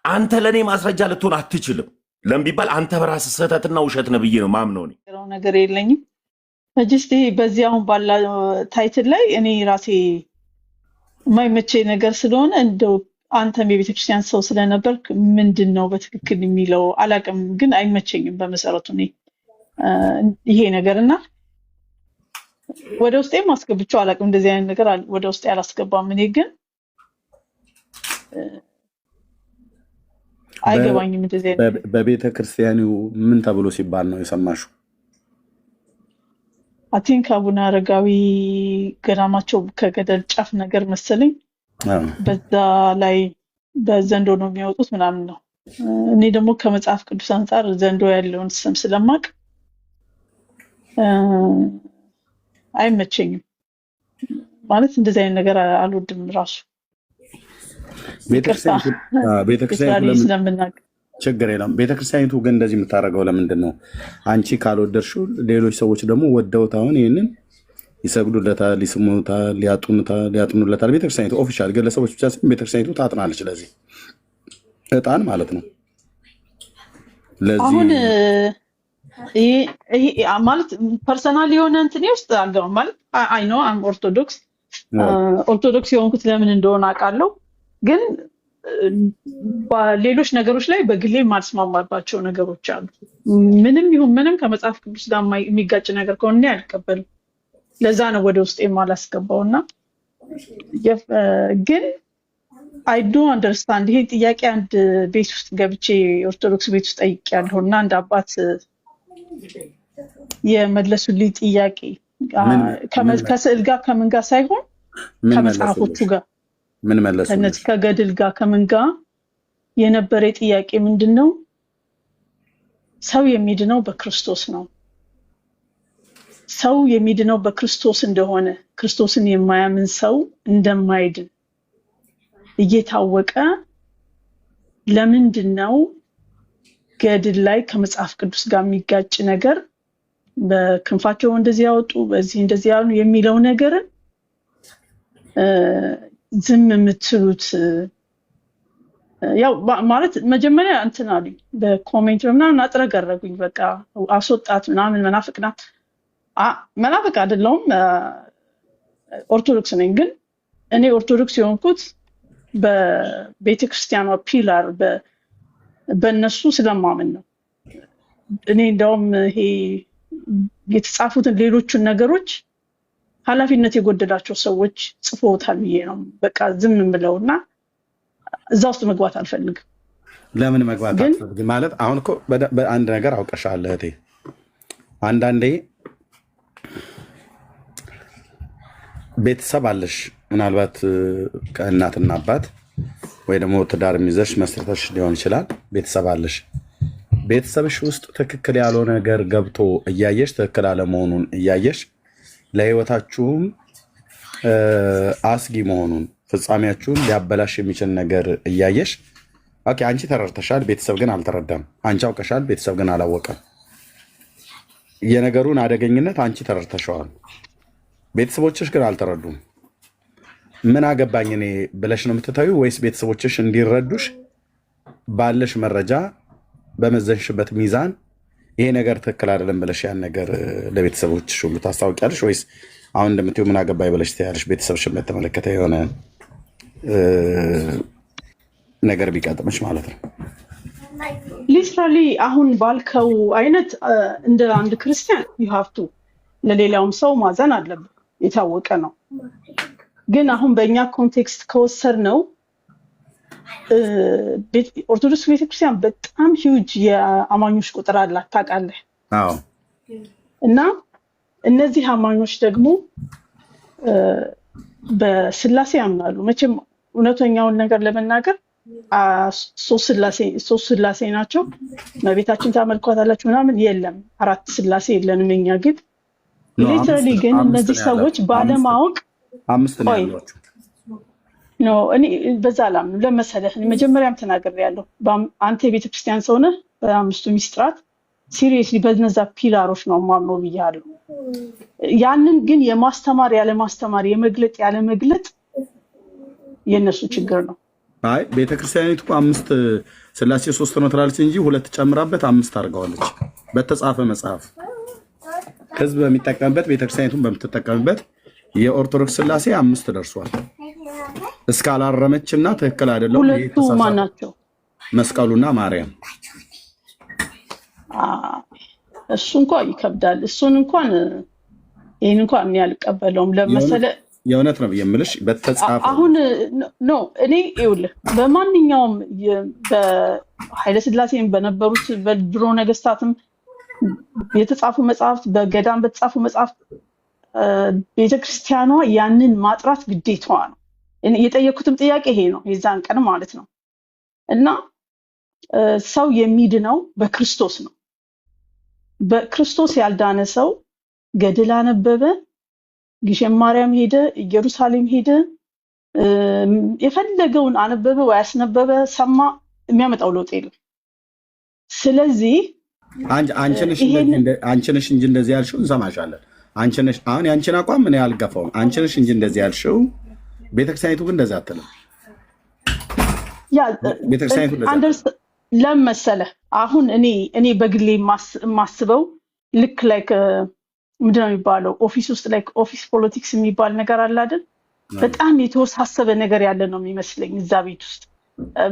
አንተ ለኔ ማስረጃ ልትሆን አትችልም። ለምን ቢባል አንተ በራስህ ስህተትና ውሸት ነው ብዬ ነው ማምነው። ነገር የለኝም ጀስት በዚህ አሁን ባላ ታይትል ላይ እኔ ራሴ የማይመቸኝ ነገር ስለሆነ እንደው አንተም የቤተክርስቲያን ሰው ስለነበርክ ምንድነው በትክክል የሚለው አላቅም፣ ግን አይመቸኝም በመሰረቱ እኔ ይሄ ነገርና ወደ ውስጤም አስገብቼው አላቅም። እንደዚህ አይነት ነገር ወደ ውስጤ አላስገባም። እኔ ግን አይገባኝም እንደዚህ አይነት በቤተክርስቲያኑ ምን ተብሎ ሲባል ነው የሰማሽው? አቲንክ አቡነ አረጋዊ ገዳማቸው ከገደል ጫፍ ነገር መሰለኝ በዛ ላይ በዘንዶ ነው የሚወጡት ምናምን ነው። እኔ ደግሞ ከመጽሐፍ ቅዱስ አንፃር ዘንዶ ያለውን ስም ስለማቅ አይመቸኝም። ማለት እንደዚህ አይነት ነገር አልወድም ራሱ ቤተክርስቲያኑ ስለምናውቅ ችግር የለም። ቤተክርስቲያኒቱ ግን እንደዚህ የምታደርገው ለምንድን ነው? አንቺ ካልወደድሽው ሌሎች ሰዎች ደግሞ ወደውት አሁን ይህንን ይሰግዱለታል፣ ይስሙታል፣ ሊያጥኑለታል። ቤተክርስቲያኒቱ ኦፊሻል ግለሰቦች ብቻ ሳይሆን ቤተክርስቲያኒቱ ታጥናለች። ለዚህ እጣን ማለት ነው። አሁን ይሄ ማለት ፐርሰናል የሆነ እንትን ውስጥ አልገባም። ማለት አይ ኖ አም ኦርቶዶክስ የሆንኩት ለምን እንደሆነ አውቃለሁ፣ ግን ሌሎች ነገሮች ላይ በግሌ ማልስማማባቸው ነገሮች አሉ። ምንም ይሁን ምንም ከመጽሐፍ ቅዱስ ጋር የሚጋጭ ነገር ከሆነ አልቀበልም። ለዛ ነው ወደ ውስጥ የማላስገባውና ግን I do understand ይሄ ጥያቄ አንድ ቤት ውስጥ ገብቼ ኦርቶዶክስ ቤት ውስጥ ጠይቄያለሁና አንድ አባት የመለሱልኝ ጥያቄ ከስዕል ጋር ከምን ጋር ሳይሆን ከመጽሐፎቹ ጋር ምን መለሱ? እነዚህ ከገድል ጋር ከምን ጋር የነበረ ጥያቄ ምንድነው? ሰው የሚድነው በክርስቶስ ነው። ሰው የሚድነው በክርስቶስ እንደሆነ ክርስቶስን የማያምን ሰው እንደማይድን እየታወቀ ለምንድነው ገድል ላይ ከመጽሐፍ ቅዱስ ጋር የሚጋጭ ነገር በክንፋቸው እንደዚህ ያወጡ በዚህ እንደዚህ ያሉ የሚለው ነገር ዝም የምትሉት? ያው ማለት መጀመሪያ እንትን አሉኝ በኮሜንት ምናምን አጥረገረጉኝ። በቃ አስወጣት ምናምን መናፍቅ አይደለሁም ኦርቶዶክስ ነኝ። ግን እኔ ኦርቶዶክስ የሆንኩት በቤተክርስቲያኗ ፒላር በእነሱ ስለማምን ነው። እኔ እንደውም ይሄ የተጻፉትን ሌሎቹን ነገሮች ኃላፊነት የጎደላቸው ሰዎች ጽፎታል ብዬ ነው በቃ ዝም ብለውና እዛ ውስጥ መግባት አልፈልግም። ለምን መግባት አልፈልግም ማለት አሁን እኮ በአንድ ነገር አውቀሻለሁ እህቴ። አንዳንዴ ቤተሰብ አለሽ፣ ምናልባት ከእናትና አባት ወይ ደግሞ ትዳር ይዘሽ መስርተሽ ሊሆን ይችላል። ቤተሰብ አለሽ። ቤተሰብሽ ውስጥ ትክክል ያልሆነ ነገር ገብቶ እያየሽ ትክክል አለመሆኑን እያየሽ ለህይወታችሁም አስጊ መሆኑን ፍጻሜያችሁን ሊያበላሽ የሚችል ነገር እያየሽ ኦኬ፣ አንቺ ተረድተሻል፣ ቤተሰብ ግን አልተረዳም። አንቺ አውቀሻል፣ ቤተሰብ ግን አላወቀም። የነገሩን አደገኝነት አንቺ ተረድተሻል፣ ቤተሰቦችሽ ግን አልተረዱም። ምን አገባኝ እኔ ብለሽ ነው የምትታዩ? ወይስ ቤተሰቦችሽ እንዲረዱሽ ባለሽ መረጃ በመዘንሽበት ሚዛን ይሄ ነገር ትክክል አይደለም ብለሽ ያን ነገር ለቤተሰቦችሽ ሁሉ ታስታውቂያለሽ? ወይስ አሁን እንደምትይው ምን አገባኝ ብለሽ ትያለሽ? ቤተሰብሽን በተመለከተ የሆነ ነገር ቢቀጥምሽ ማለት ነው። ሊትራሊ አሁን ባልከው አይነት እንደ አንድ ክርስቲያን you have to ለሌላውም ሰው ማዘን አለበት፣ የታወቀ ነው። ግን አሁን በእኛ ኮንቴክስት ከወሰድነው ኦርቶዶክስ ቤተክርስቲያን በጣም ሂውጅ የአማኞች ቁጥር አላት ታውቃለህ? አዎ። እና እነዚህ አማኞች ደግሞ በስላሴ ያምናሉ። መቼም እውነተኛውን ነገር ለመናገር ሶስት ስላሴ ናቸው። መቤታችን ታመልኳታላችሁ ምናምን የለም፣ አራት ስላሴ የለንም እኛ። ግን ሊትራሊ ግን እነዚህ ሰዎች ባለማወቅ አምስት ነው ያሏቸው ነው። እኔ በዛ አላምንም። ለመሰለህ መጀመሪያም ተናግሬያለሁ። አንተ የቤተክርስቲያን ሰው ነህ፣ በአምስቱ ሚስጥራት ሲሪየስሊ በነዛ ፒላሮች ነው ማምነው ብያለሁ። ያንን ግን የማስተማር ያለ ማስተማር የመግለጥ ያለ መግለጥ የነሱ ችግር ነው። አይ ቤተክርስቲያኒቱ እኮ 5 ስላሴ 3 ነው ትላለች እንጂ 2 ጨምራበት 5 አድርገዋለች። በተጻፈ መጽሐፍ ህዝብ በሚጠቀምበት ቤተክርስቲያኒቱን በምትጠቀምበት የኦርቶዶክስ ስላሴ 5 ደርሷል። እስካላረመችና ትክክል አይደለም። ሁለቱ ማን ናቸው? መስቀሉና ማርያም። እሱ እንኳን ይከብዳል። እሱን እንኳን ይሄን እንኳን እኔ አልቀበለውም። ለምሳሌ የእውነት ነው የምልሽ በተጻፈ አሁን ነው እኔ ይኸውልህ በማንኛውም በኃይለ ሥላሴም በነበሩት በድሮ ነገስታትም የተጻፉ መጽሐፍት በገዳም በተጻፉ መጽሐፍት ቤተክርስቲያኗ ያንን ማጥራት ግዴታዋ ነው። የጠየኩትም ጥያቄ ይሄ ነው የዛን ቀን ማለት ነው። እና ሰው የሚድነው በክርስቶስ ነው። በክርስቶስ ያልዳነ ሰው ገድል አነበበ፣ ግሸን ማርያም ሄደ፣ ኢየሩሳሌም ሄደ፣ የፈለገውን አነበበ ወይ አስነበበ፣ ሰማ፣ የሚያመጣው ለውጥ የለም። ስለዚህ አንቺ ነሽ እንጂ እንደዚህ ያልሽው እንሰማሻለን። አንቺ ነሽ አሁን ያንቺን አቋም ምን ያልገፋው አንቺ ነሽ እንጂ እንደዚህ ያልሽው። ቤተክርስቲያኒቱ ግን እንደዛ አትልም። ቤተክርስቲያኒቱ ለመሰለ አሁን እኔ በግሌ የማስበው ልክ ላይክ ምንድነው የሚባለው ኦፊስ ውስጥ ላይክ ኦፊስ ፖለቲክስ የሚባል ነገር አለ አይደል? በጣም የተወሳሰበ ነገር ያለ ነው የሚመስለኝ እዛ ቤት ውስጥ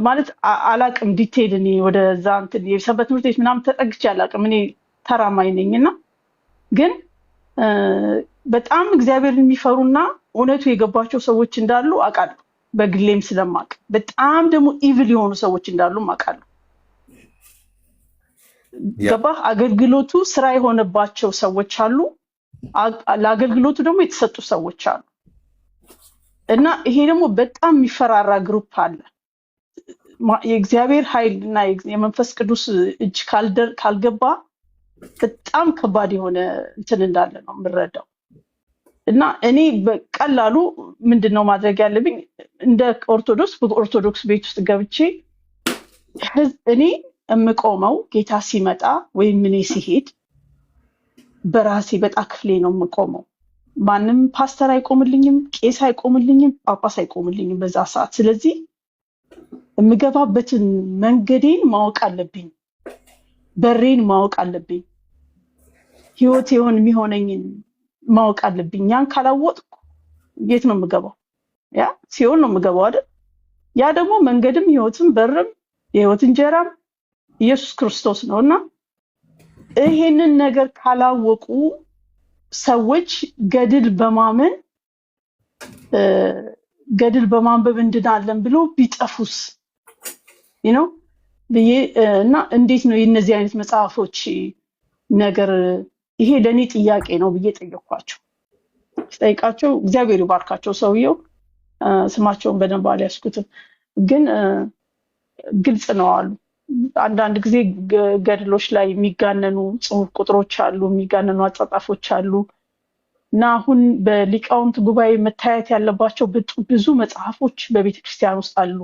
ማለት አላቅም። ዲቴይል እኔ ወደዛ እንትን የሰንበት ትምህርት ቤት ምናምን ተጠግቼ አላቅም። እኔ ተራማኝ ነኝና ግን በጣም እግዚአብሔርን የሚፈሩና እውነቱ የገባቸው ሰዎች እንዳሉ አውቃለሁ። በግሌም ስለማቅ በጣም ደግሞ ኢቪል የሆኑ ሰዎች እንዳሉ አውቃለሁ። ገባህ? አገልግሎቱ ስራ የሆነባቸው ሰዎች አሉ፣ ለአገልግሎቱ ደግሞ የተሰጡ ሰዎች አሉ። እና ይሄ ደግሞ በጣም የሚፈራራ ግሩፕ አለ። የእግዚአብሔር ኃይል እና የመንፈስ ቅዱስ እጅ ካልገባ በጣም ከባድ የሆነ እንትን እንዳለ ነው የምረዳው። እና እኔ በቀላሉ ምንድነው ማድረግ ያለብኝ እንደ ኦርቶዶክስ በኦርቶዶክስ ቤት ውስጥ ገብቼ እኔ የምቆመው ጌታ ሲመጣ ወይም እኔ ሲሄድ በራሴ በጣ ክፍሌ ነው የምቆመው። ማንም ፓስተር አይቆምልኝም፣ ቄስ አይቆምልኝም፣ ጳጳስ አይቆምልኝም በዛ ሰዓት። ስለዚህ የምገባበትን መንገዴን ማወቅ አለብኝ፣ በሬን ማወቅ አለብኝ፣ ህይወት የሚሆነኝን ማወቅ አለብኝ። ያን ካላወጥኩ የት ነው የምገባው? ያ ሲሆን ነው የምገባው አይደል? ያ ደግሞ መንገድም ህይወትም በርም የህይወት እንጀራም ኢየሱስ ክርስቶስ ነውና ይሄንን ነገር ካላወቁ ሰዎች ገድል በማንበብ እንድናለን ብሎ ቢጠፉስ ብዬ እና እንዴት ነው የነዚህ አይነት መጽሐፎች ነገር ይሄ ለኔ ጥያቄ ነው ብዬ ጠየኳቸው። ጠይቃቸው እግዚአብሔር ይባርካቸው። ሰውየው ስማቸውን በደንብ አልያዝኩትም ግን ግልጽ ነው አሉ። አንዳንድ ጊዜ ገድሎች ላይ የሚጋነኑ ጽሑፍ ቁጥሮች አሉ፣ የሚጋነኑ አጻጻፎች አሉ እና አሁን በሊቃውንት ጉባኤ መታየት ያለባቸው ብዙ መጽሐፎች በቤተክርስቲያን ውስጥ አሉ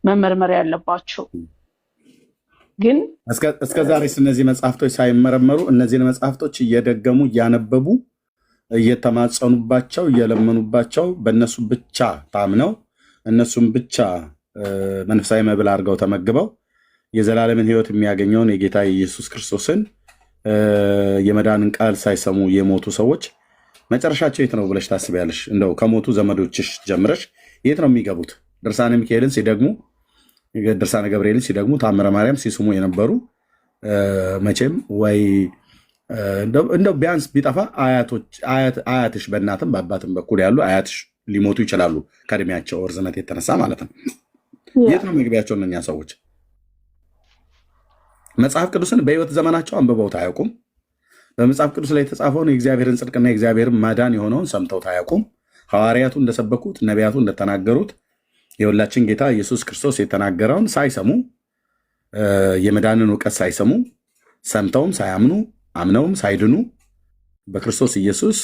መመርመር ያለባቸው። ግን እስከ ዛሬ እነዚህ መጽሐፍቶች ሳይመረመሩ እነዚህን መጽሐፍቶች እየደገሙ እያነበቡ እየተማጸኑባቸው እየለመኑባቸው በእነሱ ብቻ ታምነው እነሱም ብቻ መንፈሳዊ መብል አድርገው ተመግበው የዘላለምን ሕይወት የሚያገኘውን የጌታ ኢየሱስ ክርስቶስን የመዳንን ቃል ሳይሰሙ የሞቱ ሰዎች መጨረሻቸው የት ነው ብለሽ ታስቢያለሽ? እንደው ከሞቱ ዘመዶችሽ ጀምረሽ የት ነው የሚገቡት? ድርሳነ ሚካኤልን ሲደግሙ፣ ድርሳነ ገብርኤልን ሲደግሙ፣ ታምረ ማርያም ሲስሙ የነበሩ መቼም ወይ እንደው ቢያንስ ቢጠፋ አያትሽ በእናትም በአባትም በኩል ያሉ አያትሽ ሊሞቱ ይችላሉ ከእድሜያቸው እርዝመት የተነሳ ማለት ነው። የት ነው መግቢያቸው እነኛ ሰዎች? መጽሐፍ ቅዱስን በህይወት ዘመናቸው አንብበውት አያውቁም። በመጽሐፍ ቅዱስ ላይ የተጻፈውን የእግዚአብሔርን ጽድቅና የእግዚአብሔርን ማዳን የሆነውን ሰምተውት አያውቁም። ሐዋርያቱ እንደሰበኩት ነቢያቱ እንደተናገሩት የሁላችን ጌታ ኢየሱስ ክርስቶስ የተናገረውን ሳይሰሙ የመዳንን እውቀት ሳይሰሙ ሰምተውም ሳያምኑ አምነውም ሳይድኑ በክርስቶስ ኢየሱስ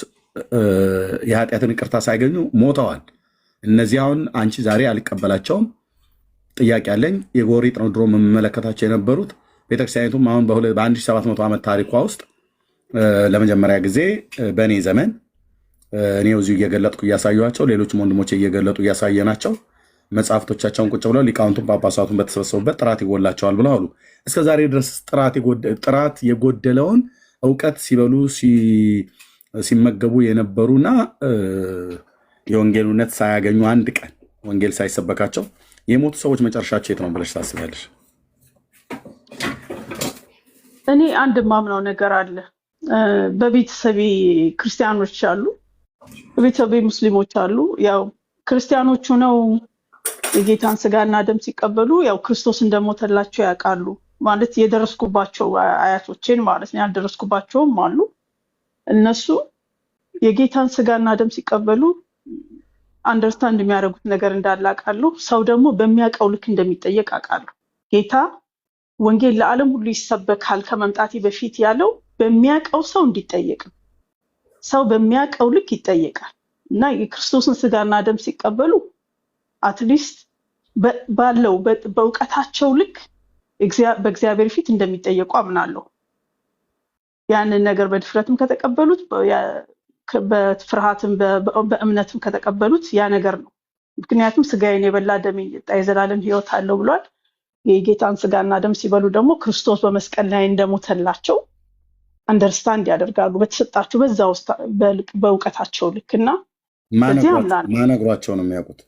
የኃጢአትን ይቅርታ ሳይገኙ ሞተዋል። እነዚህ አሁን አንቺ ዛሬ አልቀበላቸውም ጥያቄ አለኝ። የጎሪጥ ነው ድሮ የምመለከታቸው የነበሩት። ቤተክርስቲያኒቱም አሁን በ1700 ዓመት ታሪኳ ውስጥ ለመጀመሪያ ጊዜ በእኔ ዘመን እኔው እዚሁ እየገለጥኩ እያሳዩቸው ሌሎችም ወንድሞች እየገለጡ እያሳየናቸው መጽሐፍቶቻቸውን ቁጭ ብለው ሊቃውንቱን ጳጳሳቱን በተሰበሰቡበት ጥራት ይጎላቸዋል ብለው አሉ። እስከ ዛሬ ድረስ ጥራት የጎደለውን እውቀት ሲበሉ ሲመገቡ የነበሩና የወንጌል እውነት ሳያገኙ አንድ ቀን ወንጌል ሳይሰበካቸው የሞቱ ሰዎች መጨረሻቸው የት ነው ብለሽ ታስቢያለሽ? እኔ አንድ ማምነው ነገር አለ። በቤተሰቤ ክርስቲያኖች አሉ፣ በቤተሰቤ ሙስሊሞች አሉ። ያው ክርስቲያኖቹ ነው የጌታን ስጋና ደም ሲቀበሉ ያው ክርስቶስ እንደሞተላቸው ያውቃሉ። ማለት የደረስኩባቸው አያቶቼን ማለት ነው፣ ያልደረስኩባቸውም አሉ። እነሱ የጌታን ስጋና ደም ሲቀበሉ አንደርስታንድ የሚያደርጉት ነገር እንዳለ አውቃለሁ። ሰው ደግሞ በሚያውቀው ልክ እንደሚጠየቅ አውቃለሁ። ጌታ ወንጌል ለዓለም ሁሉ ይሰበካል ከመምጣቴ በፊት ያለው በሚያውቀው ሰው እንዲጠየቅ፣ ሰው በሚያውቀው ልክ ይጠየቃል እና የክርስቶስን ስጋና ደም ሲቀበሉ አትሊስት ባለው በእውቀታቸው ልክ በእግዚአብሔር ፊት እንደሚጠየቁ አምናለሁ። ያንን ነገር በድፍረትም ከተቀበሉት በፍርሃትም በእምነትም ከተቀበሉት ያ ነገር ነው። ምክንያቱም ስጋዬን የበላ ደሜን የጠጣ የዘላለም ሕይወት አለው ብሏል። የጌታን ስጋና ደም ሲበሉ ደግሞ ክርስቶስ በመስቀል ላይ እንደሞተላቸው አንደርስታንድ ያደርጋሉ በተሰጣቸው በዛ ውስጥ በእውቀታቸው ልክና በዚህ አምናለሁ። ማነግሯቸው ነው የሚያውቁት።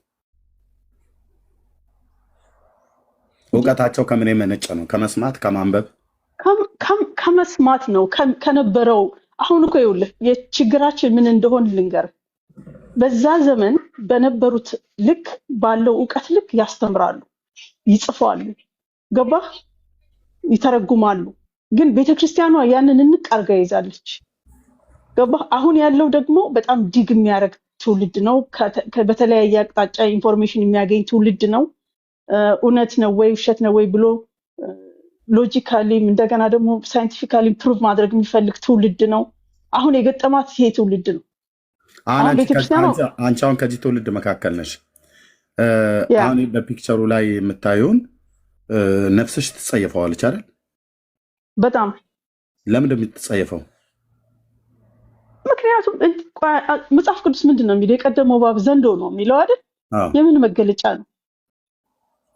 እውቀታቸው ከምን የመነጨ ነው? ከመስማት ከማንበብ ከመስማት ነው ከነበረው። አሁን እኮ ይኸውልህ የችግራችን ምን እንደሆን ልንገር። በዛ ዘመን በነበሩት ልክ ባለው እውቀት ልክ ያስተምራሉ፣ ይጽፋሉ፣ ገባህ? ይተረጉማሉ። ግን ቤተክርስቲያኗ ያንን እንቅ አድርጋ ይዛለች፣ ገባህ? አሁን ያለው ደግሞ በጣም ዲግ የሚያደርግ ትውልድ ነው። በተለያየ አቅጣጫ ኢንፎርሜሽን የሚያገኝ ትውልድ ነው። እውነት ነው ወይ ውሸት ነው ወይ ብሎ ሎጂካሊም እንደገና ደግሞ ሳይንቲፊካሊ ፕሩቭ ማድረግ የሚፈልግ ትውልድ ነው። አሁን የገጠማት ይሄ ትውልድ ነው። አንቺ አሁን ከዚህ ትውልድ መካከል ነሽ። አሁን በፒክቸሩ ላይ የምታዩን ነፍስሽ ትጸየፈዋለች አይደል? በጣም ለምን እንደምትጸየፈው? ምክንያቱም መጽሐፍ ቅዱስ ምንድን ነው የሚለው? የቀደመው እባብ ዘንዶ ነው የሚለው አይደል? የምን መገለጫ ነው?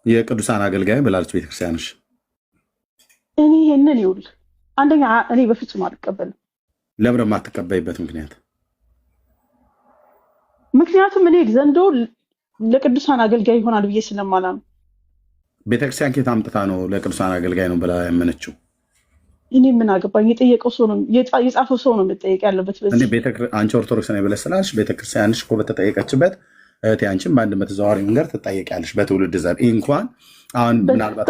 የቅዱሳን አገልጋይ ብላለች ቤተክርስቲያንሽ። እኔ ይሄንን ይውል አንደኛ እኔ በፍጹም አልቀበልም። ለምን የማትቀበይበት ምክንያት? ምክንያቱም እኔ ዘንዶ ለቅዱሳን አገልጋይ ይሆናል ብዬ ስለማላም። ቤተክርስቲያን ከየት አምጥታ ነው ለቅዱሳን አገልጋይ ነው ብላ ያመነችው? እኔ ምን አገባኝ? የጠየቀው ሰው ነው የጻፈው ሰው ነው መጠየቅ ያለበት። አንቺ ኦርቶዶክስ ነኝ ብለሽ ስላልሽ ቤተክርስቲያንሽ እኮ በተጠየቀችበት እህቴ አንቺም በአንድ በተዘዋዋሪ መንገድ ትጠየቂያለሽ። በትውልድ ዘር እንኳን አሁን ምናልባት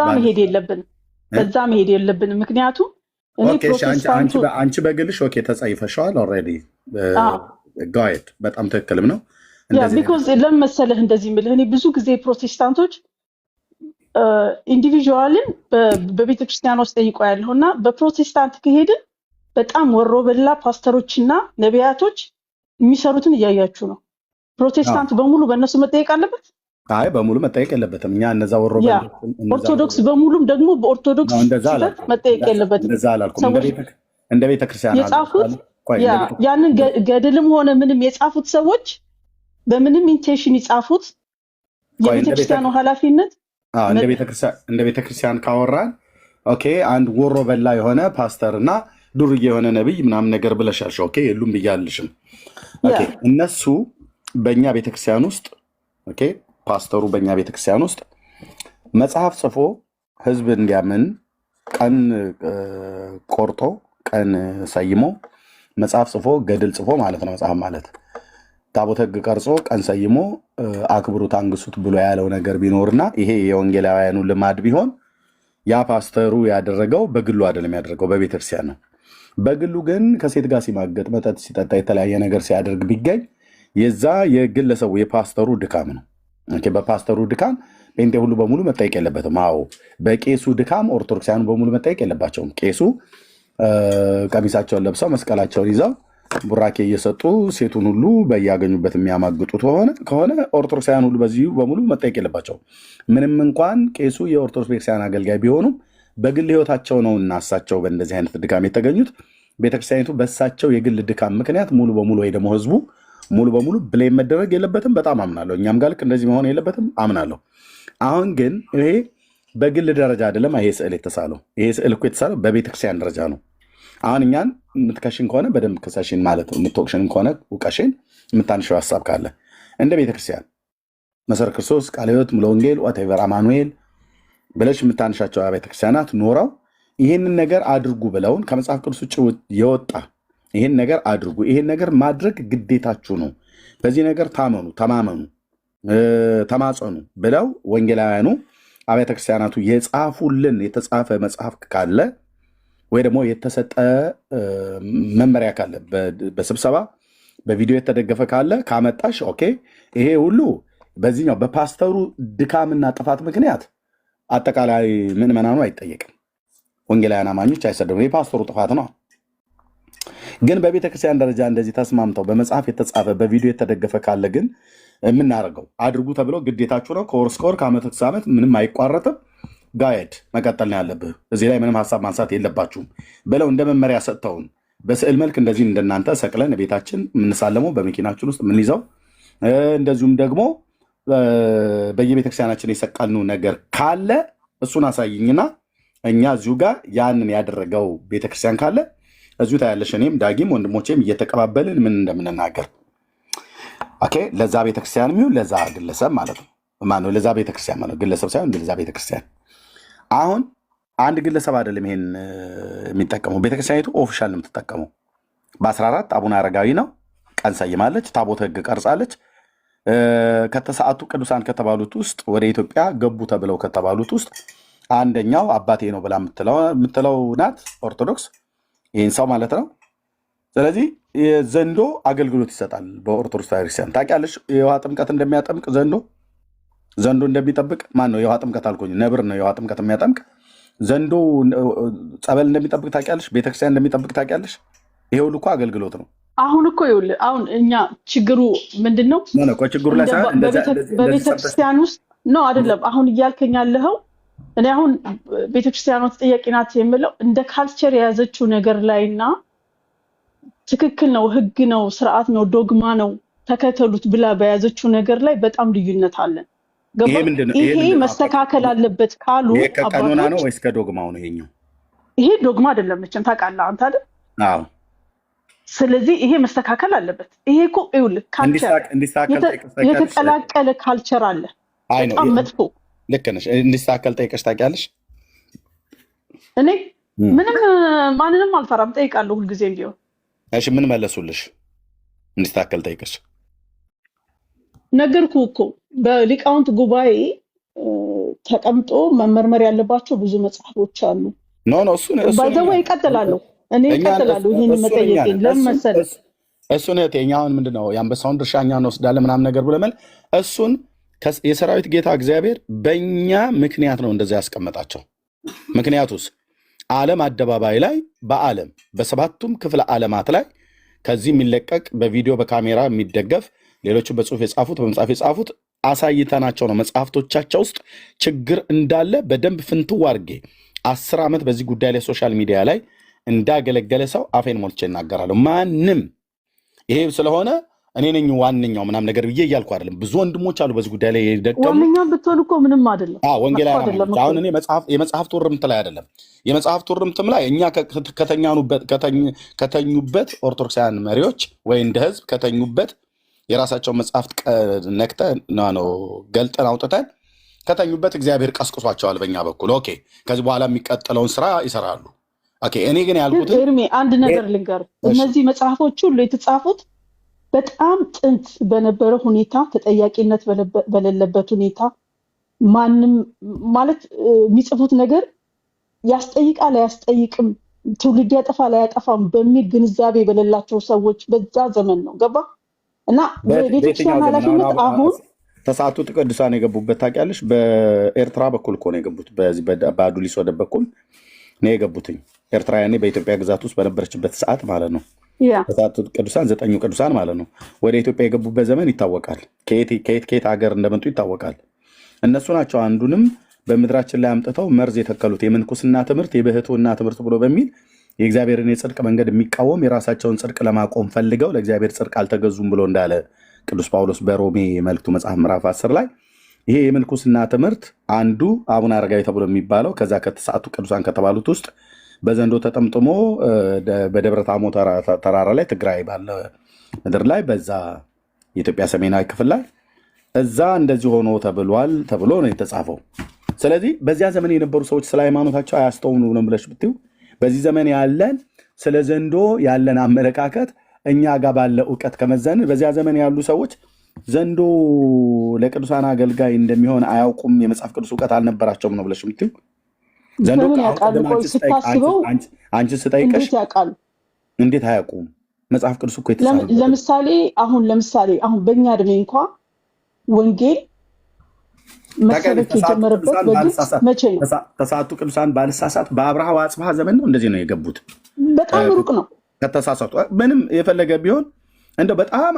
በዛ መሄድ የለብንም። ምክንያቱም አንቺ በግልሽ ኦኬ ተጸይፈሻል ኦልሬዲ ጋይድ በጣም ትክክልም ነው። ቢኮዝ ለምን መሰለህ እንደዚህ የምልህ እኔ ብዙ ጊዜ ፕሮቴስታንቶች ኢንዲቪዥዋልን በቤተክርስቲያን ውስጥ ጠይቆ ያለውና በፕሮቴስታንት ከሄድን በጣም ወሮ በላ ፓስተሮችና ነቢያቶች የሚሰሩትን እያያችሁ ነው። ፕሮቴስታንት በሙሉ በእነሱ መጠየቅ አለበት? አይ በሙሉ መጠየቅ የለበትም። እኛ እነዛ ወሮ በላ ኦርቶዶክስ በሙሉም ደግሞ በኦርቶዶክስ መጠየቅ የለበትም። እንደዛ አላልኩም። እንደ ቤተክርስቲያን የጻፉት ያንን ገድልም ሆነ ምንም የጻፉት ሰዎች በምንም ኢንቴንሽን የጻፉት የቤተክርስቲያኑ ኃላፊነት እንደ ቤተክርስቲያን ካወራን ኦኬ አንድ ወሮ በላ የሆነ ፓስተር እና ዱርዬ የሆነ ነብይ ምናምን ነገር ብለሻል። ኦኬ የሉም ብያልሽም። ኦኬ እነሱ በእኛ ቤተክርስቲያን ውስጥ ኦኬ ፓስተሩ በእኛ ቤተክርስቲያን ውስጥ መጽሐፍ ጽፎ ህዝብ እንዲያምን ቀን ቆርጦ ቀን ሰይሞ መጽሐፍ ጽፎ ገድል ጽፎ ማለት ነው። መጽሐፍ ማለት ታቦተ ሕግ ቀርጾ ቀን ሰይሞ አክብሩት አንግሱት ብሎ ያለው ነገር ቢኖርና ይሄ የወንጌላውያኑ ልማድ ቢሆን ያ ፓስተሩ ያደረገው በግሉ አይደለም ያደረገው በቤተክርስቲያን ነው። በግሉ ግን ከሴት ጋር ሲማገጥ መጠጥ ሲጠጣ የተለያየ ነገር ሲያደርግ ቢገኝ የዛ የግለሰቡ የፓስተሩ ድካም ነው። ኦኬ በፓስተሩ ድካም ጴንጤ ሁሉ በሙሉ መጠየቅ የለበትም። አዎ በቄሱ ድካም ኦርቶዶክሳውያኑ በሙሉ መጠየቅ የለባቸውም። ቄሱ ቀሚሳቸውን ለብሰው መስቀላቸውን ይዘው ቡራኬ እየሰጡ ሴቱን ሁሉ በያገኙበት የሚያማግጡት ከሆነ ኦርቶዶክሳውያን ሁሉ በዚሁ በሙሉ መጠየቅ የለባቸው። ምንም እንኳን ቄሱ የኦርቶዶክስ ቤተክርስቲያን አገልጋይ ቢሆኑም በግል ህይወታቸው ነው እና እሳቸው በእንደዚህ አይነት ድካም የተገኙት። ቤተክርስቲያኒቱ በእሳቸው የግል ድካም ምክንያት ሙሉ በሙሉ ወይ ደግሞ ህዝቡ ሙሉ በሙሉ ብሌም መደረግ የለበትም። በጣም አምናለሁ። እኛም ጋር ልክ እንደዚህ መሆን የለበትም አምናለሁ። አሁን ግን ይሄ በግል ደረጃ አይደለም። ይሄ ስዕል የተሳለው ይሄ ስዕል እኮ የተሳለው በቤተክርስቲያን ደረጃ ነው። አሁን እኛን የምትከሽን ከሆነ በደንብ ክሰሽን ማለት ነው። የምትወቅሽን ከሆነ ውቀሽን፣ የምታንሸው ሀሳብ ካለ እንደ ቤተክርስቲያን መሰረት ክርስቶስ፣ ቃለ ሕይወት፣ ሙሉ ወንጌል፣ ዋቴቨር አማኑኤል ብለሽ የምታንሻቸው ቤተክርስቲያናት ኖረው ይህንን ነገር አድርጉ ብለውን ከመጽሐፍ ቅዱስ ውጭ የወጣ ይህን ነገር አድርጉ፣ ይህን ነገር ማድረግ ግዴታችሁ ነው፣ በዚህ ነገር ታመኑ፣ ተማመኑ፣ ተማጸኑ ብለው ወንጌላውያኑ አብያተ ክርስቲያናቱ የጻፉልን የተጻፈ መጽሐፍ ካለ ወይ ደግሞ የተሰጠ መመሪያ ካለ በስብሰባ በቪዲዮ የተደገፈ ካለ ካመጣሽ ኦኬ። ይሄ ሁሉ በዚህኛው በፓስተሩ ድካምና ጥፋት ምክንያት አጠቃላይ ምዕመናኑ አይጠየቅም። ወንጌላውያን አማኞች አይሰደሙ። የፓስተሩ ጥፋት ነው። ግን በቤተ ክርስቲያን ደረጃ እንደዚህ ተስማምተው በመጽሐፍ የተጻፈ በቪዲዮ የተደገፈ ካለ ግን የምናደርገው አድርጉ ተብለው ግዴታችሁ ነው። ከወር እስከ ወር ከዓመት እስከ ዓመት ምንም አይቋረጥም። ጋይድ መቀጠል ነው ያለብህ። እዚህ ላይ ምንም ሀሳብ ማንሳት የለባችሁም ብለው እንደ መመሪያ ሰጥተውን በስዕል መልክ እንደዚህ እንደናንተ ሰቅለን ቤታችን የምንሳለመው በመኪናችን ውስጥ የምንይዘው እንደዚሁም ደግሞ በየቤተክርስቲያናችን የሰቀልነው ነገር ካለ እሱን አሳይኝና እኛ እዚሁ ጋር ያንን ያደረገው ቤተክርስቲያን ካለ እዚሁ ታያለሽ። እኔም ዳጊም ወንድሞቼም እየተቀባበልን ምን እንደምንናገር ኦኬ። ለዛ ቤተክርስቲያን የሚሆን ለዛ ግለሰብ ማለት ነው። ማነው ለዛ ቤተክርስቲያን ማለት ግለሰብ ሳይሆን ለዛ ቤተክርስቲያን። አሁን አንድ ግለሰብ አይደለም ይሄን የሚጠቀመው። ቤተክርስቲያኒቱ ኦፊሻል ነው የምትጠቀመው። በ14 አቡነ አረጋዊ ነው ቀን ሰይማለች። ታቦተ ሕግ ቀርጻለች። ከተሰዓቱ ቅዱሳን ከተባሉት ውስጥ ወደ ኢትዮጵያ ገቡ ተብለው ከተባሉት ውስጥ አንደኛው አባቴ ነው ብላ የምትለው ናት ኦርቶዶክስ፣ ይህን ሰው ማለት ነው። ስለዚህ ዘንዶ አገልግሎት ይሰጣል በኦርቶዶክስ ቤተክርስቲያን። ታውቂያለሽ የውሃ ጥምቀት እንደሚያጠምቅ ዘንዶ እንደሚጠብቅ ማን ነው? የውሃ ጥምቀት አልኩኝ፣ ነብር ነው የውሃ ጥምቀት የሚያጠምቅ። ዘንዶ ጸበል እንደሚጠብቅ ታውቂያለሽ? ቤተክርስቲያን እንደሚጠብቅ ታውቂያለሽ? ይሄ ሁሉ እኮ አገልግሎት ነው። አሁን እኮ ይኸውልህ፣ አሁን እኛ ችግሩ ምንድን ነው? ችግሩ ላይ በቤተክርስቲያን ውስጥ ነው አይደለም አሁን እያልከኝ ያለኸው። እኔ አሁን ቤተክርስቲያኗ ተጠያቂ ናት የምለው እንደ ካልቸር የያዘችው ነገር ላይና ትክክል ነው፣ ህግ ነው፣ ስርዓት ነው፣ ዶግማ ነው ተከተሉት ብላ በያዘችው ነገር ላይ በጣም ልዩነት አለን። ይሄ መስተካከል አለበት ካሉ ይሄ ከቀኖና ነው ወይስ ከዶግማው ነው? ይሄኛው ይሄ ዶግማ አይደለም መቼም ታውቃለህ አንተ አይደል? አዎ። ስለዚህ ይሄ መስተካከል አለበት። ይሄ እኮ ይኸውልህ ካልቸር የተቀላቀለ ካልቸር አለ፣ በጣም መጥፎ። ልክ ነሽ። እንዲስተካከል ጠይቀሽ ታውቂያለሽ? እኔ ምንም ማንንም አልፈራም፣ ጠይቃለሁ ሁልጊዜም ቢሆን። እሺ ምን መለሱልሽ? እንዲስተካከል ጠይቀሽ ነገርኩ እኮ በሊቃውንት ጉባኤ ተቀምጦ መመርመር ያለባቸው ብዙ መጽሐፎች አሉ። ባይዘው ይቀጥላሉ። እኔ ይቀጥላሉ። ይሄን መጠየቅ ለመሰለ እሱን የኛውን ምንድነው የአንበሳውን ድርሻ እኛ እንወስዳለን ምናምን ነገር ብለመል እሱን የሰራዊት ጌታ እግዚአብሔር በእኛ ምክንያት ነው እንደዚያ ያስቀመጣቸው። ምክንያቱስ ዓለም አደባባይ ላይ በዓለም በሰባቱም ክፍለ ዓለማት ላይ ከዚህ የሚለቀቅ በቪዲዮ በካሜራ የሚደገፍ ሌሎቹ በጽሁፍ የጻፉት በመጽሐፍ የጻፉት አሳይተናቸው ነው። መጽሐፍቶቻቸው ውስጥ ችግር እንዳለ በደንብ ፍንትው አድርጌ 10 ዓመት በዚህ ጉዳይ ላይ ሶሻል ሚዲያ ላይ እንዳገለገለ ሰው አፌን ሞልቼ እናገራለሁ። ማንም ይሄ ስለሆነ እኔ ነኝ ዋነኛው ምናምን ነገር ብዬ እያልኩ አይደለም። ብዙ ወንድሞች አሉ በዚህ ጉዳይ ላይ የደቀሙ። ዋነኛው ብትሆን እኮ ምንም አይደለም። ወንጌላዊ አሁን እኔ የመጽሐፍ ትርምት ላይ አይደለም። የመጽሐፍ ትርምትም ላይ እኛ ከተኙበት ኦርቶዶክሳውያን መሪዎች ወይ እንደ ህዝብ ከተኙበት የራሳቸው መጽሐፍት ነክተ ነው ገልጠን አውጥተን ከተኙበት እግዚአብሔር ቀስቅሷቸዋል በእኛ በኩል። ኦኬ ከዚህ በኋላ የሚቀጥለውን ስራ ይሰራሉ። ኦኬ እኔ ግን ያልኩት ኤርሜ አንድ ነገር ልንገር። እነዚህ መጽሐፎች ሁሉ የተጻፉት በጣም ጥንት በነበረ ሁኔታ፣ ተጠያቂነት በሌለበት ሁኔታ፣ ማንም ማለት የሚጽፉት ነገር ያስጠይቃል አያስጠይቅም፣ ትውልድ ያጠፋል አያጠፋም በሚል ግንዛቤ በሌላቸው ሰዎች በዛ ዘመን ነው ገባ እና በቤተክርስቲያን ኃላፊነት አሁን ተስዓቱ ቅዱሳን የገቡበት ታውቂያለሽ? በኤርትራ በኩል እኮ ነው የገቡት። በዚህ በአዱሊስ ወደብ በኩል ነው የገቡትኝ። ኤርትራ ያኔ በኢትዮጵያ ግዛት ውስጥ በነበረችበት ሰዓት ማለት ነው። ተስዓቱ ቅዱሳን 9 ቅዱሳን ማለት ነው ወደ ኢትዮጵያ የገቡበት ዘመን ይታወቃል። ከየት ሀገር እንደመጡ ይታወቃል። እነሱ ናቸው አንዱንም በምድራችን ላይ አምጥተው መርዝ የተከሉት። የምንኩስና ትምህርት የብህትውና ትምህርት ብሎ በሚል የእግዚአብሔርን የጽድቅ መንገድ የሚቃወም የራሳቸውን ጽድቅ ለማቆም ፈልገው ለእግዚአብሔር ጽድቅ አልተገዙም ብሎ እንዳለ ቅዱስ ጳውሎስ በሮሜ መልእክቱ መጽሐፍ ምዕራፍ 10 ላይ ይሄ የምንኩስና ትምህርት አንዱ አቡነ አረጋዊ ተብሎ የሚባለው ከዛ ከተሰዓቱ ቅዱሳን ከተባሉት ውስጥ በዘንዶ ተጠምጥሞ በደብረ ታሞ ተራራ ላይ ትግራይ ባለ ምድር ላይ በዛ የኢትዮጵያ ሰሜናዊ ክፍል ላይ እዛ እንደዚህ ሆኖ ተብሏል ተብሎ ነው የተጻፈው። ስለዚህ በዚያ ዘመን የነበሩ ሰዎች ስለ ሃይማኖታቸው አያስተውኑ ነው ብለሽ ብትዩ በዚህ ዘመን ያለን ስለ ዘንዶ ያለን አመለካከት እኛ ጋር ባለ እውቀት ከመዘን በዚያ ዘመን ያሉ ሰዎች ዘንዶ ለቅዱሳን አገልጋይ እንደሚሆን አያውቁም፣ የመጽሐፍ ቅዱስ እውቀት አልነበራቸውም ነው ብለሽ ብትዩ ዘንዶ አንቺ ስጠይቀሽ እንዴት አያውቁም? መጽሐፍ ቅዱስ እኮ የተጻፈው ለምሳሌ አሁን በእኛ እድሜ እንኳ ወንጌል መሰረት የጀመረበት መቼ ነው? ተስዓቱ ቅዱሳን ባልሳሳት በአብርሃ ወአጽብሃ ዘመን ነው እንደዚህ ነው የገቡት። በጣም ሩቅ ነው። ከተሳሳቱ ምንም የፈለገ ቢሆን እንደው በጣም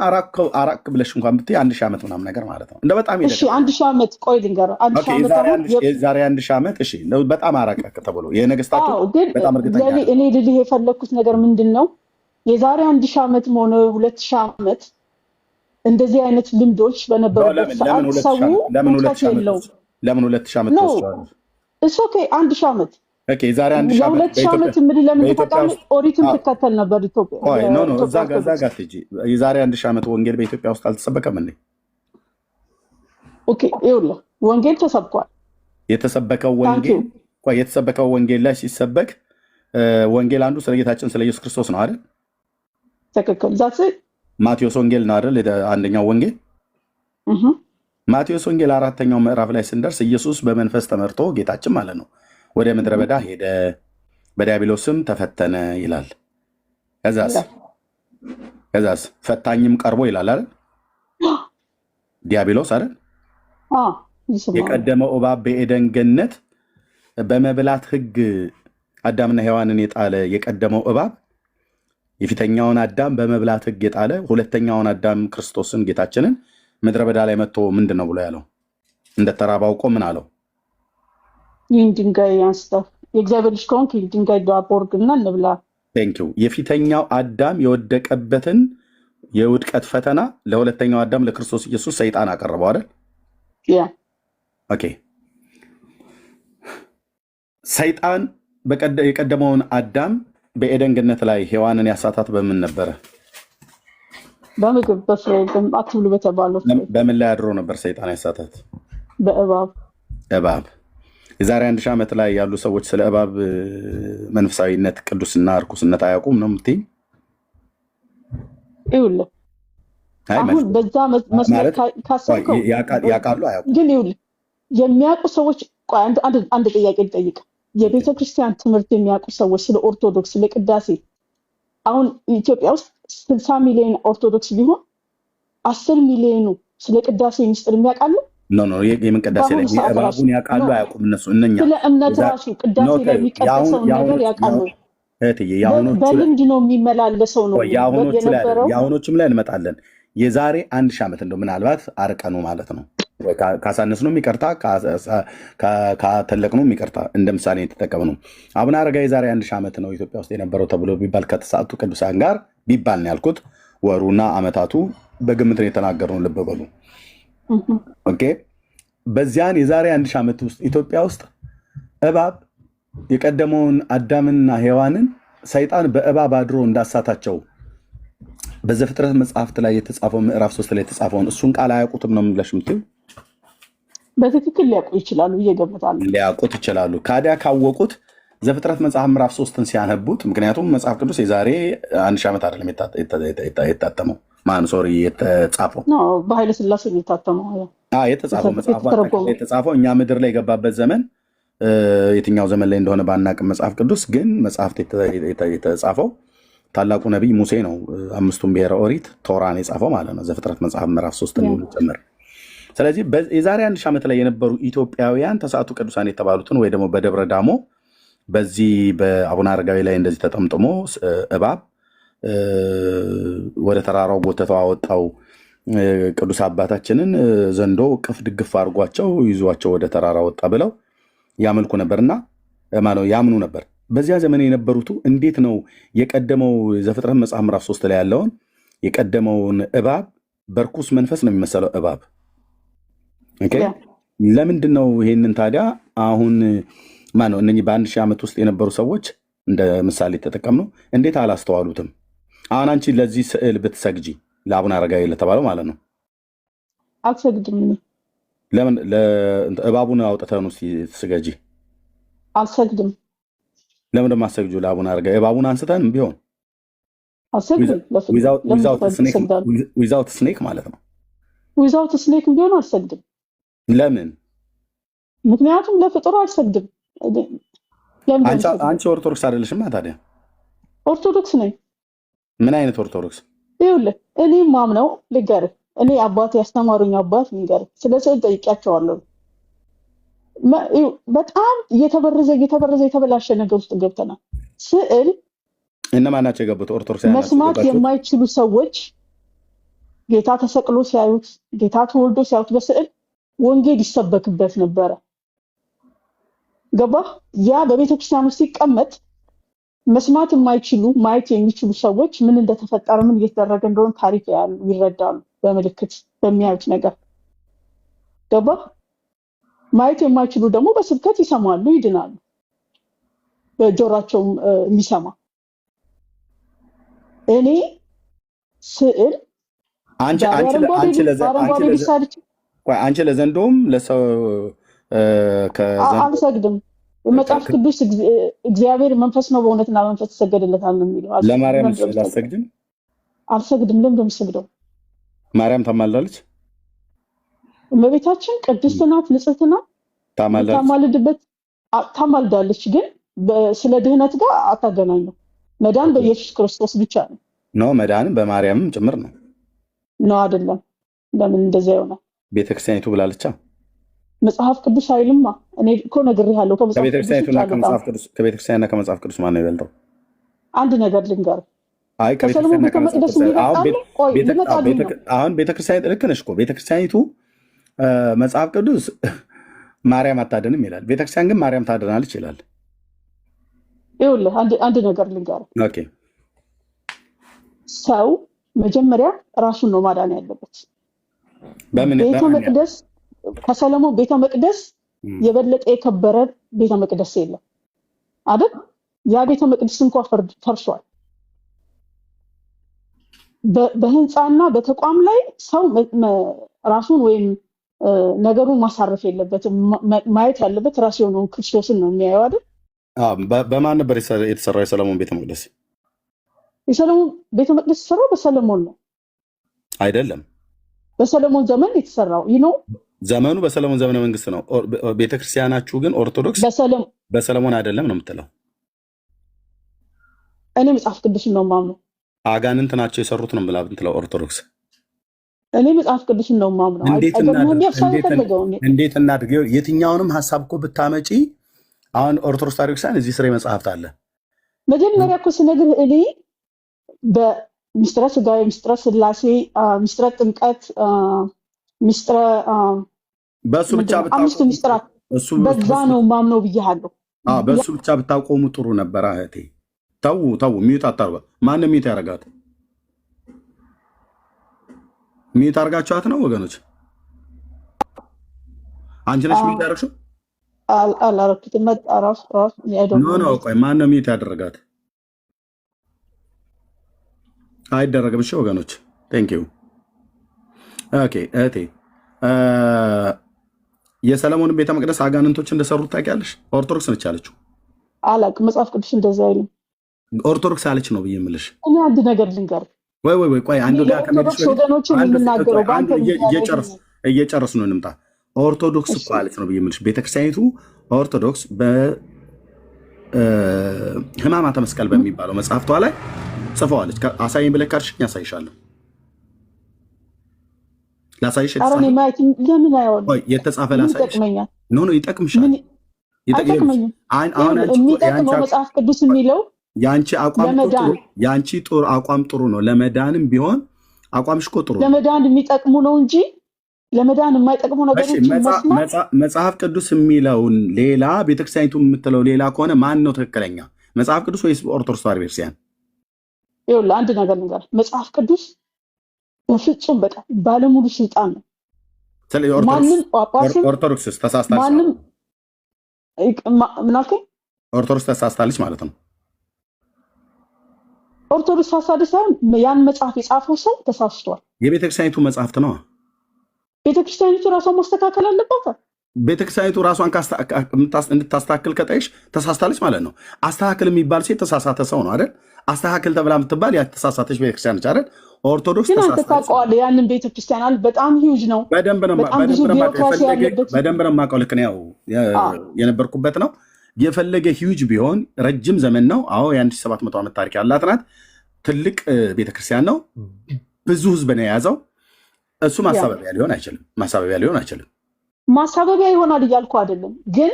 አራክ ብለሽ እንኳን ብትይ 1000 ዓመት ምናምን ነገር ማለት ነው። እንደው በጣም እሺ 1000 ዓመት ቆይ ልንገርህ፣ 1000 ዓመት የዛሬ 1000 ዓመት እሺ፣ በጣም አራቀ ተብሎ የነገስታቱ በጣም እርግጠኛ ነኝ። እኔ ልልህ የፈለኩት ነገር ምንድነው የዛሬ 1000 ዓመት ሆነ 2000 ዓመት እንደዚህ አይነት ልምዶች በነበሩበት ሰዓት ሰው ለምን 2000 ዓመት ተወሰነ? እሱ ኦኬ 1000 ዓመት ኦኬ ዛሬ 1000 ዓመት 2000 ዓመት ምን ለምን ተጠቃሚ ኦሪትን ትከተል ነበር ኢትዮጵያ? ኖ እዛ ጋር ትጂ የዛሬ 1000 ዓመት ወንጌል በኢትዮጵያ ውስጥ አልተሰበከም እንዴ? ኦኬ ይኸውልህ ወንጌል ተሰብኳል። የተሰበከው ወንጌል ላይ ሲሰበክ ወንጌል አንዱ ስለ ጌታችን ስለ ኢየሱስ ክርስቶስ ነው አይደል? ትክክል። ዛት ማቴዎስ ወንጌል ነው አይደል? አንደኛው ወንጌል ማቴዎስ ወንጌል 4ኛው ምዕራፍ ላይ ስንደርስ ኢየሱስ በመንፈስ ተመርቶ ጌታችን ማለት ነው ወደ ምድረ በዳ ሄደ፣ በዲያብሎስም ተፈተነ ይላል። ከዛስ ፈታኝም ቀርቦ ይላል አይደል? ዲያብሎስ አይደል? የቀደመው እባብ በኤደን ገነት በመብላት ሕግ አዳምና ሔዋንን የጣለ የቀደመው እባብ የፊተኛውን አዳም በመብላት ሕግ የጣለ ሁለተኛውን አዳም ክርስቶስን ጌታችንን ምድረ በዳ ላይ መጥቶ ምንድን ነው ብሎ ያለው? እንደተራበ አውቆ ምን አለው? ይህን ድንጋይ አንስተህ የእግዚአብሔር ልጅ ከሆንክ ድንጋይ ዳቦ አድርግና እንብላ። ቴንኪው። የፊተኛው አዳም የወደቀበትን የውድቀት ፈተና ለሁለተኛው አዳም ለክርስቶስ ኢየሱስ ሰይጣን አቀረበው አይደል? ኦኬ። ሰይጣን የቀደመውን አዳም በኤደን ገነት ላይ ሔዋንን ያሳታት በምን ነበረ? በምግብ አትብሉ በተባለው። በምን ላይ አድሮ ነበር ሰይጣን ያሳታት? በእባብ። የዛሬ 1000 ዓመት ላይ ያሉ ሰዎች ስለ እባብ መንፈሳዊነት፣ ቅዱስና እርኩስነት አያውቁም ነው የምትይኝ? ይኸውልህ አሁን በዛ መስመር ካሰብከው ያውቃሉ አያውቁም? ግን ይኸውልህ የሚያውቁ ሰዎች አንድ ጥያቄ ልጠይቅ። የቤተ ክርስቲያን ትምህርት የሚያውቁ ሰዎች ስለ ኦርቶዶክስ፣ ስለ ቅዳሴ አሁን ኢትዮጵያ ውስጥ 60 ሚሊዮን ኦርቶዶክስ ቢሆን 10 ሚሊዮኑ ስለ ቅዳሴ ሚስጥር የሚያውቃሉ? የምን ቅዳሴ ላይ እባቡን ያውቃሉ አያውቁም? እነሱ እነኛ ስለ እምነት ራሱ ቅዳሴ ላይ የሚቀደሰው ነገር ያውቃሉ? በልምድ ነው የሚመላለሰው ነው የነበረው። የአሁኖችም ላይ እንመጣለን። የዛሬ 1000 ዓመት እንደው ምናልባት አርቀኑ ማለት ነው ካሳነስነው የሚቀርታ ካተለቅነው የሚቀርታ እንደ ምሳሌ የተጠቀም ነው። አቡነ አረጋዊ የዛሬ 1000 ዓመት ነው ኢትዮጵያ ውስጥ የነበረው ተብሎ ቢባል ከተሰዓቱ ቅዱሳን ጋር ቢባል ነው ያልኩት። ወሩና ዓመታቱ በግምት ነው የተናገርነው። ልብ በሉ። ኦኬ። በዚያን የዛሬ 1000 ዓመት ውስጥ ኢትዮጵያ ውስጥ እባብ የቀደመውን አዳምና ሔዋንን ሰይጣን በእባብ አድሮ እንዳሳታቸው በዘፍጥረት መጽሐፍት ላይ የተጻፈው ምዕራፍ 3 ላይ የተጻፈውን እሱን ቃል አያውቁትም ነው ብለሽ የምትይው? በትክክል ሊያውቁ ይችላሉ እየገምታሉ። ሊያውቁት ይችላሉ። ካዲያ ካወቁት ዘፍጥረት መጽሐፍ ምዕራፍ 3ን ሲያነቡት፣ ምክንያቱም መጽሐፍ ቅዱስ የዛሬ 1000 ዓመት አይደለም የታተመው የተጻፈው በኃይለ ሥላሴ የታተመው የተጻፈው መጽሐፍ የተጻፈው እኛ ምድር ላይ የገባበት ዘመን የትኛው ዘመን ላይ እንደሆነ ባናቅም መጽሐፍ ቅዱስ ግን መጽሐፍት የተጻፈው ታላቁ ነቢይ ሙሴ ነው። 5ቱን ብሔረ ኦሪት ቶራን የጻፈው ማለት ነው። ዘፍጥረት መጽሐፍ ምዕራፍ 3 ጨምር። ስለዚህ የዛሬ 1000 ዓመት ላይ የነበሩ ኢትዮጵያውያን ተስዓቱ ቅዱሳን የተባሉትን ወይ ደግሞ በደብረ ዳሞ በዚህ በአቡነ አረጋዊ ላይ እንደዚህ ተጠምጥሞ እባብ ወደ ተራራው ጎተተው አወጣው ቅዱስ አባታችንን ዘንዶ ቅፍ ድግፍ አድርጓቸው ይዟቸው ወደ ተራራ ወጣ ብለው ያመልኩ ነበርና ያምኑ ነበር። በዚያ ዘመን የነበሩት እንዴት ነው የቀደመው ዘፍጥረት መጽሐፍ ምዕራፍ 3 ላይ ያለውን የቀደመውን እባብ በርኩስ መንፈስ ነው የሚመሰለው እባብ። ኦኬ ለምንድን ነው ይሄንን ታዲያ አሁን ማነው እነኚህ በ1000 ዓመት ውስጥ የነበሩ ሰዎች እንደ ምሳሌ ተጠቀምነው እንዴት አላስተዋሉትም? አሁን አንቺ ለዚህ ስዕል ብትሰግጂ ለአቡነ አረጋዊ ለተባለው ማለት ነው አልሰግድም። ለምን እባቡን አውጥተህ ነው ስገጂ? አልሰግድም። ለምን ደግሞ አሰግጁ ለአቡነ አረጋዊ? እባቡን አንስተን ቢሆን አልሰግድም። ዊዛውት ስኔክ ማለት ነው። ዊዛውት ስኔክ ቢሆን አልሰግድም። ለምን? ምክንያቱም ለፍጡር አልሰግድም። አንቺ ኦርቶዶክስ አይደለሽማ ታዲያ? ኦርቶዶክስ ነኝ። ምን አይነት ኦርቶዶክስ? ይኸውልህ እኔ ማምነው ልንገርህ፣ እኔ አባቴ ያስተማሩኝ አባት ልንገርህ፣ ስለ ስዕል ጠይቄያቸዋለሁ። በጣም እየተበረዘ የተበላሸ ነገር ውስጥ ገብተናል። ስዕል እነማን ናቸው የገቡት? ኦርቶዶክስ መስማት የማይችሉ ሰዎች ጌታ ተሰቅሎ ሲያዩት፣ ጌታ ተወልዶ ሲያዩት በስዕል ወንጌል ይሰበክበት ነበረ። ገባህ? ያ በቤተክርስቲያን ውስጥ ሲቀመጥ መስማት የማይችሉ ማየት የሚችሉ ሰዎች ምን እንደተፈጠረ ምን እየተደረገ እንደሆነ ታሪክ ያሉ ይረዳሉ፣ በምልክት በሚያዩት ነገር። ገባህ? ማየት የማይችሉ ደግሞ በስብከት ይሰማሉ፣ ይድናሉ። በጆሯቸው የሚሰማ እኔ ስዕል አንቺ ለዘንዶም ለሰው አልሰግድም። መጽሐፍ ቅዱስ እግዚአብሔር መንፈስ ነው በእውነትና መንፈስ ይሰገድለታል ነው የሚለው። ለማርያም አልሰግድም አልሰግድም። ለምን እንደምሰግደው? ማርያም ታማልዳለች። እመቤታችን ቅድስት ናት፣ ንጽሕት ናት። ታማልዳለች፣ ግን ስለ ድህነት ጋር አታገናኘው። መዳን በኢየሱስ ክርስቶስ ብቻ ነው። ነው መዳንም በማርያምም ጭምር ነው። ነው አይደለም? ለምን እንደዛ ይሆናል? ቤተክርስቲያኒቱ ብላለቻ። መጽሐፍ ቅዱስ አይልማ። እኔ እኮ ነግሬሃለሁ። ከቤተክርስቲያኒቱና ከመጽሐፍ ቅዱስ ማን ነው ይበልጠው? አንድ ነገር ልንገርህ። አይ ከቤተክርስቲያኒቱ አሁን ቤተክርስቲያኒቱ ልክ ነሽ እኮ። ቤተክርስቲያኒቱ መጽሐፍ ቅዱስ ማርያም አታድንም ይላል። ቤተክርስቲያን ግን ማርያም ታድናለች ይላል። ይኸውልህ አንድ ነገር ልንገርህ። ኦኬ ሰው መጀመሪያ ራሱን ነው ማዳን ያለበት። ቤተ መቅደስ ከሰለሞን ቤተ መቅደስ የበለጠ የከበረ ቤተ መቅደስ የለም አይደል? ያ ቤተ መቅደስ እንኳን ፈርሷል። በህንፃና በተቋም ላይ ሰው ራሱን ወይም ነገሩን ማሳረፍ የለበትም። ማየት ያለበት ራሱ የሆነውን ክርስቶስን ነው የሚያየው አይደል? በማን ነበር የተሰራው የሰለሞን ቤተ መቅደስ? የሰለሞን ቤተ መቅደስ የተሰራው በሰለሞን ነው አይደለም? በሰለሞን ዘመን የተሰራው ነው። ዘመኑ በሰለሞን ዘመነ መንግስት ነው። ቤተክርስቲያናችሁ ግን ኦርቶዶክስ በሰለሞን አይደለም ነው የምትለው? እኔ መጽሐፍ ቅዱስን ነው የማምነው። አጋንንት ናቸው የሰሩት ነው የምትለው ኦርቶዶክስ? እኔ መጽሐፍ ቅዱስን ነው የማምነው። እንዴት እናድርግ? የትኛውንም ሀሳብ እኮ ብታመጪ አሁን ኦርቶዶክስ ታሪክሳን እዚህ ስሬ መጽሐፍት አለ። መጀመሪያ እኮ ስነግርህ እኔ በሚስጥረ ስጋዊ፣ ሚስጥረ ስላሴ፣ ሚስጥረ ጥምቀት፣ ሚስጥረ በሱ ብቻ አምስቱ ሚስጥራት በዛ ነው ማምነው ብያለሁ። በሱ ብቻ ብታቆሙ ጥሩ ነበር እህቴ። ተው ሚዩት አታርጋ። ማንም ሚዩት ያረጋት? ሚዩት አርጋችኋት ነው ወገኖች? አንቺ ነሽ ሚዩት ያረግሽው? አላረኩትም። መጣራስ ኖ ቆይ፣ ማን ነው ሚዩት ያደረጋት? አይደረግም። እሺ ወገኖች ቴንክ ዩ። ኦኬ እህቴ፣ የሰለሞንን ቤተ መቅደስ አጋንንቶች እንደሰሩት ታውቂያለሽ? ኦርቶዶክስ ነች ያለችው። አላውቅም፣ መጽሐፍ ቅዱስ እንደዛ አይልም። ኦርቶዶክስ አለች ነው ብዬ የምልሽ። እኔ አንድ ነገር ልንገርህ። ወይ ቆይ፣ አንዱ ጋር ከመድሽ ወገኖችን የምናገረው ባንተ እየጨረስን ነው እንምጣ። ኦርቶዶክስ እኮ አለች ነው ብዬ የምልሽ። ቤተክርስቲያኒቱ ኦርቶዶክስ በሕማማተ መስቀል በሚባለው መጽሐፍቷ ላይ ጽፈዋለች። አሳይኝ ብለህ ካልሽኝ ያሳይሻለሁ። ላሳይሽ የተጻፈ ላሳይሽ። ኖ ይጠቅምሻል። የሚጠቅመው መጽሐፍ ቅዱስ የሚለው የአንቺ አቋም ጥሩ ነው። ለመዳንም ቢሆን አቋምሽ እኮ ጥሩ ነው። ለመዳን የሚጠቅሙ ነው እንጂ ለመዳን የማይጠቅሙ ነገሮችን መስማት መጽሐፍ ቅዱስ የሚለውን ሌላ ቤተክርስቲያኒቱ የምትለው ሌላ ከሆነ ማን ነው ትክክለኛ? መጽሐፍ ቅዱስ ወይስ ኦርቶዶክስ ተዋሕዶ ቤተክርስቲያን? ይኸውልህ አንድ ነገር ልንገርህ፣ መጽሐፍ ቅዱስ በፍጹም በቃ ባለሙሉ ስልጣን ነው። ስለዚህ ማንም ጳጳስም ኦርቶዶክስስ ተሳስታለች ማንም ምን አልከኝ? ኦርቶዶክስ ተሳስታለች ማለት ነው። ኦርቶዶክስ ተሳስታለች ሳይሆን ያን መጽሐፍ የጻፈው ሰው ተሳስቷል። የቤተክርስቲያኒቱ መጽሐፍት ነው። ቤተክርስቲያኒቱ ራሷን ማስተካከል አለባት። ቤተክርስቲያኒቱ ራሷን እንድታስተካክል ከጠየሽ ተሳስታለች ማለት ነው። አስተካክል የሚባል ሴት ተሳሳተ ሰው ነው አይደል? አስተካክል ተብላ የምትባል ተሳሳተች ቤተክርስቲያን ነች አይደል? ኦርቶዶክስ ግን አንተ ታውቀዋለህ፣ ያንን ቤተክርስቲያን በጣም ሂውጅ ነው። በደንብ ነው የማውቀው። ልክ ነው፣ የነበርኩበት ነው። የፈለገ ሂውጅ ቢሆን ረጅም ዘመን ነው። አዎ የ1700 ዓመት ታሪክ ያላት ናት። ትልቅ ቤተክርስቲያን ነው። ብዙ ህዝብ ነው የያዘው። እሱ ማሳበቢያ ሊሆን አይችልም። ማሳበቢያ ይሆናል እያልኩ አይደለም፣ ግን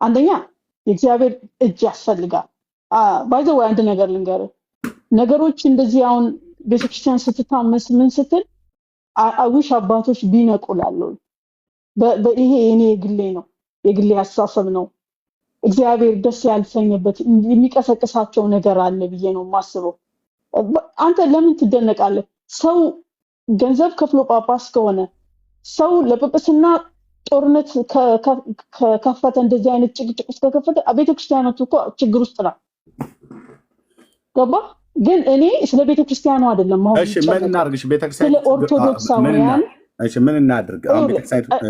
አንደኛ የእግዚአብሔር እጅ ያስፈልጋል። ባይዘው አንድ ነገር ልንገርህ፣ ነገሮች እንደዚህ አሁን ቤተክርስቲያን ስትታመስ ምን ስትል አዊሽ አባቶች ቢነቁላለሁ። ይሄ የኔ የግሌ ነው፣ የግሌ አስተሳሰብ ነው። እግዚአብሔር ደስ ያልሰኝበት የሚቀሰቅሳቸው ነገር አለ ብዬ ነው የማስበው። አንተ ለምን ትደነቃለህ? ሰው ገንዘብ ከፍሎ ጳጳስ ከሆነ ሰው ለጵጵስና ጦርነት ከከፈተ እንደዚህ አይነት ጭቅጭቅ ውስጥ ከከፈተ ቤተክርስቲያኖቱ እኮ ችግር ውስጥ ናት። ገባ? ግን እኔ ስለ ቤተክርስቲያኑ አይደለም እሺ ምን እናድርግሽ? ቤተክርስቲያን ስለ ኦርቶዶክሳውያን እሺ ምን እናድርግ?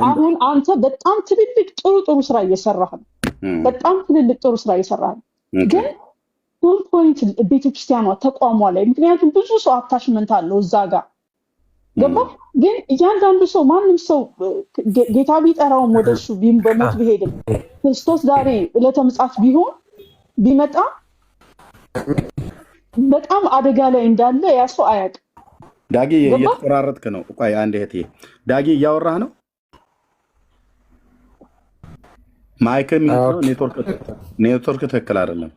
አሁን አንተ በጣም ትልልቅ ጥሩ ስራ እየሰራህ ነው። በጣም ትልልቅ ጥሩ ስራ እየሰራህ ነው። ግን ሆን ፖይንት ቤተክርስቲያኗ ተቋሟ ላይ ምክንያቱም ብዙ ሰው አታችመንት አለው እዛ ጋር ገባ? ግን እያንዳንዱ ሰው ማንም ሰው ጌታ ቢጠራውም ወደሱ በሞት ቢሄድም ክርስቶስ ዛሬ ዕለተ ምጽአት ቢመጣ በጣም አደጋ ላይ እንዳለ ያ ሰው አያውቅም። ዳጊ እየተቆራረጥክ ነው። ቆይ አንዴ እህቴ ዳጊ እያወራህ ነው። ማይክም ኔትወርክ ትክክል አይደለም።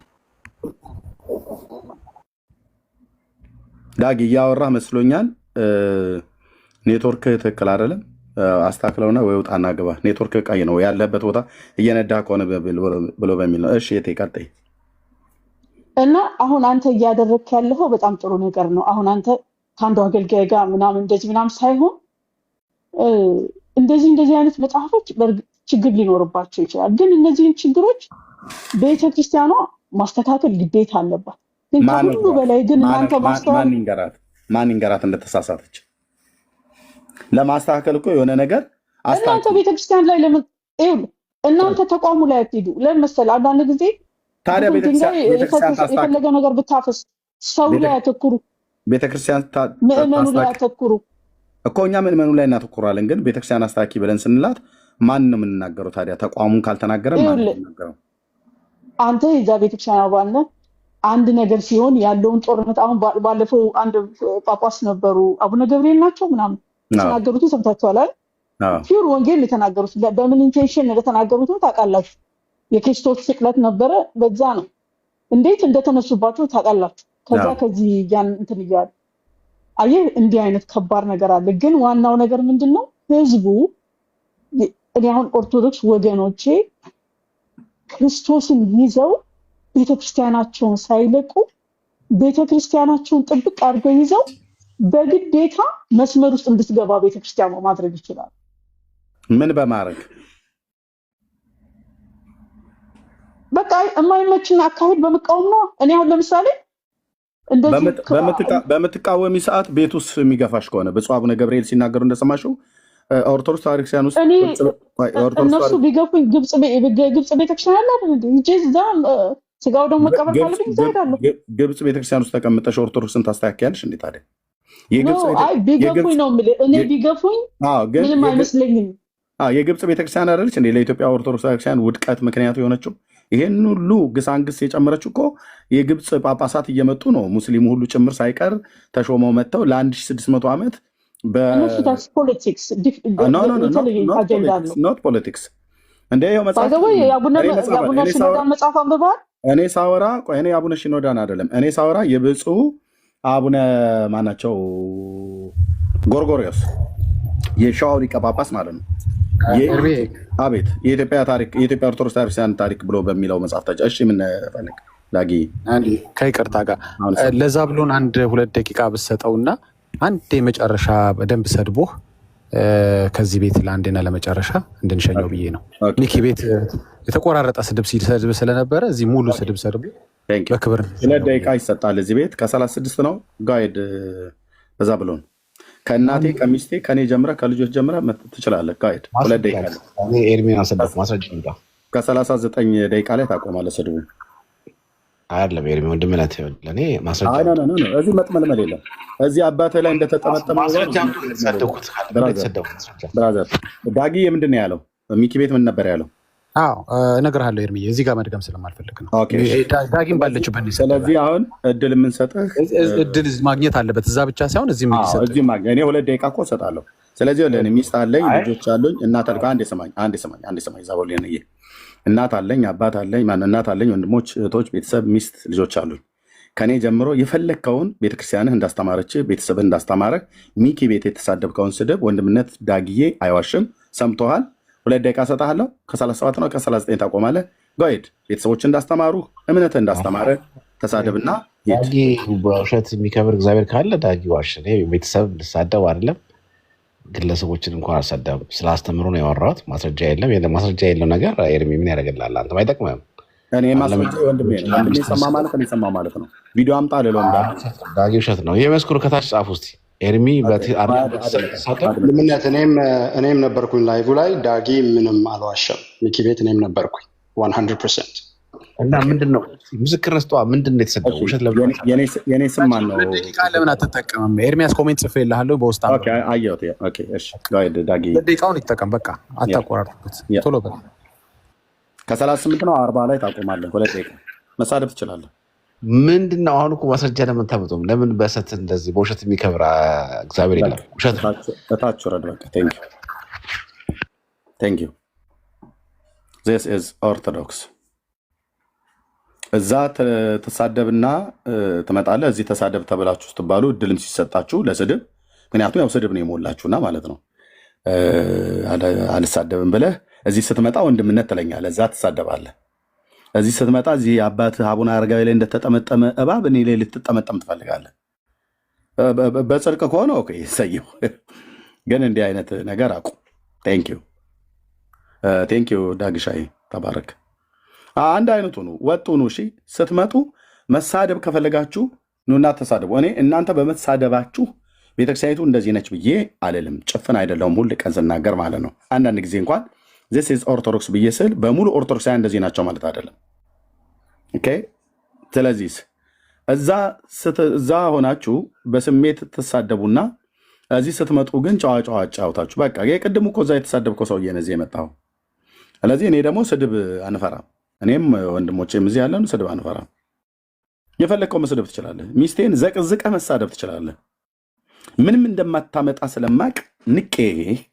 ዳጊ እያወራህ መስሎኛል። ኔትወርክ ትክክል አይደለም። አስተካክለውና ወይ ውጣና ግባ። ኔትወርክ ቀይ ነው ያለበት ቦታ እየነዳ ከሆነ ብሎ በሚል ነው። እሺ የቴ ቀጥይ። እና አሁን አንተ እያደረግክ ያለው በጣም ጥሩ ነገር ነው። አሁን አንተ ከአንዱ አገልጋይ ጋር ምናምን እንደዚህ ሳይሆን እንደዚህ አይነት መጽሐፎች ችግር ሊኖርባቸው ይችላል። ግን እነዚህን ችግሮች ቤተክርስቲያኗ ማስተካከል ግዴታ አለባት። ግን ከሁሉ በላይ ግን እናንተ ማን ይንገራት እንደተሳሳተች ለማስተካከል እኮ የሆነ ነገር እናንተ ቤተክርስቲያን ላይ ለምን እናንተ ተቋሙ ላይ አትሄዱ? ለምን መሰለህ አንዳንድ ጊዜ ታዲያ ቤተክርስቲያን የፈለገ ነገር ብታፈስ ሰው ላይ አተኩሩ፣ ቤተክርስቲያን ምዕመኑ ላይ አተኩሩ እኮ። እኛ ምዕመኑ ላይ እናተኩራለን፣ ግን ቤተክርስቲያን አስተካኪ ብለን ስንላት ማን ነው የምንናገረው ታዲያ? ተቋሙን ካልተናገረ ማን ነው የምንናገረው? አንተ የዛ ቤተክርስቲያን አባል ነህ። አንድ ነገር ሲሆን ያለውን ጦርነት አሁን ባለፈው አንድ ጳጳስ ነበሩ፣ አቡነ ገብርኤል ናቸው ምናምን የተናገሩትን ሰምታችኋል አይደል? ፒውር ወንጌል የተናገሩት በምን ኢንቴንሽን እንደተናገሩትን ታውቃላችሁ። የክርስቶስ ስቅለት ነበረ፣ በዛ ነው እንዴት እንደተነሱባቸው ታውቃላችሁ። ከዛ ከዚህ ያን እንትን እያሉ አየህ፣ እንዲህ አይነት ከባድ ነገር አለ። ግን ዋናው ነገር ምንድነው? ህዝቡ እኔ አሁን ኦርቶዶክስ ወገኖቼ ክርስቶስን ይዘው ቤተክርስቲያናቸውን ሳይለቁ ቤተክርስቲያናቸውን ጥብቅ አድርገው ይዘው በግዴታ መስመር ውስጥ እንድትገባ ቤተክርስቲያኗ ማድረግ ይችላል። ምን በማድረግ በቃ የማይመችን አካሄድ በመቃወም ነው። እኔ አሁን ለምሳሌ በምትቃወሚ ሰዓት ቤት ውስጥ የሚገፋሽ ከሆነ ብፁዕ አቡነ ገብርኤል ሲናገሩ እንደሰማሽው ኦርቶዶክስ ታሪክሲያን ውስጥ እነሱ ቢገፉኝ ግብጽ ቤተክርስቲያን አለ እዛ ስጋው ደግሞ መቀበል ካለብኝ ይዛይዳለሁ። ግብጽ ቤተክርስቲያን ውስጥ ተቀምጠሽ ኦርቶዶክስን ታስተካክያለሽ እንዴ ታዲያ? ቢገፉኝ ነው የምልህ። እኔ ቢገፉኝ ምንም አይመስለኝም። የግብጽ ቤተክርስቲያን አይደለች እንዴ ለኢትዮጵያ ኦርቶዶክስ ቤተክርስቲያን ውድቀት ምክንያቱ የሆነችው? ይሄን ሁሉ ግሳንግስ የጨመረችው እኮ የግብጽ ጳጳሳት እየመጡ ነው፣ ሙስሊሙ ሁሉ ጭምር ሳይቀር ተሾመው መጥተው ለ1600 ዓመት ፖለቲክስ እንደ የአቡነ ሽኖዳን መጽሐፍ አንብበዋል? እኔ ሳወራ እኔ የአቡነ ሽኖዳን አይደለም እኔ ሳወራ የብፁዕ አቡነ ማናቸው ጎርጎሪዮስ የሸዋው ሊቀ ጳጳስ ማለት ነው። አቤት የኢትዮጵያ ታሪክ የኢትዮጵያ ኦርቶዶክስ ቤተክርስቲያን ታሪክ ብሎ በሚለው መጽሐፍ ታጭ እሺ ምን ፈልግ ዳጊ ከይቅርታ ጋር ለዛ ብሎን 1-2 ደቂቃ ብሰጠውና አንድ የመጨረሻ በደንብ ሰድቦህ ከዚህ ቤት ለአንዴና ለመጨረሻ እንድንሸኘው ብዬ ነው። ሚኪ ቤት የተቆራረጠ ስድብ ሲሰድብ ስለነበረ እዚህ ሙሉ ስድብ ሰድቡ በክብር 2 ደቂቃ ይሰጣል። እዚህ ቤት ከ36 ነው ጋይድ በዛ ብሎን ከእናቴ ከሚስቴ ከኔ ጀምረ ከልጆች ጀምረ ትችላለህ። ጋይድ 2 ደቂቃ እኔ ኤርሚያን አሰደብኩ ማስረጃ እንዳ ከ39 ደቂቃ ላይ ታቆማለህ ስድቡ አይደለም። ኤርሚ ወንድምነት ለኔ ማስረጃ እዚህ መጥመልመል የለም። እዚህ አባትህ ላይ እንደተጠመጠመ ብራዘር ዳጊ ምንድን ነው ያለው? ሚኪ ቤት ምን ነበር ያለው? እነግርሃለሁ ኤርሚ እዚህ ጋር መድገም ስለማልፈልግ ነው። ዳጊም ባለችበት ነው። ስለዚህ አሁን እድል የምንሰጥህ እድል ማግኘት አለበት እዛ ብቻ ሳይሆን እዚህ ማግኘት እኔ 2 ደቂቃ እኮ እሰጣለሁ። ስለዚህ ለእኔ ሚስት አለኝ ልጆች አሉኝ እናት አልጋ አንዴ ሰማኝ ዛቦል እናት አለኝ አባት አለኝ እናት አለኝ ወንድሞች እህቶች ቤተሰብ ሚስት ልጆች አሉኝ። ከኔ ጀምሮ የፈለግከውን ቤተክርስቲያንህ እንዳስተማረች ቤተሰብህ እንዳስተማረ ሚኪ ቤት የተሳደብከውን ስድብ ወንድምነት ዳግዬ አይዋሽም ሰምቶሃል። 2 ደቂቃ ሰጣለሁ። ከ37 ነው ከ39 ታቆማለህ። ጋይድ ቤተሰቦች እንዳስተማሩ እምነት እንዳስተማረ ተሳደብና ዳጊ በውሸት የሚከብር እግዚአብሔር ካለ ዳጊ ዋሽ። ቤተሰብ ልሳደብ አይደለም ግለሰቦችን እንኳን አልሰደብም። ስላስተምሩ ነው ያወራሁት። ማስረጃ የለም። ማስረጃ የለው ነገር ኤርሚ ምን ያደርግልሃል? አንተም አይጠቅምህም። እኔ ማስረጃ ወንድሜ ነው። ወንድሜ ሰማ ማለት እኔ ሰማ ማለት ነው። ቪዲዮ አምጣ ለለው ዳጊ ውሸት ነው። የመስክሩ ከታች ጻፉ እስቲ ኤርሚ ምንነት እኔም ነበርኩኝ ላይቭ ላይ ዳጊ ምንም አልዋሸም። ሚኪ ቤት እኔም ነበርኩኝ 100%። እና ምንድን ነው ምስክር ነስቷ ምንድን ነው የተሰደው? ውሸት የኔ ስም ማን ነው? ደቂቃ ለምን አትጠቀምም? ኤርሚያስ ኮሜንት ጽፌልሃለሁ በውስጥ አየሁት። ዳጊ ደቂቃውን ይጠቀም። በቃ አታቆራርጡት። ቶሎ በል ከ38 ነው 40 ላይ ታቆማለህ። 2 ደቂቃ መሳደብ ትችላለህ። ምንድን ነው አሁን እኮ ማስረጃ ለምን ታመጡም? ለምን በሰት እንደዚህ በውሸት የሚከብር እግዚአብሔር የለም። ውሸት እታች ወረድ። በቃ ቴንክ ዩ ዚስ ኢዝ ኦርቶዶክስ። እዛ ተሳደብና ትመጣለህ። እዚህ ተሳደብ ተብላችሁ ስትባሉ እድልም ሲሰጣችሁ ለስድብ ምክንያቱም ያው ስድብ ነው የሞላችሁና ማለት ነው። አልሳደብም ብለህ እዚህ ስትመጣ ወንድምነት ትለኛለህ። እዛ ትሳደባለህ። እዚህ ስትመጣ እዚህ አባትህ አቡነ አረጋዊ ላይ እንደተጠመጠመ እባብ እኔ ላይ ልትጠመጠም ትፈልጋለህ። በጽድቅ ከሆነ ኦኬ ሰየው፣ ግን እንዲህ አይነት ነገር አቁ። ቴንኪዩ ዳግሻይ ተባረክ። አንድ አይነቱ ነው ወጡ ነው። እሺ ስትመጡ መሳደብ ከፈለጋችሁ ኑና ተሳደቡ። እኔ እናንተ በመሳደባችሁ ቤተክርስቲያኒቱ እንደዚህ ነች ብዬ አልልም። ጭፍን አይደለሁም ሁል ቀን ስናገር ማለት ነው። አንዳንድ ጊዜ እንኳን ዚስ ኢዝ ኦርቶዶክስ ብዬ ስል በሙሉ ኦርቶዶክሳውያን እንደዚህ ናቸው ማለት አይደለም። ኦኬ ስለዚህ እዛ ሆናችሁ በስሜት ትሳደቡና እዚህ ስትመጡ ግን ጨዋ ጫወታችሁ። በቃ የቅድሙ እኮ እዛ የተሳደብከው ሰውዬ ነው እዚህ የመጣው። ስለዚህ እኔ ደግሞ ስድብ አንፈራም። እኔም ወንድሞቼም እዚህ ያለን ስድብ አንፈራም። የፈለግከው መስደብ ትችላለህ። ሚስቴን ዘቅዝቀ መሳደብ ትችላለህ። ምንም እንደማታመጣ ስለማቅ ንቄ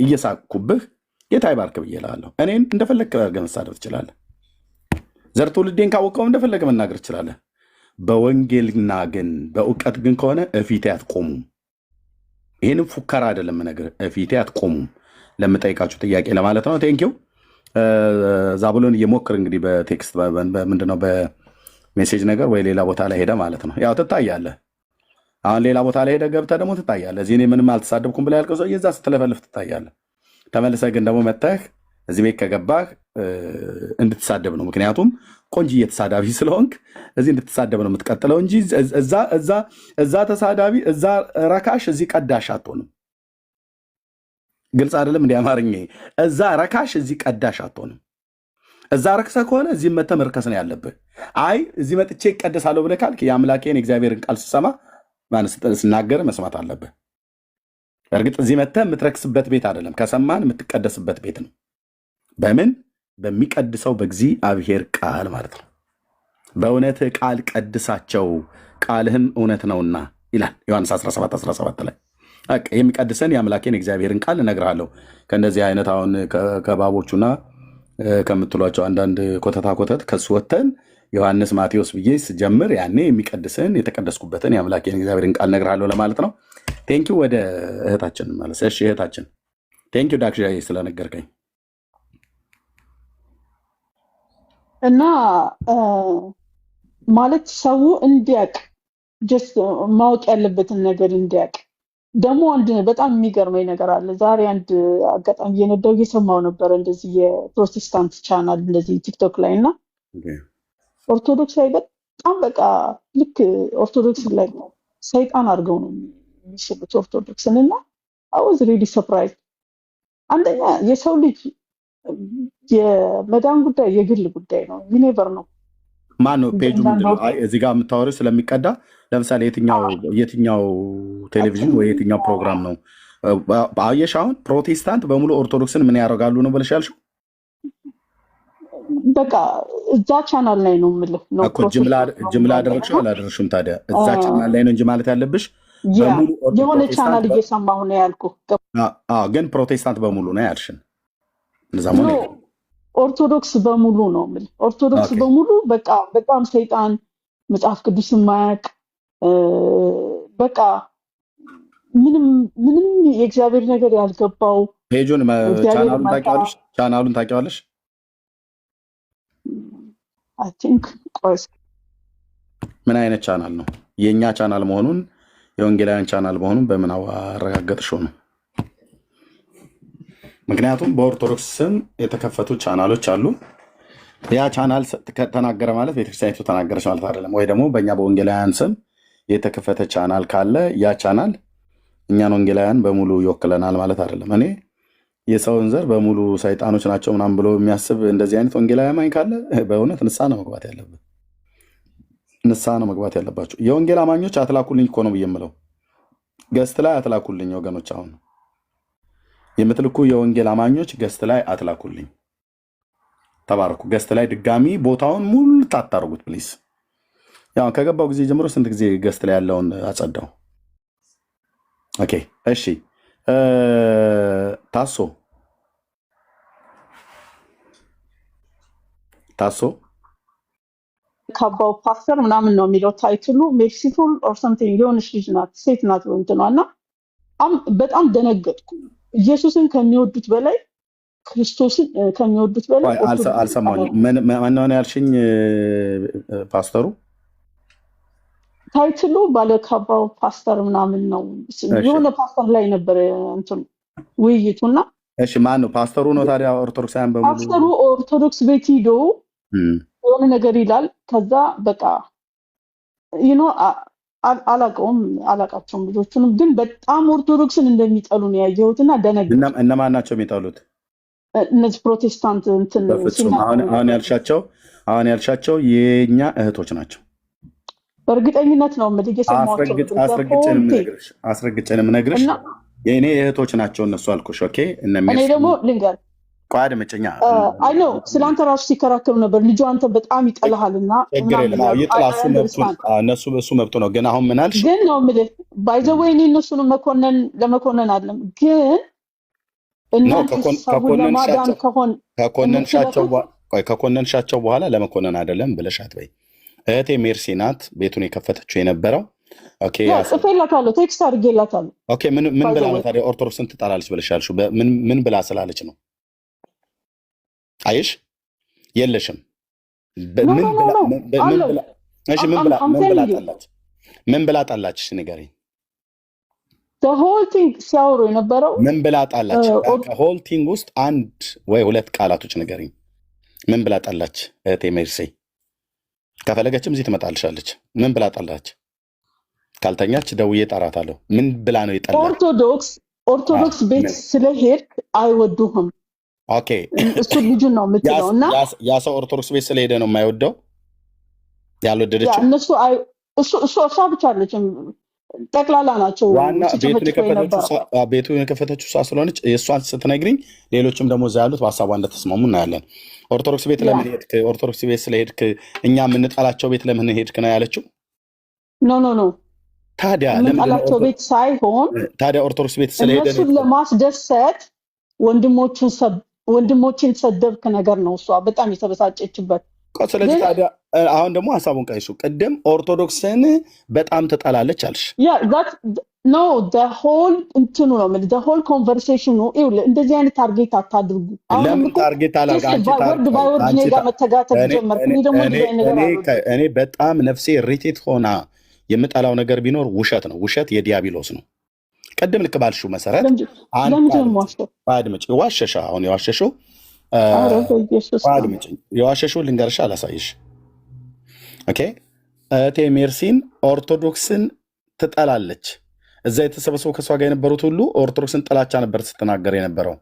እየሳቅኩብህ ጌታ ይባርክ ብዬ እልሃለሁ። እኔን እንደፈለግ አድርገህ መሳደብ ትችላለህ። ዘር ትውልዴን ካወቀው እንደፈለገ መናገር ትችላለህ። በወንጌልና ግን በእውቀት ግን ከሆነ እፊቴ አትቆሙም። ይህንም ፉከራ አይደለም ነገር እፊቴ አትቆሙም። ለምጠይቃችሁ ጥያቄ ለማለት ነው። ቴንኪው ዛብሎን እየሞክር እንግዲህ በቴክስት ምንድነው በሜሴጅ ነገር ወይ ሌላ ቦታ ላይ ሄደ ማለት ነው። ያው ትታያለህ። አሁን ሌላ ቦታ ላይ ሄደ ገብተህ ደግሞ ትታያለህ። እዚህ እኔ ምንም አልተሳደብኩም ብለህ ያልከው ሰው የዛ ስትለፈልፍ ትታያለህ። ተመልሰህ ግን ደግሞ መጥተህ እዚህ ቤት ከገባህ እንድትሳደብ ነው። ምክንያቱም ቆንጅዬ ተሳዳቢ ስለሆንክ እዚህ እንድትሳደብ ነው የምትቀጥለው እንጂ እዛ ተሳዳቢ እዛ ረካሽ እዚህ ቀዳሽ አትሆንም። ግልጽ አይደለም? እንዲ አማርኛ እዛ ረካሽ እዚህ ቀዳሽ አትሆንም። እዛ ረክሰህ ከሆነ እዚህ መተህ መርከስ ነው ያለብህ። አይ እዚህ መጥቼ ይቀደሳለሁ ብለህ ካልክ የአምላኬን እግዚአብሔርን ቃል ስሰማ ስናገር መስማት አለብህ። እርግጥ እዚህ መተህ የምትረክስበት ቤት አይደለም፣ ከሰማን የምትቀደስበት ቤት ነው። በምን በሚቀድሰው በእግዚአብሔር ቃል ማለት ነው። በእውነትህ ቃል ቀድሳቸው ቃልህም እውነት ነውና ይላል ዮሐንስ 17:17 ላይ። የሚቀድሰን የአምላኬን እግዚአብሔርን ቃል እነግርሃለሁ። ከእንደዚህ አይነት አሁን ከባቦቹና ከምትሏቸው አንዳንድ ኮተት ከሱ ወተን ዮሐንስ ማቴዎስ ብዬ ስጀምር ያኔ የሚቀድስን የተቀደስኩበትን የአምላኬን እግዚአብሔርን ቃል እነግርሃለሁ ለማለት ነው። ቴንኪው። ወደ እህታችን ማለት እሺ፣ እህታችን ቴንኪው ዳክሻ ስለነገርከኝ። እና ማለት ሰው እንዲያቅ ጀስት ማወቅ ያለበትን ነገር እንዲያቅ ደግሞ አንድ በጣም የሚገርመኝ ነገር አለ። ዛሬ አንድ አጋጣሚ እየነዳሁ እየሰማሁ ነበር እንደዚህ የፕሮቴስታንት ቻናል እንደዚህ ቲክቶክ ላይ እና ኦርቶዶክስ ላይ በጣም በቃ ልክ ኦርቶዶክስ ላይ ሰይጣን አድርገው ነው የሚስሉት ኦርቶዶክስን እና I was really surprised። አንደኛ የሰው ልጅ የመዳን ጉዳይ የግል ጉዳይ ነው። ዩኒቨር ነው ማን ነው ፔጁ ምንድነው? አይ እዚህ ጋር የምታወሪው ስለሚቀዳ ለምሳሌ የትኛው ቴሌቪዥን ወይ የትኛው ፕሮግራም ነው? አየሽ አሁን ፕሮቴስታንት በሙሉ ኦርቶዶክስን ምን ያደርጋሉ ነው ብለሽ ያልሽው? በቃ እዛ ቻናል ላይ ነው የምልህ ነው እኮ ጅምላ አደረግሽው አላደረግሽም? ታዲያ እዛ ቻናል ላይ ነው እንጂ ማለት ያለብሽ የሆነ ቻናል እየሰማሁ ነው ያልኩህ። ግን ፕሮቴስታንት በሙሉ ነው ያልሽን? ኦርቶዶክስ በሙሉ ነው የምልህ። ኦርቶዶክስ በሙሉ በቃ በጣም ሰይጣን መጽሐፍ ቅዱስን ማያቅ በቃ ምንም የእግዚአብሔር ነገር ያልገባው። ፔጁን ቻናሉን ታውቂዋለሽ? አይ ቲንክ ቆይ ምን አይነት ቻናል ነው? የኛ ቻናል መሆኑን የወንጌላውያን ቻናል መሆኑን በምን አረጋገጥሽው ነው? ምክንያቱም በኦርቶዶክስ ስም የተከፈቱ ቻናሎች አሉ። ያ ቻናል ተናገረ ማለት ቤተክርስቲያኒቱ ተናገረች ማለት አይደለም። ወይ ደግሞ በእኛ በወንጌላውያን ስም የተከፈተ ቻናል ካለ ያ ቻናል እኛን ወንጌላውያን በሙሉ ይወክለናል ማለት አይደለም። እኔ የሰውን ዘር በሙሉ ሰይጣኖች ናቸው ምናምን ብሎ የሚያስብ እንደዚህ አይነት ወንጌላዊ አማኝ ካለ በእውነት ንስሐ ነው መግባት ያለብን። ንስሐ ነው መግባት ያለባቸው። የወንጌል አማኞች አትላኩልኝ እኮ ነው ብዬ የምለው። ገስት ላይ አትላኩልኝ ወገኖች። አሁን የምትልኩ የወንጌል አማኞች ገስት ላይ አትላኩልኝ። ተባረኩ። ገስት ላይ ድጋሚ ቦታውን ሙሉ ታታርጉት ፕሊዝ። ያው ከገባው ጊዜ ጀምሮ ስንት ጊዜ ገስት ላይ ያለውን አጸዳው። ኦኬ እሺ። ታሶ ካባው ፓስተር ምናምን ነው የሚለው ታይትሉ። ሜክሲኮል ኦር ሰምቲንግ የሆነች ልጅ ናት፣ ሴት ናት እንትኗ እና በጣም ደነገጥኩ። ኢየሱስን ከሚወዱት በላይ ክርስቶስን ከሚወዱት በላይ አልሰማሁም። ማን ነው ያልሽኝ? ፓስተሩ ታይትሉ ባለካባው ፓስተር ምናምን ነው። የሆነ ፓስተር ላይ ነበር እንትን ውይይቱና። እሺ ማን ነው ፓስተሩ? ነው ታዲያ ኦርቶዶክሳውያን በሙሉ ፓስተሩ ኦርቶዶክስ ቤት ሂዶ የሆነ ነገር ይላል። ከዛ በቃ አላቃቸውም ልጆቹንም፣ ግን በጣም ኦርቶዶክስን እንደሚጠሉ ነው ያየሁትና ደነገጥኩ። እነማን ናቸው የሚጠሉት? እነዚህ ፕሮቴስታንት እንትን አሁን ያልሻቸው የኛ እህቶች ናቸው። በእርግጠኝነት ነው አስረግጬን የምነግርሽ የእኔ እህቶች ናቸው እነሱ አልኩሽ። ኦኬ እኔ ደግሞ ልንገር ቋድ መጨኛ አይ ነው ስለአንተ ራሱ ሲከራከሩ ነበር። ልጁ አንተ በጣም ይጠላሃልና እነሱ በሱ መብቱ ነው። ግን አሁን ምን አልሽ? ግን ነው የምልህ ባይ ዘ ዌይ እኔ እነሱን ለመኮነን አይደለም፣ ግን ከኮነንሻቸው በኋላ ለመኮነን አይደለም ብለሽ አትበይ። እህቴ ሜርሲ ናት ቤቱን የከፈተችው የነበረው። ኦኬ ጽፌላታለሁ፣ ቴክስት አድርጌላታለሁ። ኦኬ ምን ብላ ነው ታዲያ ኦርቶዶክስን ትጠላለች ብለሽ ያልሽው? ምን ብላ ስላለች ነው? አይሽ የለሽም። ምን ብላ ጣላች? ንገሪኝ። ሲያወሩ የነበረው ምን ብላ ጣላች? ከሆል ቲንግ ውስጥ አንድ ወይ ሁለት ቃላቶች ንገሪኝ። ምን ብላ ጣላች እህቴ ሜርሲ? ከፈለገችም እዚህ ትመጣልሻለች። ምን ብላ ጣላች? ካልተኛች ደውዬ እጠራታለሁ። ምን ብላ ነው የጠላች? ኦርቶዶክስ ቤት ስለሄድክ አይወዱህም። ኦኬ እሱ ልጁን ነው የምትለው እና ያ ሰው ኦርቶዶክስ ቤት ስለሄደ ነው የማይወደው ያልወደደችው። እሷ ብቻ አለችም፣ ጠቅላላ ናቸው። ቤቱን የከፈተችው እሷ ስለሆነች የእሷን ስትነግሪኝ ሌሎችም ደግሞ እዛ ያሉት በሀሳቧ እንደተስማሙ እናያለን። ኦርቶዶክስ ቤት ለምን ሄድክ? ኦርቶዶክስ ቤት ስለሄድክ እኛ የምንጠላቸው ቤት ለምን ሄድክ ነው ያለችው። ኖ ታዲያ የምንጠላቸው ቤት ሳይሆን ታዲያ ኦርቶዶክስ ቤት ስለሄደ እነሱን ለማስደሰት ወንድሞችን ሰደብክ ነገር ነው እሷ በጣም የተበሳጨችበት። ስለዚህ ታዲያ አሁን ደግሞ ሀሳቡን ቀይሱ። ቅድም ኦርቶዶክስን በጣም ትጠላለች አልሽ። ኖ the whole እንትኑ ነው ማለት the whole conversation ነው እንደዚህ አይነት ታርጌት አታድርጉ አሁን ለምን እኮ ታርጌት አላልክ አንቺ ወርድ ባይ ወርድ እኔ ጋር መተጋተግ ጀመርኩ እኔ ደግሞ እንደዚህ አይነት ነገር አልወድም እኔ በጣም ነፍሴ ሪቴት ሆና የምጠላው ነገር ቢኖር ውሸት ነው ውሸት የዲያብሎስ ነው ቀደም ልክ ባልሽው መሰረት አድምጪ ዋሸሻ አሁን የዋሸሽው አድምጪ የዋሸሽው ልንገርሽ አላሳይሽ ኦኬ እቴ ሜርሲን ኦርቶዶክስን ትጠላለች እዛ የተሰበሰቡ ከሷ ጋር የነበሩት ሁሉ ኦርቶዶክስን ጥላቻ ነበር ስትናገር የነበረው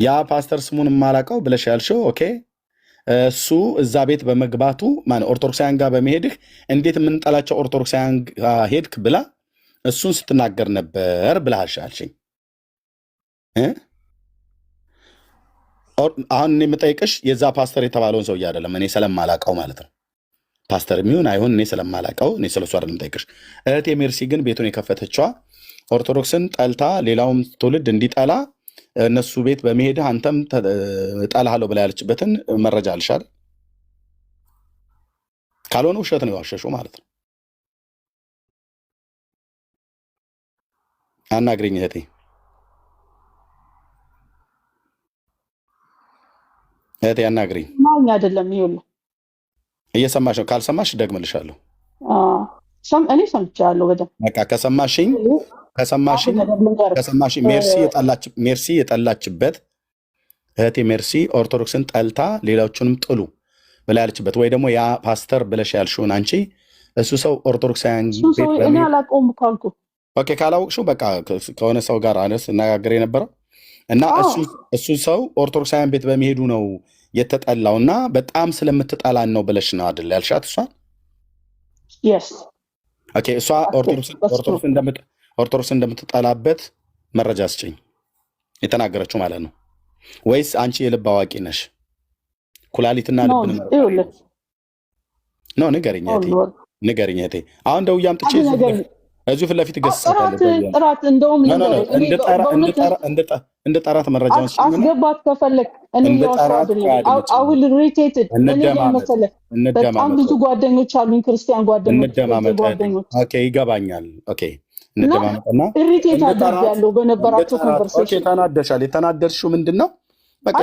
ያ ፓስተር ስሙን ማላቀው ብለሽ ያልሽው ኦኬ እሱ እዛ ቤት በመግባቱ ማን ኦርቶዶክሳውያን ጋር በመሄድህ እንዴት የምንጠላቸው ኦርቶዶክሳውያን ሄድክ ብላ እሱን ስትናገር ነበር ብለሽ አልሽኝ አሁን እኔ የምጠይቅሽ የዛ ፓስተር የተባለውን ሰውዬ አይደለም እኔ ስለማላቀው ማለት ነው ፓስተር የሚሆን አይሆን እኔ ስለማላቀው እኔ ስለሱ አይደለም የምጠይቅሽ እህቴ ሜርሲ ግን ቤቱን የከፈተችዋ ኦርቶዶክስን ጠልታ ሌላውም ትውልድ እንዲጠላ እነሱ ቤት በመሄድ አንተም ጠላሃለሁ ብላ ያለችበትን መረጃ አልሻል ካልሆነ ውሸት ነው የዋሸሽው ማለት ነው አናግሪኝ እህቴ እህቴ አናግሪኝ ማኝ አይደለም ይኸውልህ እየሰማሽ ነው ካልሰማሽ ደግምልሻለሁ እኔ ሰምቻለሁ በደምብ በቃ ከሰማሽኝ ሜርሲ የጠላችበት እህቴ ሜርሲ ኦርቶዶክስን ጠልታ ሌሎቹንም ጥሉ ብላ ያለችበት ወይ ደግሞ ያ ፓስተር ብለሽ ያልሽውን አንቺ እሱ ሰው ኦርቶዶክሳውያን ቤት እኔ አላውቀውም ካልኩ ኦኬ ካላወቅሽው በቃ ከሆነ ሰው ጋር አነስ እናጋገር የነበረው እና እሱ ሰው ኦርቶዶክሳውያን ቤት በመሄዱ ነው የተጠላውና በጣም ስለምትጠላን ነው ብለሽ ነው አይደል ያልሻት እሷ yes ኦኬ እሷ ኦርቶዶክስ እንደምትጠላበት መረጃ አስጭኝ የተናገረችው ማለት ነው ወይስ አንቺ የልብ አዋቂ ነሽ ኩላሊትና ልብን ነው ንገሪኝ እህቴ አሁን ደውዬ አምጥቼ እዚሁ ፊት ለፊት ጥራት እንደውም እንደ ጠራት መረጃውን አስገባት ከፈለክ አውል ሪቴትድ በጣም ብዙ ጓደኞች አሉኝ ክርስቲያን ጓደኞች ይገባኛል እንደማመጣና ሪቴት አድርጋለሁ በነበራቸው ኮንቨርሴሽን ተናደሻል የተናደርሽው ምንድን ነው በቃ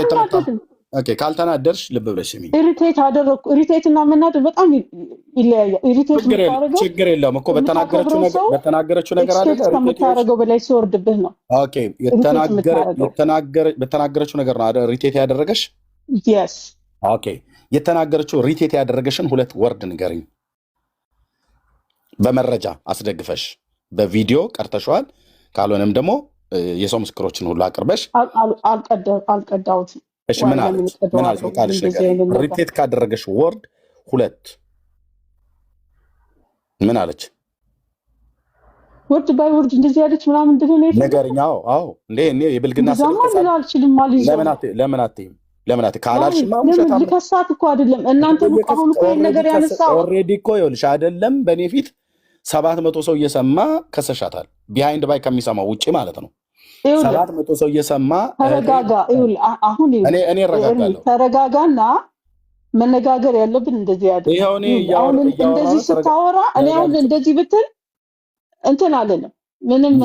ካልተናደርሽ ልብ ብለሽ ስሚ ኢሪቴት አደረኩ ኢሪቴት እና መናደድ በጣም ይለያያል ኢሪቴት የምታደርገው ችግር የለውም እኮ በተናገረችው ነገር አለ ከምታደርገው በላይ ሲወርድብህ ነው ኦኬ በተናገረችው ነገር ነው አይደል ሪቴት ያደረገሽ yes ኦኬ የተናገረችው ሪቴት ያደረገሽን ሁለት ወርድ ንገሪኝ በመረጃ አስደግፈሽ በቪዲዮ ቀርተሽዋል ካልሆነም ደግሞ የሰው ምስክሮችን ሁሉ አቅርበሽ አልቀዳሁትም እሺ ምን አለች ቃልሽ ነገር ሪቴት ካደረገሽ ወርድ ሁለት ምን አለች ወርድ ባይ ወርድ እንደዚህ ያለች ምናምን እንደሆነ ነገርኛ አዎ እንዴ እኔ የብልግና ለምን ካላልሽማ ውሸታም ልከሳት እኮ አይደለም እናንተ አሁን እኮ ነገር ያነሳው ኦሬዲ እኮ ይኸውልሽ አይደለም በእኔ ፊት 700 ሰው እየሰማ ከሰሻታል ቢሃይንድ ባይ ከሚሰማው ውጪ ማለት ነው 700 ሰው እየሰማ ተረጋጋ አሁን እኔ እረጋጋለሁ ተረጋጋና መነጋገር ያለብን እንደዚህ አይደለም አሁን እንደዚህ ስታወራ እኔ አሁን እንደዚህ ብትል እንትን አለለም ምንም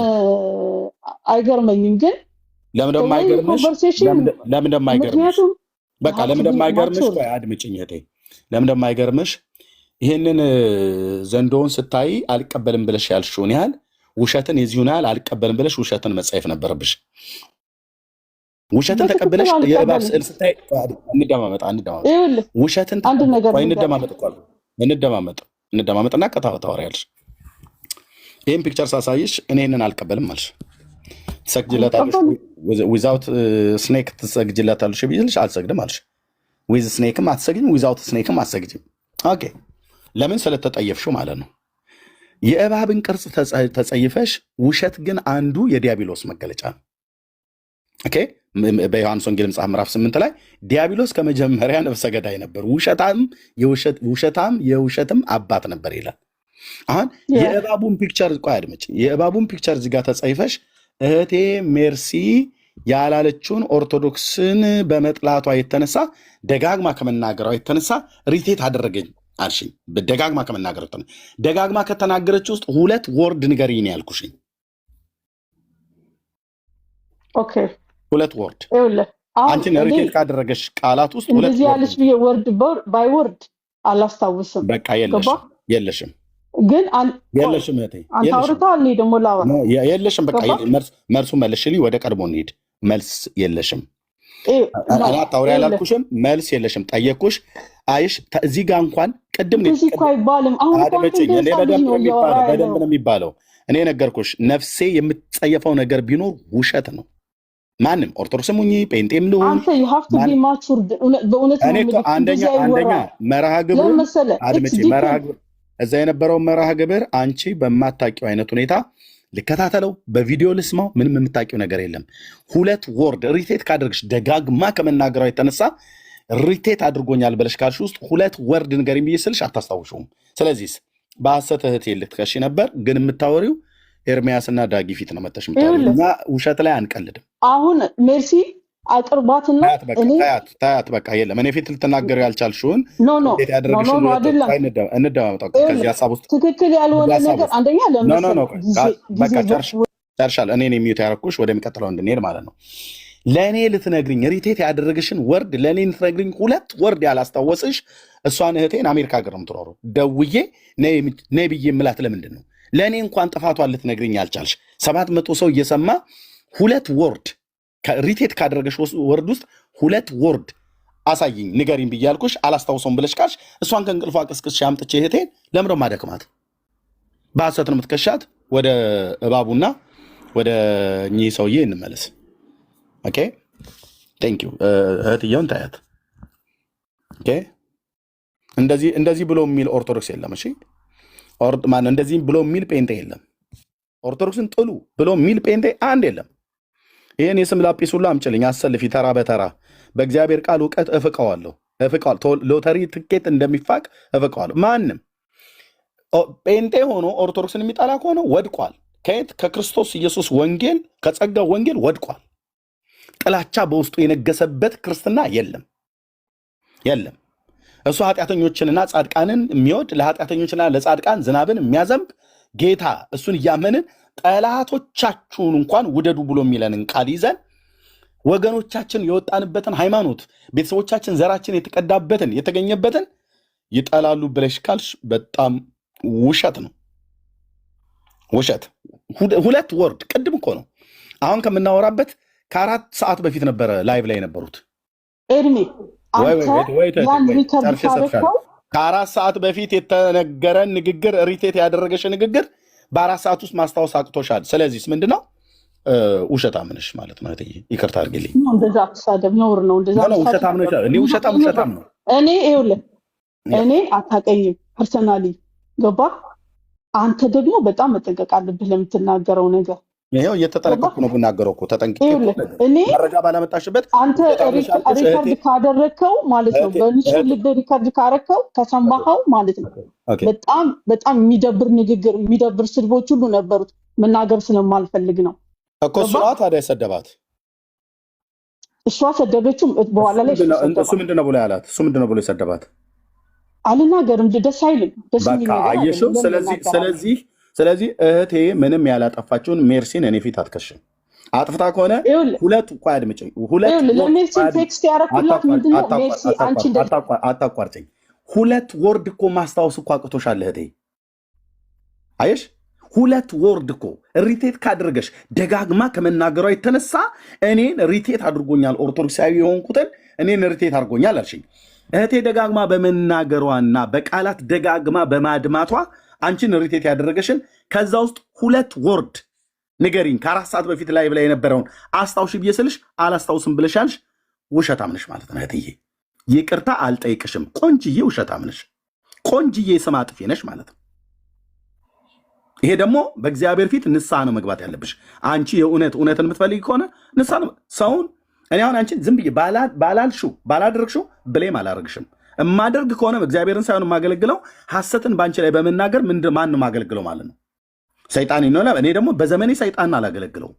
አይገርመኝም ግን ለምን እንደማይገርምሽ በቃ ለምን እንደማይገርምሽ አድምጪኝ እህቴ ለምን እንደማይገርምሽ ይሄንን ዘንዶውን ስታይ አልቀበልም ብለሽ ያልሽውን ያህል ውሸትን የዚሁን ያህል አልቀበልም ብለሽ ውሸትን መጻፍ ነበረብሽ ውሸትን ተቀበለሽ የእባብ ስዕል ስታይ እንደማመጣ ውሸትን እንደማመጥና ታወሪያለሽ ይሄን ፒክቸር ሳሳይሽ እኔ ይሄንን አልቀበልም አልሽ ትሰግጂለታለሽ ዊዛውት ስኔክ ትሰግጂለታለሽ ቢልሽ አልሰግድም አልሽ ዊዝ ስኔክም አትሰግጂም ዊዛውት ስኔክም አትሰግጂም ኦኬ ለምን ስለተጠየፍሽው ማለት ነው የእባብን ቅርጽ ተጸይፈሽ ውሸት ግን አንዱ የዲያብሎስ መገለጫ ነው ኦኬ በዮሐንስ ወንጌል መጽሐፍ ምዕራፍ 8 ላይ ዲያብሎስ ከመጀመሪያ ነፍሰ ገዳይ ነበር ውሸታም የውሸትም አባት ነበር ይላል አሁን የእባቡን ፒክቸር ቆይ አድምጪ የእባቡን ፒክቸር እዚህ ጋር ተጸይፈሽ እህቴ ሜርሲ ያላለችውን ኦርቶዶክስን በመጥላቷ የተነሳ ደጋግማ ከመናገሯ የተነሳ ሪቴት አደረገኝ አልሽኝ ደጋግማ ከመናገሯ ደጋግማ ከተናገረች ውስጥ ሁለት ወርድ ንገሪኝ ያልኩሽኝ ኦኬ 2 ወርድ ይኸውልህ አሁን አንቺን እኔ ሪቴት ካደረገሽ ቃላት ውስጥ 2 እንደዚህ ወርድ ያለች ብዬ ወርድ ባይ ወርድ አላስታውስም። በቃ ገባ? የለሽም ግን የለሽም እህቴ አንተ የለሽም አውርተሃል፣ እኔ ደግሞ ላወራ። የለሽም በቃ ገባ? መልሱ መልሽልኝ ወደ ቀድሞ እንሂድ መልስ የለሽም ኖ እኔ አታውሪ ይኸውልህ ያላልኩሽም መልስ የለሽም ጠየቅኩሽ አይሽ እዚህ ጋር እንኳን ቅድም ነው እንደዚህ እኮ አይባልም። አሁን እኮ አንተ አድመጪኝ እንደ እኔ ህፃን ልጅ ነው እያወራ በደንብ ያለው። ነው የሚባለው እኔ ነገርኩሽ ነፍሴ የምትጸየፈው ነገር ቢኖር ውሸት ነው ማንም ኦርቶዶክስም ሁኚ ጴንጤም ልሁን አንተ you have to be matured በእውነት ነው እኔ እኮ የምልህ። አንደኛ እንደዚህ አይወራም። መርሃ ለምን ግብሩን መሰለህ? It's አድምጪ መርሃ different። ግብር እዛ የነበረው መርሃ ግብር አንቺ በማታውቂው አይነት ሁኔታ ልከታተለው በቪዲዮ ልስማው ምንም የምታውቂው ነገር የለም 2 ወርድ ሪቴት ካደረግሽ ደጋግማ ከመናገሯ የተነሳ ሪቴት አድርጎኛል ብለሽ ካልሽ ውስጥ 2 ወርድ ንገሪኝ ብዬ ስልሽ አታስታውሽውም ስለዚህ በሐሰት እህቴ ልትከሺ ነበር ግን የምታወሪው ኤርሚያስና ዳጊ ፊት ነው መተሽ የምታወሪው እና ውሸት ላይ አንቀልድም አሁን ሜርሲ አቅርባትና እኔ ታያት በቃ የለም እኔ ፊት ልትናገሩ ያልቻልሽውን ኖ ሪቴት ያደረግሽውን አይደለም እንደማመጣው ከዚህ ሐሳብ ውስጥ ትክክል ያልሆነ ነገር አንደኛ በቃ ጨርሻለሁ እኔ የሚዩት ያደረኩሽ ወደሚቀጥለው እንድንሄድ ማለት ነው ለእኔ ልትነግሪኝ ሪቴት ያደረግሽን ወርድ ለእኔ ልትነግሪኝ 2 ወርድ ያላስታወስሽ እሷን እህቴን አሜሪካ ሀገር ነው የምትኖረው ደውዬ ነይ ብዬ የምላት ለምንድን ነው ለእኔ እንኳን ጥፋቷን ልትነግሪኝ ያልቻልሽ 700 ሰው እየሰማ 2 ወርድ ሪቴት ካደረገሽ ወርድ ውስጥ 2 ወርድ አሳይኝ ንገሪኝ ብያልኩሽ አላስታውሰውም ብለሽ ካልሽ እሷን ከእንቅልፏ ቅስቅስ አምጥቼ እህቴን ለምንድነው ማደክማት በሐሰት ነው የምትከሻት ወደ እባቡና ወደ እኚህ ሰውዬ እንመለስ ኦኬ ቴንክ ዩ እህትየውን ታያት ኦኬ እንደዚህ ብሎ የሚል ኦርቶዶክስ የለም እሺ ማነው እንደዚህ ብሎ የሚል ጴንጤ የለም ኦርቶዶክስን ጥሉ ብሎ የሚል ጴንጤ አንድ የለም ይህን የስም ላጲስ ሁሉ አምጭልኝ አሰልፊ ተራ በተራ በእግዚአብሔር ቃል እውቀት እፍቀዋለሁ ሎተሪ ትኬት እንደሚፋቅ እፍቀዋለሁ ማንም ጴንጤ ሆኖ ኦርቶዶክስን የሚጠላ ከሆነ ወድቋል ከየት ከክርስቶስ ኢየሱስ ወንጌል ከጸጋው ወንጌል ወድቋል ጥላቻ በውስጡ የነገሰበት ክርስትና የለም እሱ ኃጢአተኞችንና ጻድቃንን የሚወድ ለኃጢአተኞችና ለጻድቃን ዝናብን የሚያዘንብ ጌታ እሱን እያመንን ጠላቶቻችሁን እንኳን ውደዱ ብሎ የሚለንን ቃል ይዘን ወገኖቻችን የወጣንበትን ሃይማኖት ቤተሰቦቻችን ዘራችን የተቀዳበትን የተገኘበትን ይጠላሉ ብለሽ ካልሽ በጣም ውሸት ነው ውሸት 2 ወርድ ቅድም እኮ ነው አሁን ከምናወራበት ከ4 ሰዓት በፊት ነበረ ላይቭ ላይ የነበሩት ኤርሚ ከ4 ሰዓት በፊት የተነገረን ንግግር ሪቴት ያደረገሽ ንግግር በ4 ሰዓት ውስጥ ማስታወስ አቅቶሻል ስለዚህ ምንድነው ውሸታም ነሽ ማለት ነው ይቅርታ አድርግልኝ እንደዛ አትሳደብ ነውር ነው እንደዛ ውሸታም ነሽ እኔ ውሸታም ነው እኔ ይኸውልህ እኔ አታውቀኝም ፐርሰናሊ ገባ አንተ ደግሞ በጣም መጠንቀቅ አለብህ ለምትናገረው ነገር ይሄው እየተጠነቀቅኩ ነው ብናገረው እኮ ተጠንቅቄ እኔ መረጃ ባላመጣሽበት አንተ ሪካርድ ካደረግከው ማለት ነው በንጹህ ልብ ሪካርድ ካረከው ከሰማኸው ማለት ነው በጣም የሚደብር ንግግር የሚደብር ስድቦች ሁሉ ነበሩት መናገር ስለማልፈልግ ነው እኮ እሷ ታዲያ ሰደባት እሷ ሰደበችው በኋላ ላይ እሱ ምንድነው ብሎ ያላት እሱ ምንድነው ብሎ የሰደባት አልናገርም ደስ አይልም ደስ በቃ አየሽው ስለዚህ እህቴ ምንም ያላጠፋችውን ሜርሲን እኔ ፊት አትከሽም አጥፍታ ከሆነ 2 ቆይ አድምጪኝ 2 ለሜርሲ ቴክስት ያረኩላት ምንድነው ሜርሲ አንቺ አታቋርጪኝ 2 ወርድ እኮ ማስታወስ እኮ አቅቶሻል እህቴ አየሽ 2 ወርድ እኮ ሪቴት ካደረገሽ ደጋግማ ከመናገሯ የተነሳ እኔን ሪቴት አድርጎኛል ኦርቶዶክሳዊ የሆንኩትን እኔን ሪቴት አድርጎኛል አልሽኝ እህቴ ደጋግማ በመናገሯና በቃላት ደጋግማ በማድማቷ አንቺን ሪቴት ያደረገሽን ከዛ ውስጥ 2 ወርድ ንገሪኝ ከ4 ሰዓት በፊት ላይ ብላ የነበረውን አስታውሽ ብዬ ስልሽ አላስታውስም ብለሻልሽ ውሸታም ነሽ ማለት ነው እህትዬ ይቅርታ አልጠይቅሽም ቆንጅዬ ውሸታም ነሽ ቆንጅዬ ስም አጥፊ ነሽ ማለት ነው ይሄ ደግሞ በእግዚአብሔር ፊት ንስሐ ነው መግባት ያለብሽ አንቺ እውነትን የምትፈልጊ ከሆነ ንስሐ ነው ሰውን እኔ አሁን አንቺን ዝም ብዬ ባላደረግሽው ብሌም አላደርግሽም እማደርግ ከሆነ እግዚአብሔርን ሳይሆን የማገለግለው ሐሰትን ባንቺ ላይ በመናገር ማን ነው የማገለግለው ማለት ነው ሰይጣን ነው እኔ ደግሞ በዘመኔ ሰይጣን አላገለግለው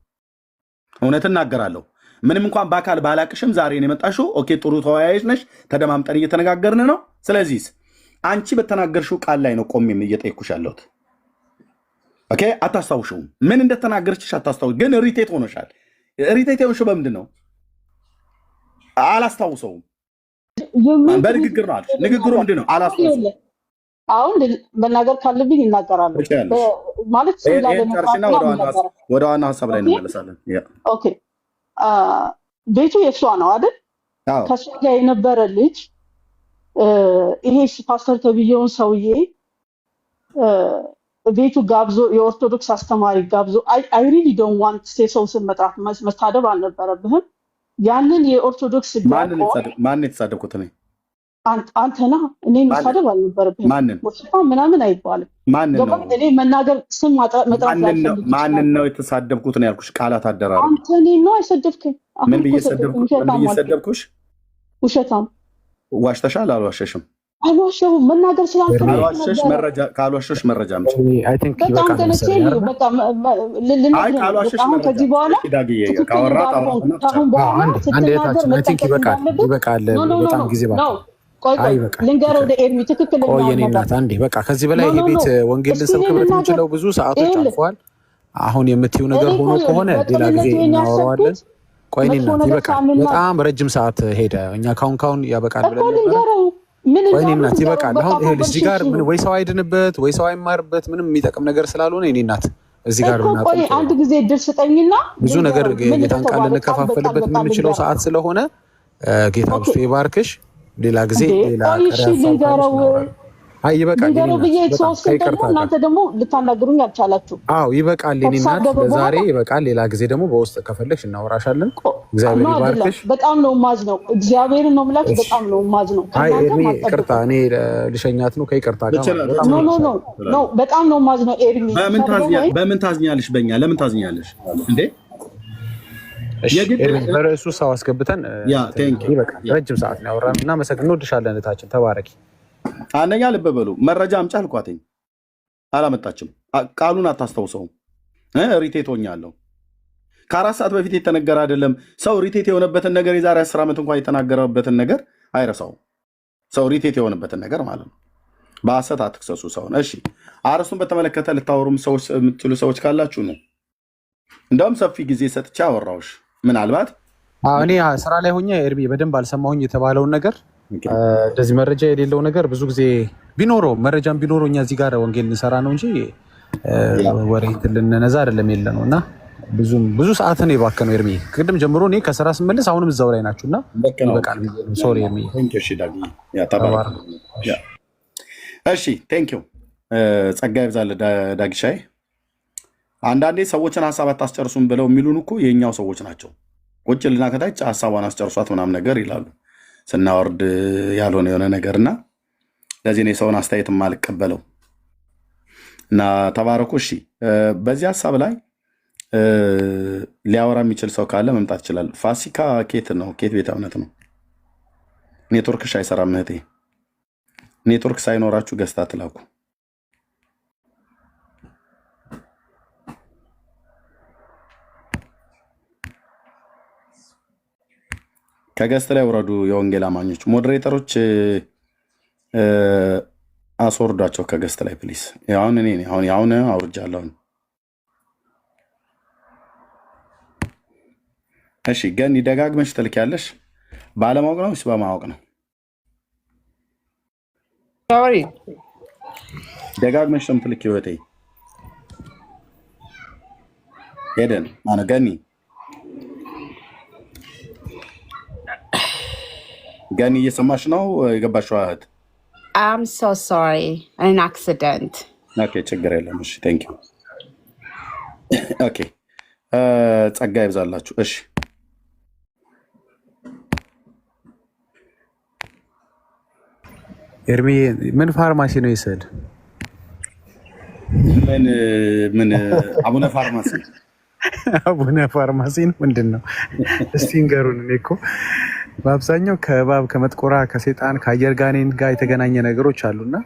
እውነትን እናገራለሁ ምንም እንኳን በአካል ባላቅሽም ዛሬ ነው የመጣሽው ኦኬ ጥሩ ተወያዮች ነሽ ተደማምጠን እየተነጋገርን ነው ስለዚህ አንቺ በተናገርሽው ቃል ላይ ነው ቆሜም እየጠየኩሽ ያለሁት ኦኬ አታስታውሽው ምን እንደተናገርችሽ አታስታውሽ ግን ሪቴት ሆነሻል ሪቴት የሆንሽው በምንድን ነው? አላስታውሰውም። በንግግር ነው አልሽ። ንግግሩ ምንድን ነው? አላስታውሰውም። አሁን መናገር ካለብኝ ይናገራሉ ማለት ወደ ዋና ሀሳብ ላይ እንመለሳለን። ኦኬ ቤቱ የእሷ ነው አይደል? ከእሷ ጋር የነበረ ልጅ ይሄ ፓስተር ተብዬውን ሰውዬ ቤቱ ጋብዞ የኦርቶዶክስ አስተማሪ ጋብዞ አይ ሪሊ ዶንት ዋንት ሰው ስም መጥራት መታደብ አልነበረብህም። ያንን የኦርቶዶክስ ማን የተሳደብኩት እኔ አንተ ነህ። እኔ መሳደብ አልነበረብህም። ምናምን አይባልም። እኔ መናገር ስም መጥራት ማንን ነው የተሳደብኩት ነው ያልኩሽ። ቃላት አደራረብ አንተ እኔን ነው አይሰደብክም። ምን ብዬ ሰደብኩሽ? ውሸታም ዋሽተሻል። አልዋሸሽም። አልዋሸሁም። መናገር ካልዋሸሽ መረጃ አምጪ። በጣም ተነስተኝ በቃ ከዚህ በኋላ ይበቃል። በጣም ጊዜ ልንገረው ወደ ኤርሚ ትክክል አንዴ በቃ ከዚህ በላይ ይሄ ቤት ወንጌል ልንሰብክበት የምንችለው ብዙ ሰዓቶች አልፈዋል። አሁን የምትይው ነገር ሆኖ ከሆነ ሌላ ጊዜ እናወራዋለን። ቆይ እኔ እናት ይበቃል። በጣም ረጅም ሰዓት ሄደ። እኛ ካሁን ያበቃል ብለን ነበር። ቆይ እኔ እናት ይበቃል። አሁን ይሄ ልጅ ጋር ምን ወይ ሰው አይድንበት ወይ ሰው አይማርበት ምንም የሚጠቅም ነገር ስላልሆነ እኔ እናት እዚህ ጋር ቆይ አንድ ጊዜ እድል ስጠኝና ብዙ ነገር ጌታን ቃል ልንከፋፈልበት የምንችለው ሰዓት ስለሆነ ጌታ ብሶ ይባርክሽ። ሌላ ጊዜ ሌላ ልንገረው ይበቃል ብዬ ደግሞ እናንተ ደግሞ ልታናግሩኝ አልቻላችሁ። ይበቃል። እኔ እናት ለዛሬ ይበቃል። ሌላ ጊዜ ደግሞ በውስጥ ከፈለግሽ እናወራሻለን። እግዚአብሔር ይባርክሽ። በጣም ነው ማዝነው። እግዚአብሔርን ነው የምላችሁ። በጣም ነው ማዝነው። ይቅርታ እኔ ልሸኛት ነው። ከይቅርታ ጋር ኖ በጣም ነው ማዝነው። ኤርሚ በምን ታዝኛለሽ? በእኛ ለምን ታዝኛለሽ እንዴ? በርዕሱ ሰው አስገብተን ረጅም ሰዓት ነው ያወራን። እናመሰግን። እንወድሻለን እህታችን፣ ተባረኪ። አንደኛ ልብ በሉ። መረጃ አምጪ አልኳትኝ፣ አላመጣችም። ቃሉን አታስታውሰውም። ሪቴት ሆኛለሁ። ከ4 ሰዓት በፊት የተነገረ አይደለም። ሰው ሪቴት የሆነበትን ነገር የዛሬ 10 ዓመት እንኳን የተናገረበትን ነገር አይረሳውም። ሰው ሪቴት የሆነበትን ነገር ማለት ነው። በሐሰት አትክሰሱ ሰውን። እሺ አርዕስቱን በተመለከተ ልታወሩም ሰዎች የምትሉ ሰዎች ካላችሁ ነው። እንደውም ሰፊ ጊዜ ሰጥቼ አወራሁሽ። ምናልባት እኔ ስራ ላይ ሆኜ ኤርሚ በደንብ አልሰማሁኝ የተባለውን ነገር እንደዚህ መረጃ የሌለው ነገር ብዙ ጊዜ ቢኖረው መረጃም ቢኖረው እኛ እዚህ ጋር ወንጌል እንሰራ ነው እንጂ ወሬ ልንነዛ አይደለም የለ ነው። እና ብዙ ሰዓትን የባከነው ኤርሚ ቅድም ጀምሮ እኔ ከስራ ስመለስ አሁንም እዛው ላይ ናችሁ እና ይበቃል። ሶሪ ኤርሚ። እሺ ቴንኪው። ጸጋ ይብዛል ዳግሻይ። አንዳንዴ ሰዎችን ሀሳብ አታስጨርሱም ብለው የሚሉን እኮ የእኛው ሰዎች ናቸው። ቁጭ ልና ከታች ሀሳቧን አስጨርሷት ምናምን ነገር ይላሉ ስናወርድ ያልሆነ የሆነ ነገርና ለዚህ ነው የሰውን አስተያየት የማልቀበለው። እና ተባረኩ። እሺ በዚህ ሀሳብ ላይ ሊያወራ የሚችል ሰው ካለ መምጣት ይችላል። ፋሲካ ኬት ነው? ኬት ቤተ እምነት ነው? ኔትወርክሽ አይሰራም እህቴ። ኔትወርክ ሳይኖራችሁ ገዝታ ትላኩ። ከገስት ላይ ወረዱ። የወንጌል አማኞች ሞዴሬተሮች አስወርዷቸው ከገስት ላይ ፕሊስ። አሁን አውርጃለሁ። እሺ ገኒ ደጋግመሽ ትልኪያለሽ። ባለማወቅ ነው ወይስ በማወቅ ነው? ደጋግመሽ ነው የምትልኪው እህቴ ሄደን ገኒ ገኒ እየሰማሽ ነው? የገባሽው እህት I'm so sorry. An accident. ኦኬ ችግር የለም። እሺ ቴንክ ዩ። ኦኬ ጸጋ ይብዛላችሁ። እሺ ኤርሚ ምን ፋርማሲ ነው ይሰድ? ምን አቡነ ፋርማሲ? አቡነ ፋርማሲ ምንድን ነው? እስቲ ንገሩን። እኔ እኮ በአብዛኛው ከእባብ ከመጥቆራ ከሴጣን ከአየር ጋኔን ጋር የተገናኘ ነገሮች አሉና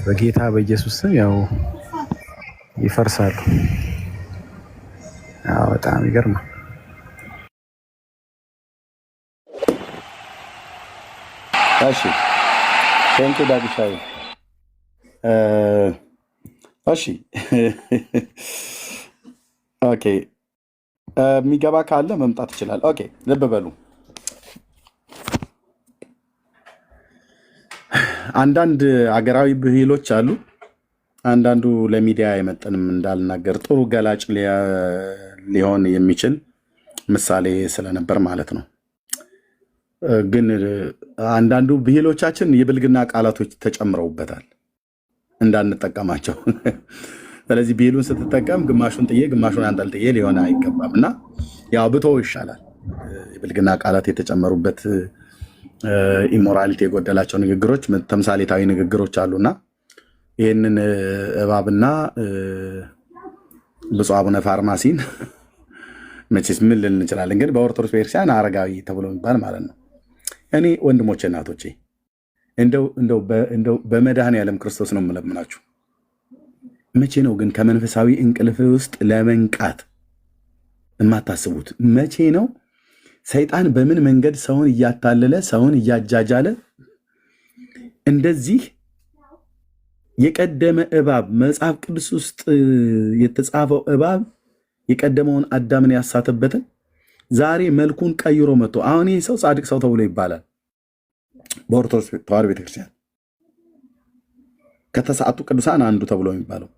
በጌታ በኢየሱስ ስም ያው ይፈርሳሉ። በጣም ይገርማል። እሺ ቴንክ ዩ ዳግሻይ። እሺ ኦኬ የሚገባ ካለ መምጣት ይችላል። ኦኬ ልብ በሉ። አንዳንድ አገራዊ ብሂሎች አሉ። አንዳንዱ ለሚዲያ አይመጥንም እንዳልናገር ጥሩ ገላጭ ሊሆን የሚችል ምሳሌ ስለነበር ማለት ነው። ግን አንዳንዱ ብሂሎቻችን የብልግና ቃላቶች ተጨምረውበታል እንዳንጠቀማቸው። ስለዚህ ብሂሉን ስትጠቀም ግማሹን ጥዬ ግማሹን አንጠልጥዬ ሊሆን አይገባም እና ያው ብቶ ይሻላል። የብልግና ቃላት የተጨመሩበት ኢሞራሊቲ የጎደላቸው ንግግሮች፣ ተምሳሌታዊ ንግግሮች አሉና ይህንን እባብና ብፁዕ አቡነ ፋርማሲን መቼስ ምን ልል እንችላለን? ግን በኦርቶዶክስ ቤተክርስቲያን አረጋዊ ተብሎ የሚባል ማለት ነው። እኔ ወንድሞቼ እናቶቼ እንደው በመድኃኔዓለም ክርስቶስ ነው የምለምናችሁ፣ መቼ ነው ግን ከመንፈሳዊ እንቅልፍ ውስጥ ለመንቃት የማታስቡት? መቼ ነው ሰይጣን በምን መንገድ ሰውን እያታለለ ሰውን እያጃጃለ እንደዚህ የቀደመ እባብ መጽሐፍ ቅዱስ ውስጥ የተጻፈው እባብ የቀደመውን አዳምን ያሳተበትን ዛሬ መልኩን ቀይሮ መጥቶ አሁን ይህ ሰው ጻድቅ ሰው ተብሎ ይባላል በኦርቶዶክስ ተዋሕዶ ቤተክርስቲያን ከተሰዓቱ ቅዱሳን አንዱ ተብሎ የሚባለው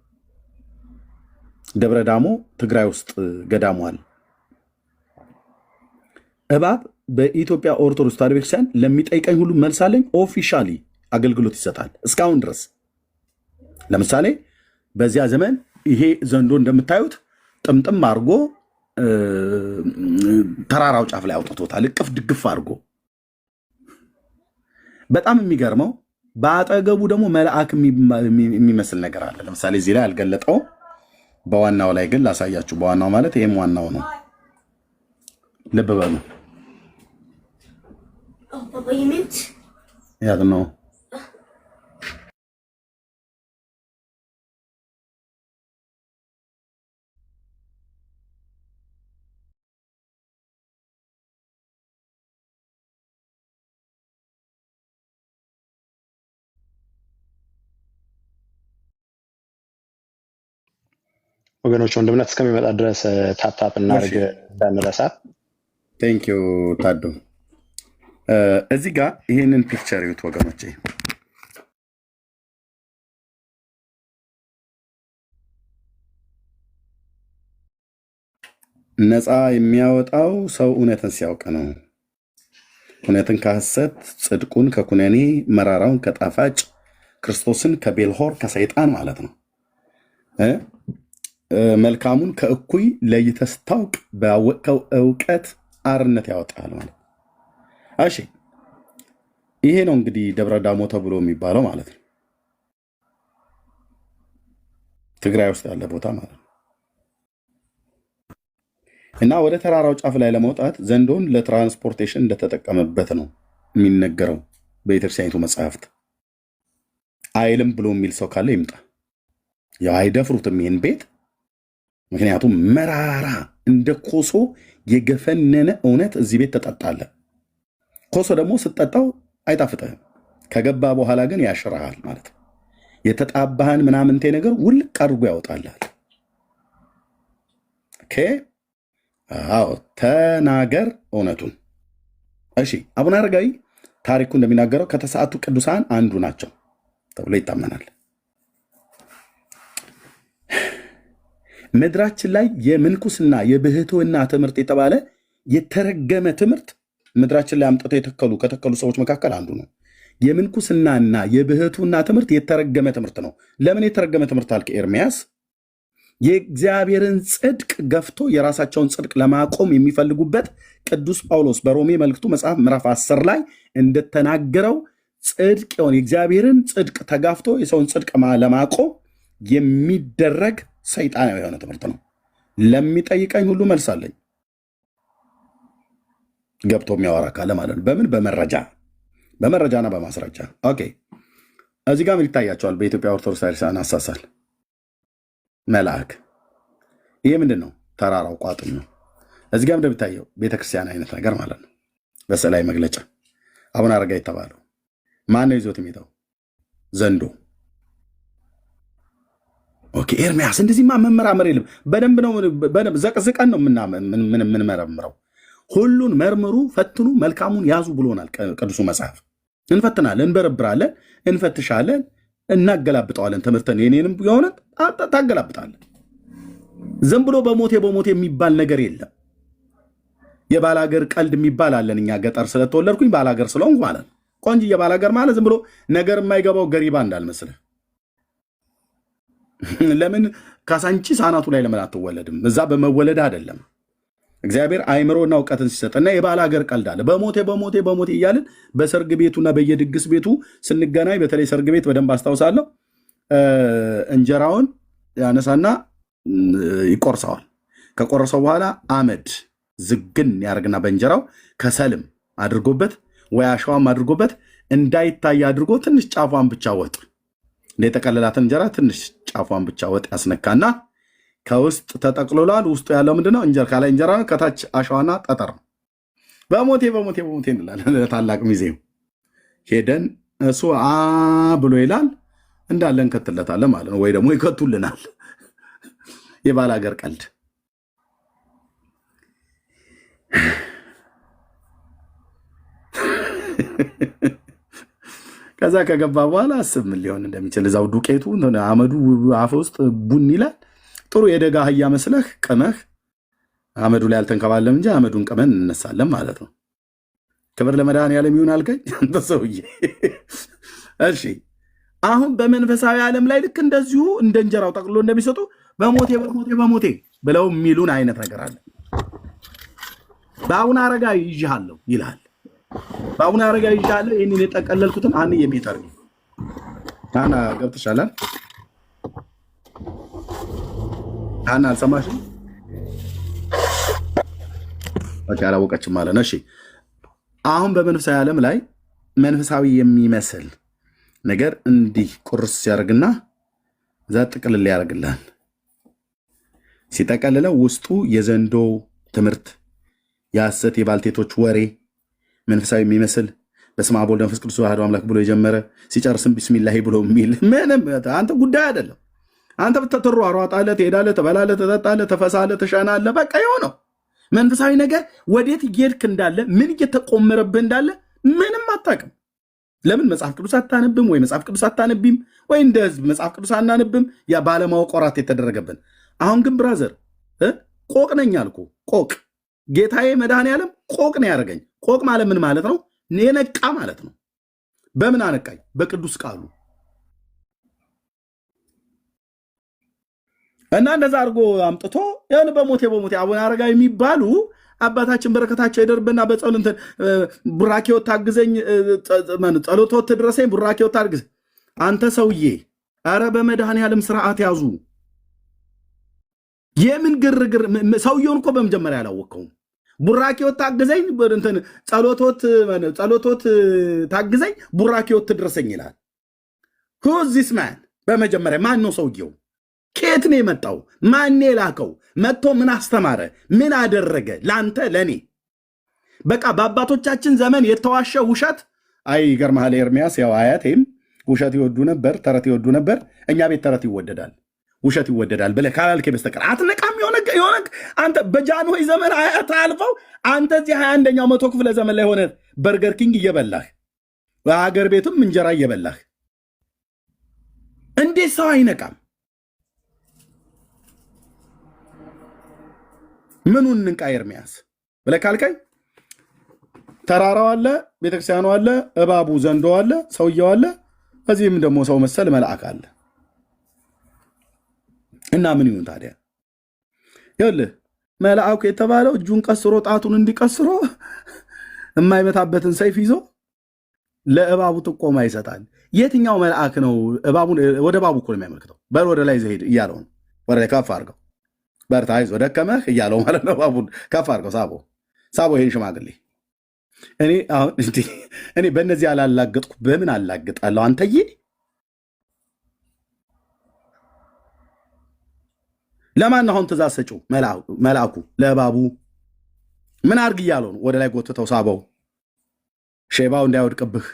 ደብረ ዳሞ ትግራይ ውስጥ ገዳሙ አለ። እባብ በኢትዮጵያ ኦርቶዶክስ ተዋሕዶ ቤተክርስቲያን ለሚጠይቀኝ ሁሉ መልሳለኝ ኦፊሻሊ አገልግሎት ይሰጣል እስካሁን ድረስ። ለምሳሌ በዚያ ዘመን ይሄ ዘንዶ እንደምታዩት ጥምጥም አድርጎ ተራራው ጫፍ ላይ አውጥቶታል፣ እቅፍ ድግፍ አድርጎ። በጣም የሚገርመው በአጠገቡ ደግሞ መልአክ የሚመስል ነገር አለ። ለምሳሌ እዚህ ላይ አልገለጠው፣ በዋናው ላይ ግን ላሳያችሁ። በዋናው ማለት ይሄም ዋናው ነው። ልብ በሉ ያት ነው ወገኖች ወንድምነት እስከሚመጣ ድረስ ታፕታፕ እናድርግ እንዳንረሳ። ቴንክ ዩ ታዱ። እዚህ ጋር ይህንን ፒክቸር ይዩት ወገኖቼ። ነፃ የሚያወጣው ሰው እውነትን ሲያውቅ ነው። እውነትን ከሐሰት፣ ጽድቁን ከኩነኔ፣ መራራውን ከጣፋጭ፣ ክርስቶስን ከቤልሆር ከሰይጣን ማለት ነው። መልካሙን ከእኩይ ለይተህ ስታውቅ ባወቅከው እውቀት አርነት ያወጣል ማለት። እሺ ይሄ ነው እንግዲህ ደብረ ዳሞ ተብሎ የሚባለው ማለት ነው። ትግራይ ውስጥ ያለ ቦታ ማለት ነው። እና ወደ ተራራው ጫፍ ላይ ለመውጣት ዘንዶን ለትራንስፖርቴሽን እንደተጠቀመበት ነው የሚነገረው በቤተክርስቲያኒቱ መጽሐፍት። አይልም ብሎ የሚል ሰው ካለ ይምጣ። ያው አይደፍሩትም ይህን ቤት፣ ምክንያቱም መራራ እንደ ኮሶ የገፈነነ እውነት እዚህ ቤት ተጠጣለ። ኮሶ ደግሞ ስትጠጣው አይጣፍጥህም፣ ከገባ በኋላ ግን ያሽርሃል ማለት ነው። የተጣባህን ምናምንቴ ነገር ውልቅ አድርጎ ያወጣልሃል። ኦኬ አዎ ተናገር እውነቱን። እሺ አቡነ አረጋዊ ታሪኩ እንደሚናገረው ከተሰዓቱ ቅዱሳን አንዱ ናቸው ተብሎ ይታመናል። ምድራችን ላይ የምንኩስና የብህትውና ትምህርት የተባለ የተረገመ ትምህርት ምድራችን ላይ አምጥተው ከተከሉ ሰዎች መካከል አንዱ ነው። የምንኩስናና የብህትውና ትምህርት የተረገመ ትምህርት ነው። ለምን የተረገመ ትምህርት አልክ ኤርሚያስ? የእግዚአብሔርን ጽድቅ ገፍቶ የራሳቸውን ጽድቅ ለማቆም የሚፈልጉበት ቅዱስ ጳውሎስ በሮሜ መልእክቱ መጽሐፍ ምዕራፍ 10 ላይ እንደተናገረው ጽድቅ የሆነ የእግዚአብሔርን ጽድቅ ተጋፍቶ የሰውን ጽድቅ ለማቆም የሚደረግ ሰይጣናዊ የሆነ ትምህርት ነው። ለሚጠይቀኝ ሁሉ መልስ አለኝ። ገብቶ የሚያወራ ካለ ማለት ነው። በምን በመረጃና በማስረጃ። ኦኬ እዚህ ጋር ምን ይታያቸዋል? በኢትዮጵያ ኦርቶዶክስ ቤተክርስቲያን አሳሳል መልአክ። ይሄ ምንድን ነው? ተራራው ቋጥኝ ነው። እዚህ ጋር እንደሚታየው ቤተክርስቲያን አይነት ነገር ማለት ነው። በስዕላዊ መግለጫ አቡነ አረጋዊ የተባለው ማን ነው ይዞት የሚሄደው? ዘንዶ። ኦኬ ኤርሚያስ እንደዚህማ መመራመር የለም። በደንብ ነው በደንብ ዘቅዝቀን ነው የምንመረምረው። ሁሉን መርምሩ ፈትኑ መልካሙን ያዙ ብሎናል ቅዱሱ መጽሐፍ። እንፈትናለን፣ እንበረብራለን፣ እንፈትሻለን፣ እናገላብጠዋለን። ትምህርትን የኔንም የሆነ ታገላብጣለን። ዝም ብሎ በሞቴ የሚባል ነገር የለም። የባላገር ቀልድ የሚባል አለን። እኛ ገጠር ስለተወለድኩኝ ባላገር ስለሆንኩ ማለት ነው። ቆንጆ የባላገር ማለት ዝም ብሎ ነገር የማይገባው ገሪባ እንዳልመስልህ። ለምን ካሳንቺስ አናቱ ላይ ለምን አትወለድም? እዛ በመወለድ አይደለም እግዚአብሔር አይምሮና እውቀትን ሲሰጥና የባላገር ቀልድ አለ። በሞቴ እያልን በሰርግ ቤቱና በየድግስ ቤቱ ስንገናኝ፣ በተለይ ሰርግ ቤት በደንብ አስታውሳለሁ። እንጀራውን ያነሳና ይቆርሰዋል። ከቆረሰው በኋላ አመድ ዝግን ያደርግና በእንጀራው ከሰልም አድርጎበት ወይ አሸዋም አድርጎበት እንዳይታይ አድርጎ ትንሽ ጫፏን ብቻ ወጥ እንደተቀለላትን እንጀራ ትንሽ ጫፏን ብቻ ወጥ ያስነካና ከውስጥ ተጠቅልሏል። ውስጡ ያለው ምንድነው? እንጀራ ካላይ እንጀራ ከታች አሸዋና ጠጠር ነው። በሞቴ እንላለን። ለታላቅ ሚዜው ሄደን እሱ ብሎ ይላል እንዳለን ከትለታለን ማለት ነው። ወይ ደግሞ ይከቱልናል። የባላገር ቀልድ ከዛ ከገባ በኋላ አስብ ምን ሊሆን እንደሚችል። እዛው ዱቄቱ አመዱ አፈ ውስጥ ቡን ይላል። ጥሩ የደጋ አህያ መስለህ ቅመህ አመዱ ላይ አልተንከባለም እንጂ አመዱን ቅመን እንነሳለን ማለት ነው። ክብር ለመድኃኔዓለም ይሁን አልከኝ አንተ ሰውዬ። እሺ አሁን በመንፈሳዊ ዓለም ላይ ልክ እንደዚሁ እንደ እንጀራው ጠቅልሎ እንደሚሰጡ በሞቴ ብለው የሚሉን አይነት ነገር አለ። በአቡነ አረጋዊ ይዤሃለሁ ይልሃል። በአቡነ አረጋዊ ይዤሃለሁ ይህንን የጠቀለልኩትን አንዬ የሚጠር አና ገብተሻላል። አና አልሰማሽም? በቃ አላወቀችም ማለት ነው። እሺ አሁን በመንፈሳዊ ዓለም ላይ መንፈሳዊ የሚመስል ነገር እንዲህ ቁርስ ሲያደርግና እዛ ጥቅልል ያደርግልሃል። ሲጠቀልለው ውስጡ የዘንዶ ትምህርት፣ የሐሰት የባልቴቶች ወሬ መንፈሳዊ የሚመስል በስመ አብ ወወልድ ወመንፈስ ቅዱስ አሐዱ አምላክ ብሎ የጀመረ ሲጨርስም ቢስሚላሂ ብሎ የሚል ምንም አንተ ጉዳይ አይደለም። አንተ ብትሯሯጣለህ፣ ትሄዳለህ፣ ትበላለህ፣ ትጠጣለህ፣ ትፈሳለህ፣ ትሸናለህ። በቃ የሆነው መንፈሳዊ ነገር ወዴት እየሄድክ እንዳለ ምን እየተቆመረብህ እንዳለ ምንም አታውቅም። ለምን መጽሐፍ ቅዱስ አታነብም? ወይ መጽሐፍ ቅዱስ አታነቢም? ወይ እንደ ህዝብ መጽሐፍ ቅዱስ አናነብም? ያ ባለማወቅ ወራት የተደረገብን። አሁን ግን ብራዘር ቆቅ ነኝ አልኩ። ቆቅ ጌታዬ መድኃኔዓለም ቆቅ ነው ያደረገኝ። ቆቅ ማለት ምን ማለት ነው? የነቃ ማለት ነው። በምን አነቃኝ? በቅዱስ ቃሉ እና እንደዛ አድርጎ አምጥቶ ያን በሞቴ አቡነ አረጋዊ የሚባሉ አባታችን በረከታቸው ይደርብና በጸሎት ቡራኬው ታግዘኝ፣ ጸሎት ትድረሰኝ፣ ቡራኬው ታግዘኝ። አንተ ሰውዬ አረ በመድኃኔዓለም ስርዓት ያዙ። የምን ግርግር? ሰውየውን እኮ በመጀመሪያ ያላወቀውም። ቡራኬው ታግዘኝ፣ ጸሎቶት ታግዘኝ፣ ቡራኬው ትድረሰኝ ይላል። who's this man? በመጀመሪያ ማን ነው ሰውየው? ከየት ነው የመጣው? ማን የላከው? መጥቶ ምን አስተማረ? ምን አደረገ? ላንተ ለኔ በቃ በአባቶቻችን ዘመን የተዋሸ ውሸት። አይ ይገርምሃል ኤርሚያስ፣ ያው አያቴም ውሸት ይወዱ ነበር፣ ተረት ይወዱ ነበር። እኛ ቤት ተረት ይወደዳል፣ ውሸት ይወደዳል ብለህ ካላልክ በስተቀር አትነቃም። የሆነ አንተ በጃንሆይ ዘመን አያት አልፈው አንተ እዚህ 21ኛው መቶ ክፍለ ዘመን ላይ ሆነ በርገር ኪንግ እየበላህ በሀገር ቤቱም እንጀራ እየበላህ እንዴት ሰው አይነቃም? ምኑን እንንቃ ኤርሚያስ ብለህ ካልከኝ ተራራው አለ፣ ቤተክርስቲያኑ አለ፣ እባቡ ዘንዶ አለ፣ ሰውየው አለ፣ እዚህም ደግሞ ሰው መሰል መልአክ አለ። እና ምን ይሁን ታዲያ? ይኸውልህ መልአኩ የተባለው እጁን ቀስሮ ጣቱን እንዲቀስሮ የማይመታበትን ሰይፍ ይዞ ለእባቡ ጥቆማ ይሰጣል። የትኛው መልአክ ነው? ወደ እባቡ እኮ ነው የሚያመልክተው። በር ወደ ላይ ዘሄድ እያለው ነው። ወደ ላይ ከፍ አድርገው፣ በርታ፣ አይዞህ፣ ደከመህ እያለው ማለት ነው። እባቡን ከፍ አድርገው፣ ሳቦ ይሄን ሽማግሌ። እኔ በእነዚህ አላላገጥኩ በምን አላግጣለሁ? አንተዬ ለማን አሁን ትእዛዝ ሰጪው? መልአኩ ለእባቡ ምን አድርግ እያለው ነው? ወደ ላይ ጎትተው ሳበው፣ ሼባው እንዳይወድቅብህ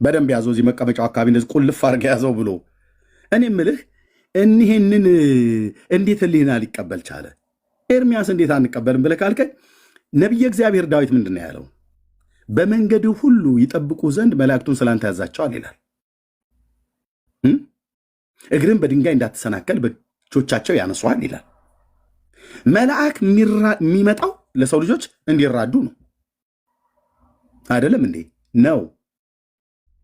በደንብ ያዘው፣ እዚህ መቀመጫው አካባቢ እንደዚህ ቁልፍ አድርገህ ያዘው ብሎ። እኔ የምልህ እኒህንን እንዴት ህሊና ሊቀበል ቻለ? ኤርሚያስ እንዴት አንቀበልም ብለህ ካልከኝ ነቢየ እግዚአብሔር ዳዊት ምንድን ነው ያለው? በመንገድ ሁሉ ይጠብቁ ዘንድ መላእክቱን ስላንተ ያዛቸዋል ይላል። እግርን በድንጋይ እንዳትሰናከል በእጆቻቸው ያነሷል ይላል። መልአክ የሚመጣው ለሰው ልጆች እንዲራዱ ነው አይደለም እንዴ? ነው።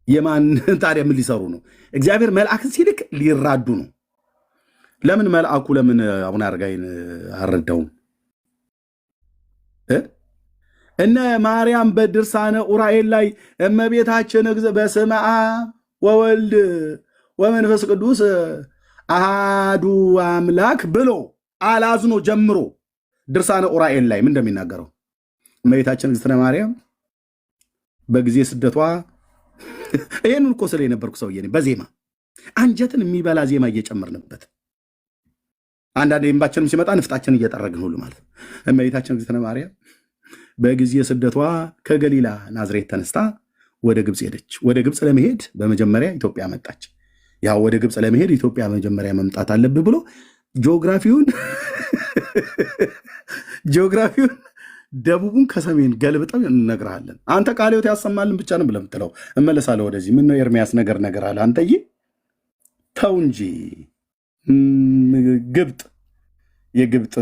የማን ታዲያ ምን ሊሰሩ ነው? እግዚአብሔር መልአክን ሲልክ ሊራዱ ነው። ለምን መልአኩ ለምን አቡነ አረጋዊን አልረዳውም? እነ ማርያም በድርሳነ ኡራኤል ላይ እመቤታችን በስመ አብ ወወልድ ወመንፈስ ቅዱስ አሃዱ አምላክ ብሎ አላዝኖ ጀምሮ ድርሳነ ኡራኤል ላይ ምን እንደሚናገረው እመቤታችን እግዝእትነ ማርያም በጊዜ ስደቷ ይህንን እኮ ስለ የነበርኩ ሰውዬ በዜማ አንጀትን የሚበላ ዜማ እየጨመርንበት አንዳንድ እንባችንም ሲመጣ ንፍጣችን እየጠረግን ሁሉ ማለት እመቤታችን እግዝእትነ ማርያም በጊዜ ስደቷ ከገሊላ ናዝሬት ተነስታ ወደ ግብፅ ሄደች። ወደ ግብፅ ለመሄድ በመጀመሪያ ኢትዮጵያ መጣች። ያው ወደ ግብፅ ለመሄድ ኢትዮጵያ መጀመሪያ መምጣት አለብህ ብሎ ጂኦግራፊውን ደቡቡን ከሰሜን ገልብጠን እንነግርሃለን። አንተ ቃለ ሕይወት ያሰማልን ብቻ ነው ብለህ የምትለው። እመለሳለሁ ወደዚህ። ምን ነው ኤርሚያስ ነገር አለ። አንተዬ ተው እንጂ ግብጥ የግብጥ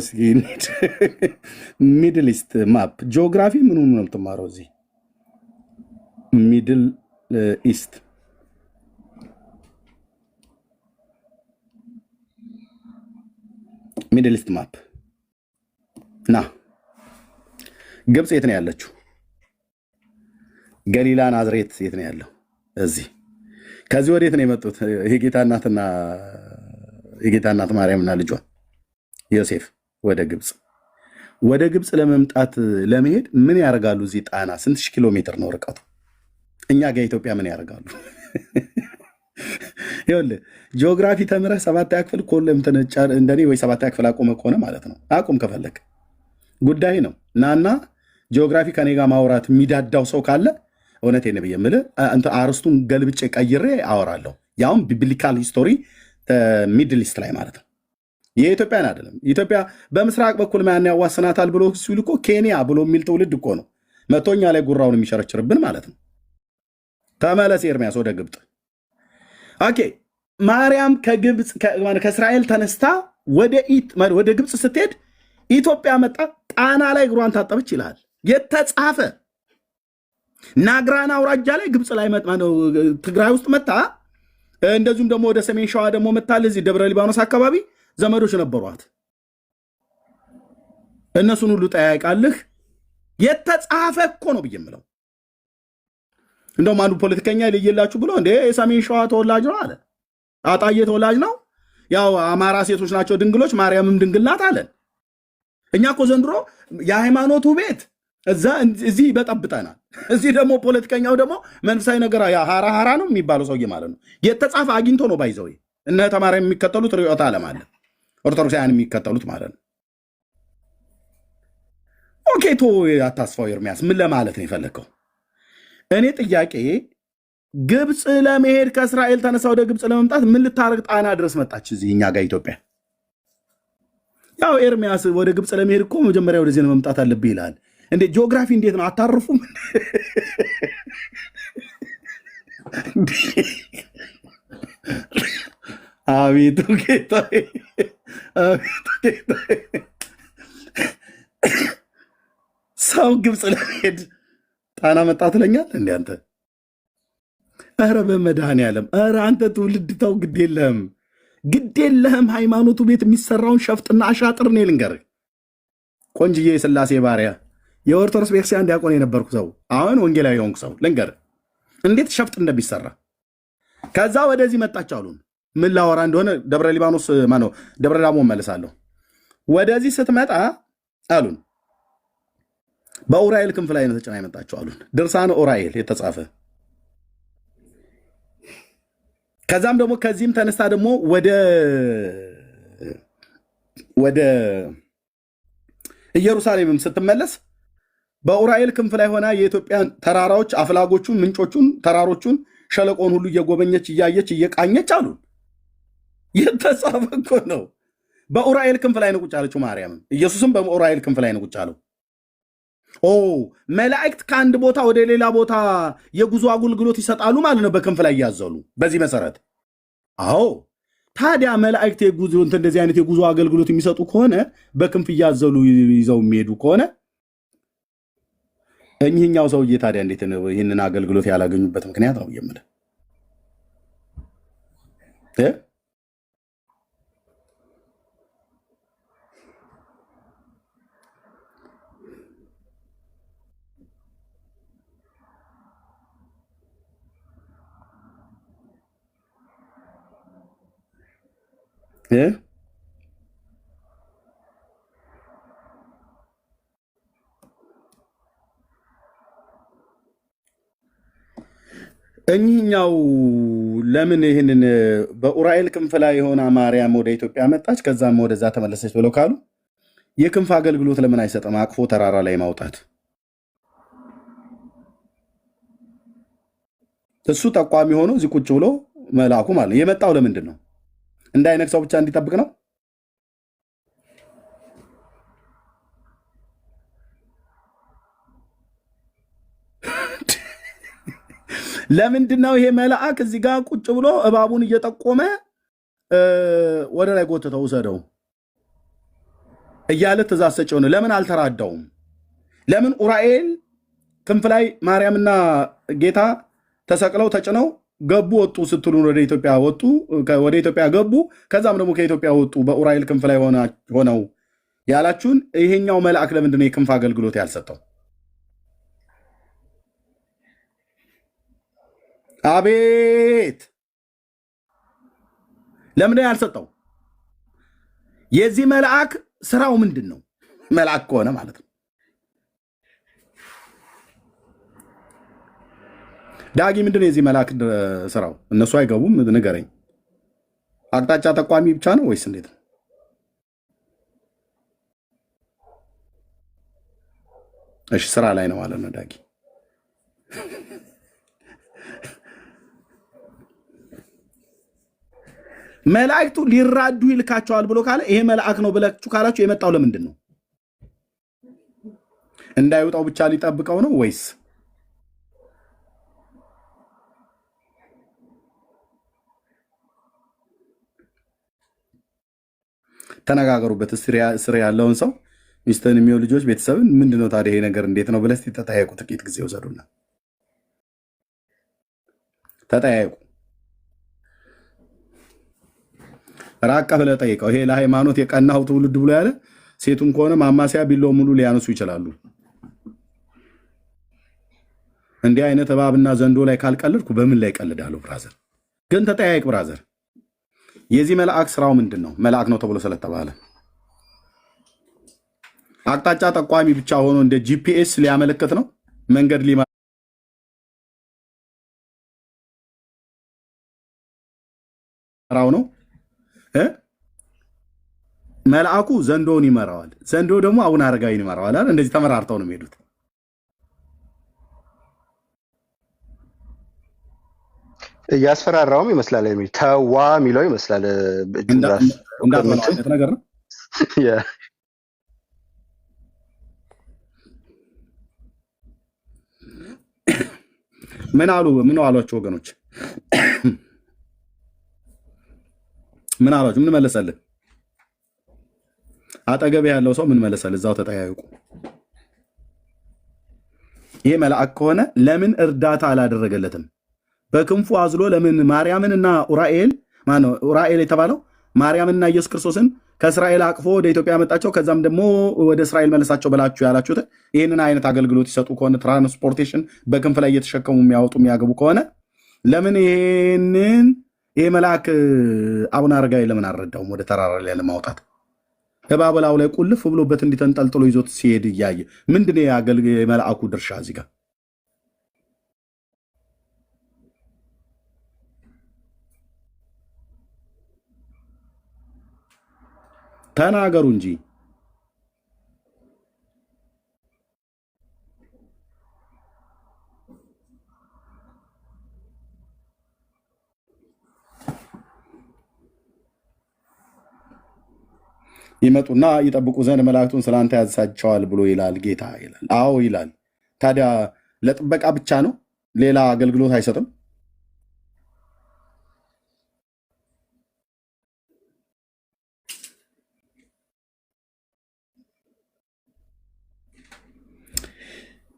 ሚድል ኢስት ማፕ ጂኦግራፊ ምን ነው የምትማረው? እዚህ ሚድል ኢስት ማፕ ና ግብፅ የት ነው ያለችው? ገሊላ ናዝሬት የት ነው ያለው? እዚህ። ከዚህ ወዴት ነው የመጡት? የጌታ እናት ማርያምና ልጇ ዮሴፍ ወደ ግብፅ ለመሄድ ምን ያደርጋሉ? እዚህ ጣና ስንት ሺህ ኪሎ ሜትር ነው ርቀቱ? እኛ ጋር ኢትዮጵያ ምን ያደርጋሉ? ይኸውልህ ጂኦግራፊ ተምረህ 7ኛ ክፍል ኮለም ተነጫር እንደኔ ወይ 7ኛ ክፍል አቆመ ከሆነ ማለት ነው አቁም ከፈለክ ጉዳይ ነው። ናና ጂኦግራፊ ከኔ ጋር ማውራት የሚዳዳው ሰው ካለ እውነቴን ነው የምልህ አርስቱን ገልብጬ ቀይሬ አወራለሁ። ያውም ቢብሊካል ሂስቶሪ ሚድል ኢስት ላይ ማለት ነው። የኢትዮጵያን አይደለም። ኢትዮጵያ በምስራቅ በኩል ማን ያዋስናታል ብሎ ሲሉ እኮ ኬንያ ብሎ የሚል ትውልድ እኮ ነው መቶኛ ላይ ጉራውን የሚሸረችርብን ማለት ነው። ተመለስ ኤርሚያስ ወደ ግብፅ። ኦኬ ማርያም ከእስራኤል ተነስታ ወደ ግብፅ ስትሄድ ኢትዮጵያ መጣ፣ ጣና ላይ እግሯን ታጠበች ይላል የተጻፈ። ናግራን አውራጃ ላይ ግብፅ ላይ ትግራይ ውስጥ መጣ። እንደዚሁም ደግሞ ወደ ሰሜን ሸዋ ደግሞ መጣል። እዚህ ደብረ ሊባኖስ አካባቢ ዘመዶች ነበሯት። እነሱን ሁሉ ጠያይቃልህ የተጻፈ እኮ ነው ብዬ የምለው። እንደውም አንዱ ፖለቲከኛ ልየላችሁ ብሎ እንደ የሰሜን ሸዋ ተወላጅ ነው አለ። አጣዬ ተወላጅ ነው። ያው አማራ ሴቶች ናቸው ድንግሎች፣ ማርያምም ድንግል ናት አለን። እኛ እኮ ዘንድሮ የሃይማኖቱ ቤት እዚህ ይበጠብጠናል። እዚህ ደግሞ ፖለቲከኛው ደግሞ መንፈሳዊ ነገር ሃራ ነው የሚባለው ሰውዬ ማለት ነው። የተጻፈ አግኝቶ ነው ባይዘው እነ ተማሪያም የሚከተሉት ርዕዮተ ዓለም አለ ኦርቶዶክሳውያን የሚከተሉት ማለት ነው። ኦኬ ቶ አታስፋው ኤርሚያስ ምን ለማለት ነው የፈለከው? እኔ ጥያቄ ግብፅ ለመሄድ ከእስራኤል ተነሳ ወደ ግብፅ ለመምጣት ምን ልታረግ ጣና ድረስ መጣች? እዚህ እኛ ጋር ኢትዮጵያ። ያው ኤርሚያስ ወደ ግብፅ ለመሄድ እኮ መጀመሪያ ወደዚህ መምጣት አለብህ ይላል። እንዴ ጂኦግራፊ እንዴት ነው አታርፉም? አቤቱ ጌታዬ፣ አቤቱ ጌታዬ። ሰው ግብፅ ለመሄድ ጣና መጣ ትለኛል እንዴ አንተ? ኧረ በመድኃኔዓለም ኧረ አንተ ትውልድ ተው፣ ግድ የለህም። ሃይማኖቱ ቤት የሚሰራውን ሸፍጥና አሻጥር እኔ ልንገርህ። ቆንጅዬ የሥላሴ ባሪያ የኦርቶዶክስ ቤተክርስቲያን ዲያቆን የነበርኩ ሰው አሁን ወንጌላዊ የሆንኩ ሰው ልንገርህ እንዴት ሸፍጥ እንደሚሰራ። ከዛ ወደዚህ መጣች አሉን። ምን ላወራ እንደሆነ ደብረ ሊባኖስ ማነው ደብረ ዳሞ መለሳለሁ። ወደዚህ ስትመጣ አሉን በኡራኤል ክንፍ ላይ ነው ተጭና የመጣችው አሉን። ድርሳነ ኡራኤል የተጻፈ። ከዛም ደግሞ ከዚህም ተነስታ ደግሞ ወደ ኢየሩሳሌምም ስትመለስ በኡራኤል ክንፍ ላይ ሆና የኢትዮጵያን ተራራዎች፣ አፍላጎቹን፣ ምንጮቹን፣ ተራሮቹን፣ ሸለቆን ሁሉ እየጎበኘች እያየች እየቃኘች አሉን። የተጻፈ እኮ ነው። በኡራኤል ክንፍ ላይ ነው ቁጭ ያለችው ማርያም። ኢየሱስም በኡራኤል ክንፍ ላይ ነው ቁጭ ያለው። ኦ መላእክት ከአንድ ቦታ ወደ ሌላ ቦታ የጉዞ አገልግሎት ይሰጣሉ ማለት ነው፣ በክንፍ ላይ እያዘሉ። በዚህ መሰረት አዎ፣ ታዲያ መላእክት የጉዞ እንደዚህ አይነት የጉዞ አገልግሎት የሚሰጡ ከሆነ በክንፍ እያዘሉ ይዘው የሚሄዱ ከሆነ እኚህኛው ሰውዬ ታዲያ እንዴት ነው ይህንን አገልግሎት ያላገኙበት ምክንያት ነው የምልህ እ እኚህኛው ለምን ይህንን በኡራኤል ክንፍ ላይ የሆነ ማርያም ወደ ኢትዮጵያ መጣች ከዛም ወደዛ ተመለሰች ብለው ካሉ የክንፍ አገልግሎት ለምን አይሰጥም? አቅፎ ተራራ ላይ ማውጣት እሱ ጠቋሚ ሆኖ እዚህ ቁጭ ብሎ መልአኩ ማለት ነው። የመጣው ለምንድን ነው? እንዳይነክሰው ብቻ እንዲጠብቅ ነው። ለምንድን ነው ይሄ መልአክ እዚህ ጋር ቁጭ ብሎ እባቡን እየጠቆመ ወደ ላይ ጎትተው ውሰደው እያለ ትእዛዝ ሰጪ ሆነ? ለምን አልተራዳውም? ለምን ኡራኤል ክንፍ ላይ ማርያምና ጌታ ተሰቅለው ተጭነው ገቡ ወጡ ስትሉ ወደ ኢትዮጵያ ወጡ፣ ወደ ኢትዮጵያ ገቡ፣ ከዛም ደግሞ ከኢትዮጵያ ወጡ በኡራኤል ክንፍ ላይ ሆነው ያላችሁን ይሄኛው መልአክ ለምንድን ነው የክንፍ አገልግሎት ያልሰጠው? አቤት ለምን ያልሰጠው? የዚህ መልአክ ስራው ምንድን ነው? መልአክ ከሆነ ማለት ነው። ዳጊ ምንድን ነው የዚህ መልአክ ስራው? እነሱ አይገቡም፣ ንገረኝ። አቅጣጫ ጠቋሚ ብቻ ነው ወይስ እንዴት ነው? እሺ ስራ ላይ ነው ማለት ነው ዳጊ። መላእክቱ ሊራዱ ይልካቸዋል ብሎ ካለ ይሄ መልአክ ነው ብላችሁ ካላችሁ የመጣው ለምንድን ነው? እንዳይወጣው ብቻ ሊጠብቀው ነው ወይስ? ተነጋገሩበት። ስር ያለውን ሰው ሚስትን የሚሆን ልጆች ቤተሰብን ምንድነው ታዲያ ይሄ ነገር እንዴት ነው ብለስ ተጠያየቁ። ጥቂት ጊዜ ወሰዱና ተጠያየቁ። ራቅ ብለህ ጠይቀው። ይሄ ለሃይማኖት የቀናው ትውልድ ብሎ ያለ ሴቱም ከሆነ ማማሲያ ቢለው ሙሉ ሊያነሱ ይችላሉ። እንዲህ አይነት እባብና ዘንዶ ላይ ካልቀልድኩ በምን ላይ ቀልዳለሁ? ብራዘር ግን ተጠያየቅ ብራዘር። የዚህ መልአክ ስራው ምንድን ነው? መልአክ ነው ተብሎ ስለተባለ አቅጣጫ ጠቋሚ ብቻ ሆኖ እንደ ጂፒኤስ ሊያመለክት ነው? መንገድ ሊመራው ነው? መልአኩ ዘንዶውን ይመራዋል፣ ዘንዶ ደግሞ አቡነ አረጋዊን ይመራዋል። እንደዚህ ተመራርተው ነው የሚሄዱት። እያስፈራራውም ይመስላል። ተዋ የሚለው ይመስላል። እንዳት ነገር ነው። ምን አሉ? ምን አሏቸው ወገኖች? ምን አሏቸው? ምን መለሰልህ? አጠገብ ያለው ሰው ምን መለሰልህ? እዛው ተጠያየቁ። ይሄ መልአክ ከሆነ ለምን እርዳታ አላደረገለትም? በክንፉ አዝሎ ለምን ማርያምንና ኡራኤል ማነው ኡራኤል የተባለው ማርያምንና ኢየሱስ ክርስቶስን ከእስራኤል አቅፎ ወደ ኢትዮጵያ ያመጣቸው ከዛም ደግሞ ወደ እስራኤል መለሳቸው ብላችሁ ያላችሁት ይህንን አይነት አገልግሎት ይሰጡ ከሆነ ትራንስፖርቴሽን በክንፍ ላይ እየተሸከሙ የሚያወጡ የሚያገቡ ከሆነ ለምን ይሄ መልአክ አቡነ አረጋዊ ለምን አልረዳውም? ወደ ተራራ ላይ ለማውጣት እባበላው ላይ ቁልፍ ብሎበት እንዲተንጠልጥሎ ይዞት ሲሄድ እያየ ምንድን የመልአኩ ድርሻ እዚህ ጋር? ተናገሩ እንጂ። ይመጡና ይጠብቁ ዘንድ መላእክቱን ስላንተ ያዛቸዋል ብሎ ይላል ጌታ ይላል። አዎ ይላል። ታዲያ ለጥበቃ ብቻ ነው? ሌላ አገልግሎት አይሰጥም?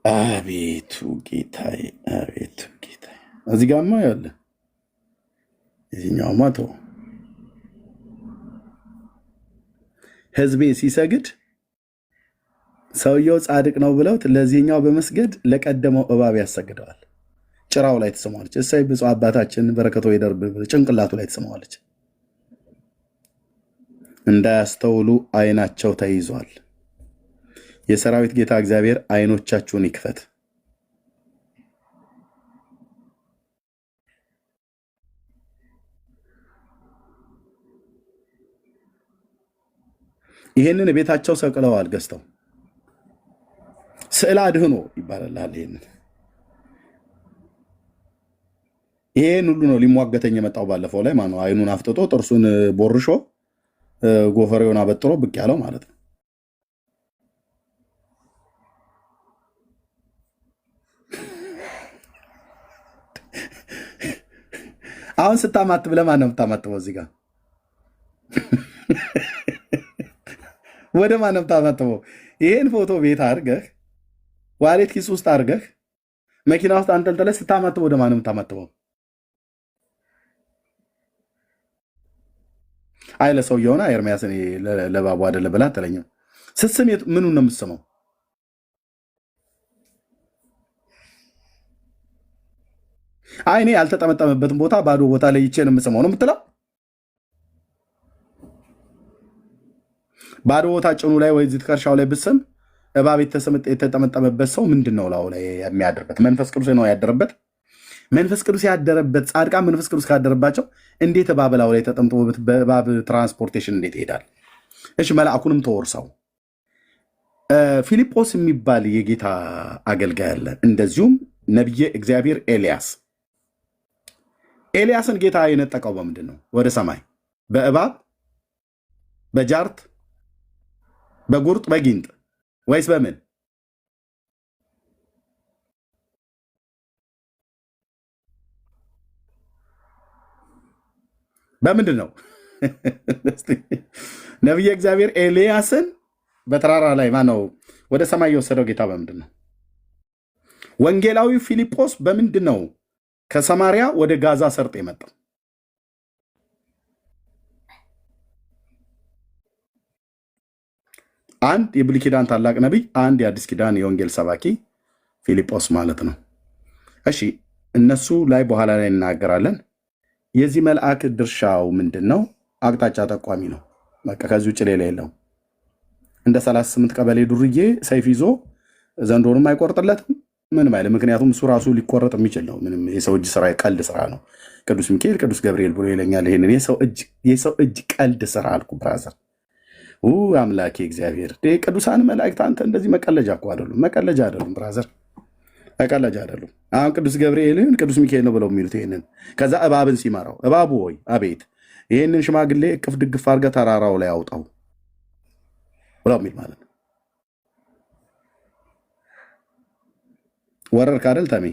አቤቱ ጌታዬ፣ አቤቱ ጌታዬ። እዚህ ጋማ ያለ እዚህኛውማ ተው። ህዝቤ ሲሰግድ ሰውየው ጻድቅ ነው ብለውት ለዚህኛው በመስገድ ለቀደመው እባብ ያሰግደዋል። ጭራው ላይ ትስመዋለች። እሰይ ብፁዕ አባታችን በረከቶ ይደርብ ጭንቅላቱ ላይ ትስመዋለች። እንዳያስተውሉ አይናቸው ተይዟል። የሰራዊት ጌታ እግዚአብሔር አይኖቻችሁን ይክፈት። ይሄንን ቤታቸው ሰቅለዋል ገዝተው። ስዕል አድህኖ ይባላል። ይሄን ሁሉ ነው ሊሟገተኝ የመጣው ባለፈው ላይ ማነው አይኑን አፍጥጦ ጥርሱን ቦርሾ ጎፈሬውን አበጥሮ ብቅ ያለው ማለት ነው። አሁን ስታማትብ ለማን ነው የምታማትበው? እዚህ ጋር ወደ ማን ነው የምታማትበው? ይሄን ፎቶ ቤት አድርገህ ዋሌት ኪስ ውስጥ አድርገህ መኪና ውስጥ አንጠልጥለህ ስታማትበው ወደ ማን ነው የምታማትበው? አይ ለሰውየው ሆነ ኤርሚያስ ለባቡ አይደለ ብላ አትለኝም። ስትስም ምኑን ነው የምትስመው? አይ እኔ ያልተጠመጠመበትን ቦታ ባዶ ቦታ ላይ ይቼ ነው የምስመው ነው የምትለው? ባዶ ቦታ ጭኑ ላይ ወይ እዚህ ትከሻው ላይ ብስም እባብ የተጠመጠመበት ሰው ምንድን ነው ላው ላይ የሚያድርበት? መንፈስ ቅዱስ ነው ያደረበት። መንፈስ ቅዱስ ያደረበት ጻድቃን መንፈስ ቅዱስ ካደረባቸው እንዴት እባብ ላው ላይ ተጠምጥሞበት በእባብ ትራንስፖርቴሽን እንዴት ይሄዳል? እሺ መልአኩንም ተወርሰው ፊልጶስ የሚባል የጌታ አገልጋይ አለ። እንደዚሁም ነብየ እግዚአብሔር ኤልያስን ጌታ የነጠቀው በምንድን ነው? ወደ ሰማይ በእባብ በጃርት በጉርጥ በጊንጥ ወይስ በምን? በምንድን ነው? ነብየ እግዚአብሔር ኤልያስን በተራራ ላይ ማነው ወደ ሰማይ የወሰደው ጌታ በምንድን ነው? ወንጌላዊ ፊልጶስ በምንድን ነው ከሰማሪያ ወደ ጋዛ ሰርጥ የመጣው? አንድ የብሉይ ኪዳን ታላቅ ነቢይ፣ አንድ የአዲስ ኪዳን የወንጌል ሰባኪ ፊልጶስ ማለት ነው። እሺ እነሱ ላይ በኋላ ላይ እናገራለን። የዚህ መልአክ ድርሻው ምንድን ነው? አቅጣጫ ጠቋሚ ነው። በቃ ከዚህ ውጭ ሌላ የለውም። እንደ 38 ቀበሌ ዱርዬ ሰይፍ ይዞ ዘንዶንም አይቆርጥለትም ምንም አይልም። ምክንያቱም እሱ ራሱ ሊቆረጥ የሚችል ነው። ምንም የሰው እጅ ስራ ቀልድ ስራ ነው። ቅዱስ ሚካኤል ቅዱስ ገብርኤል ብሎ ይለኛል። ይሄንን የሰው እጅ ቀልድ ስራ አልኩ ብራዘር። አምላኬ እግዚአብሔር ቅዱሳን መላእክት አንተ እንደዚህ መቀለጃ እኮ አይደሉም። መቀለጃ አይደሉም ብራዘር፣ መቀለጃ አይደሉም። አሁን ቅዱስ ገብርኤልን ቅዱስ ሚካኤል ነው ብለው የሚሉት ይሄንን። ከዛ እባብን ሲመራው እባቡ ሆይ አቤት ይሄንን ሽማግሌ እቅፍ ድግፍ አድርገህ ተራራው ላይ አውጣው ብለው የሚል ማለት ነው። ወረር ካደል ተሜ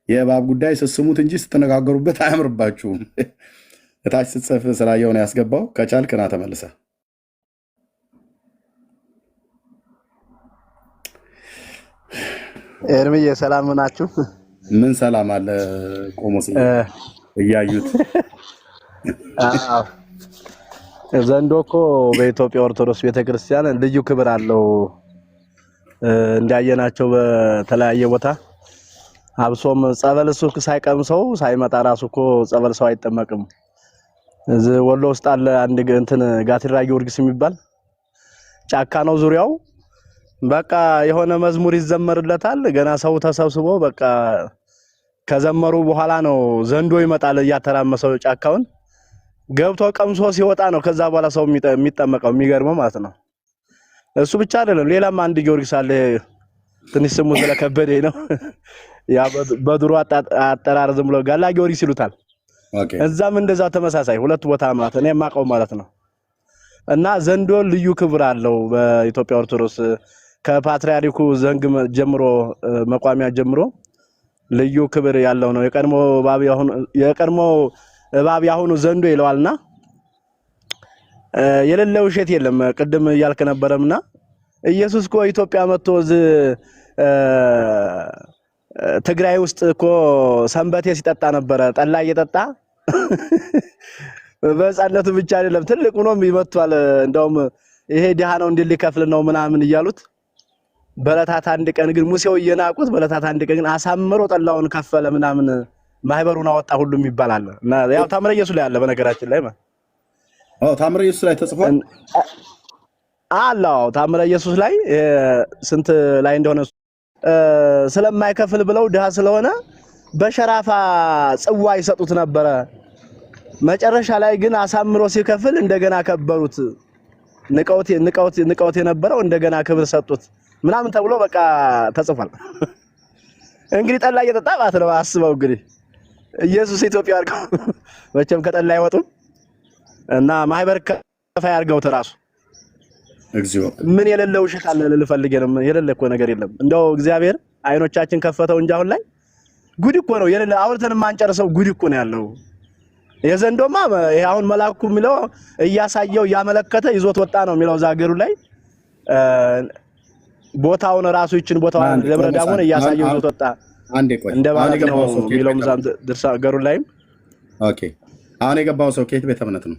የእባብ ጉዳይ ስስሙት እንጂ ስትነጋገሩበት አያምርባችሁም። እታች ስትጽፍ ስላየው ነው ያስገባው። ከቻልክ ና ተመልሰ ኤርሚዬ ሰላም ናችሁ? ምን ሰላም አለ? ቆሞስ እያዩት ዘንዶ እኮ በኢትዮጵያ ኦርቶዶክስ ቤተክርስቲያን ልዩ ክብር አለው። እንዳየናቸው በተለያየ ቦታ አብሶም ጸበል እሱ ሳይቀምሰው ሳይመጣ ራሱ እኮ ጸበል ሰው አይጠመቅም። እዚህ ወሎ ውስጥ አለ አንድ እንትን ጋትራ ጊዮርጊስ የሚባል ጫካ ነው ዙሪያው። በቃ የሆነ መዝሙር ይዘመርለታል። ገና ሰው ተሰብስቦ በቃ ከዘመሩ በኋላ ነው ዘንዶ ይመጣል እያተራመሰው ጫካውን ገብቶ ቀምሶ ሲወጣ ነው ከዛ በኋላ ሰው የሚጠመቀው። የሚገርመው ማለት ነው። እሱ ብቻ አይደለም፣ ሌላም አንድ ጊዮርጊስ አለ። ትንሽ ስሙ ስለከበደኝ ነው። ያ በድሮ አጠራር ዝም ብሎ ጋላ ጊዮርጊስ ይሉታል። እዛም እንደዛው ተመሳሳይ ሁለት ቦታ ማለት ነው የማውቀው ማለት ነው። እና ዘንዶ ልዩ ክብር አለው በኢትዮጵያ ኦርቶዶክስ ከፓትርያርኩ ዘንግ ጀምሮ መቋሚያ ጀምሮ ልዩ ክብር ያለው ነው። የቀድሞ እባብ ያሁኑ ዘንዶ ይለዋልና የሌለ ውሸት የለም። ቅድም እያልክ ነበረምና ኢየሱስ እኮ ኢትዮጵያ መጥቶ ትግራይ ውስጥ እኮ ሰንበቴ ሲጠጣ ነበረ። ጠላ እየጠጣ በሕፃንነቱ ብቻ አይደለም ትልቅ ሆኖም ይመቷል። እንደውም ይሄ ድሃ ነው እንዴ ሊከፍል ነው ምናምን እያሉት በለታት አንድ ቀን ግን ሙሴው እየናቁት በለታት አንድ ቀን ግን አሳምሮ ጠላውን ከፈለ ምናምን ማህበሩን አወጣ ሁሉም ይባላል። እና ያው ታምረ ኢየሱስ ላይ አለ በነገራችን ላይ ታምረ ኢየሱስ ላይ ተጽፏል አላው ታምረ ኢየሱስ ላይ ስንት ላይ እንደሆነ ስለማይከፍል ብለው ድሃ ስለሆነ በሸራፋ ጽዋ ይሰጡት ነበረ። መጨረሻ ላይ ግን አሳምሮ ሲከፍል እንደገና ከበሩት። ንቀውት የነበረው እንደገና ክብር ሰጡት ምናምን ተብሎ በቃ ተጽፏል። እንግዲህ ጠላ እየጠጣ ማለት ነው። አስበው እንግዲህ ኢየሱስ ኢትዮጵያ አድርገው መቼም ከጠላ አይወጡም እና ማህበር ከፋይ አድርገው ተራሱ እግዚኦ ምን የሌለው ውሸት አለ ልፈልግ ነው። የሌለ እኮ ነገር የለም። እንደው እግዚአብሔር አይኖቻችን ከፈተው እንጂ አሁን ላይ ጉድ እኮ ነው የሌለ። አውርተን ማንጨርሰው ጉድ እኮ ነው ያለው። የዘንዶማ ይሄ አሁን መልአኩ የሚለው እያሳየው ያመለከተ ይዞት ወጣ ነው የሚለው ዛገሩ ላይ ቦታውን ራሱ ይችን ቦታውን ደብረ ዳሞን እያሳየው ይዞት ወጣ አንዴ ቆይ እንደማለት ነው የሚለው ምዛም ድርሳ ገሩ ላይም ኦኬ። አሁን የገባው ሰው ከየት ቤተ እምነት ነው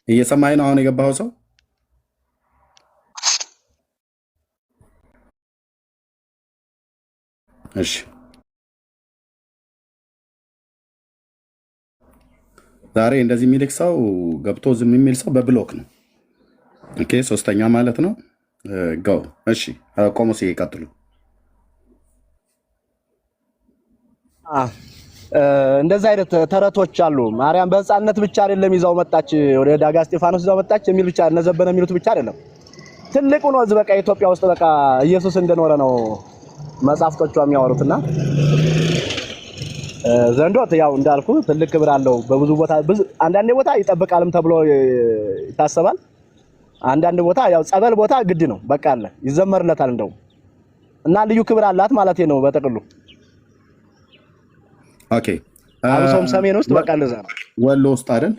እየሰማኸኝ ነው? አሁን የገባው ሰው እሺ ዛሬ እንደዚህ የሚልክ ሰው ገብቶ ዝም የሚል ሰው በብሎክ ነው። ኦኬ ሶስተኛ ማለት ነው ጋው እሺ ቆሞስ ይቀጥሉ። እንደዛ አይነት ተረቶች አሉ። ማርያም በሕፃንነት ብቻ አይደለም ይዛው መጣች ወደ ዳጋ እስጢፋኖስ ይዛው መጣች የሚል ብቻ እነዘበነ የሚሉት ብቻ አይደለም። ትልቁ ነው በቃ ኢትዮጵያ ውስጥ በቃ ኢየሱስ እንደኖረ ነው መጻፍቶቹ የሚያወሩትና ዘንዶት ያው እንዳልኩ ትልቅ ክብር አለው። በብዙ ቦታ አንዳንድ ቦታ ይጠበቃልም ተብሎ ይታሰባል። አንዳንድ ቦታ ያው ጸበል ቦታ ግድ ነው በቃ አለ ይዘመርለታል እንደው እና ልዩ ክብር አላት ማለት ነው በጥቅሉ። ኦኬ አብሶም ሰሜን ውስጥ በቃ እንደዛ ነው። ወሎ ውስጥ አይደል?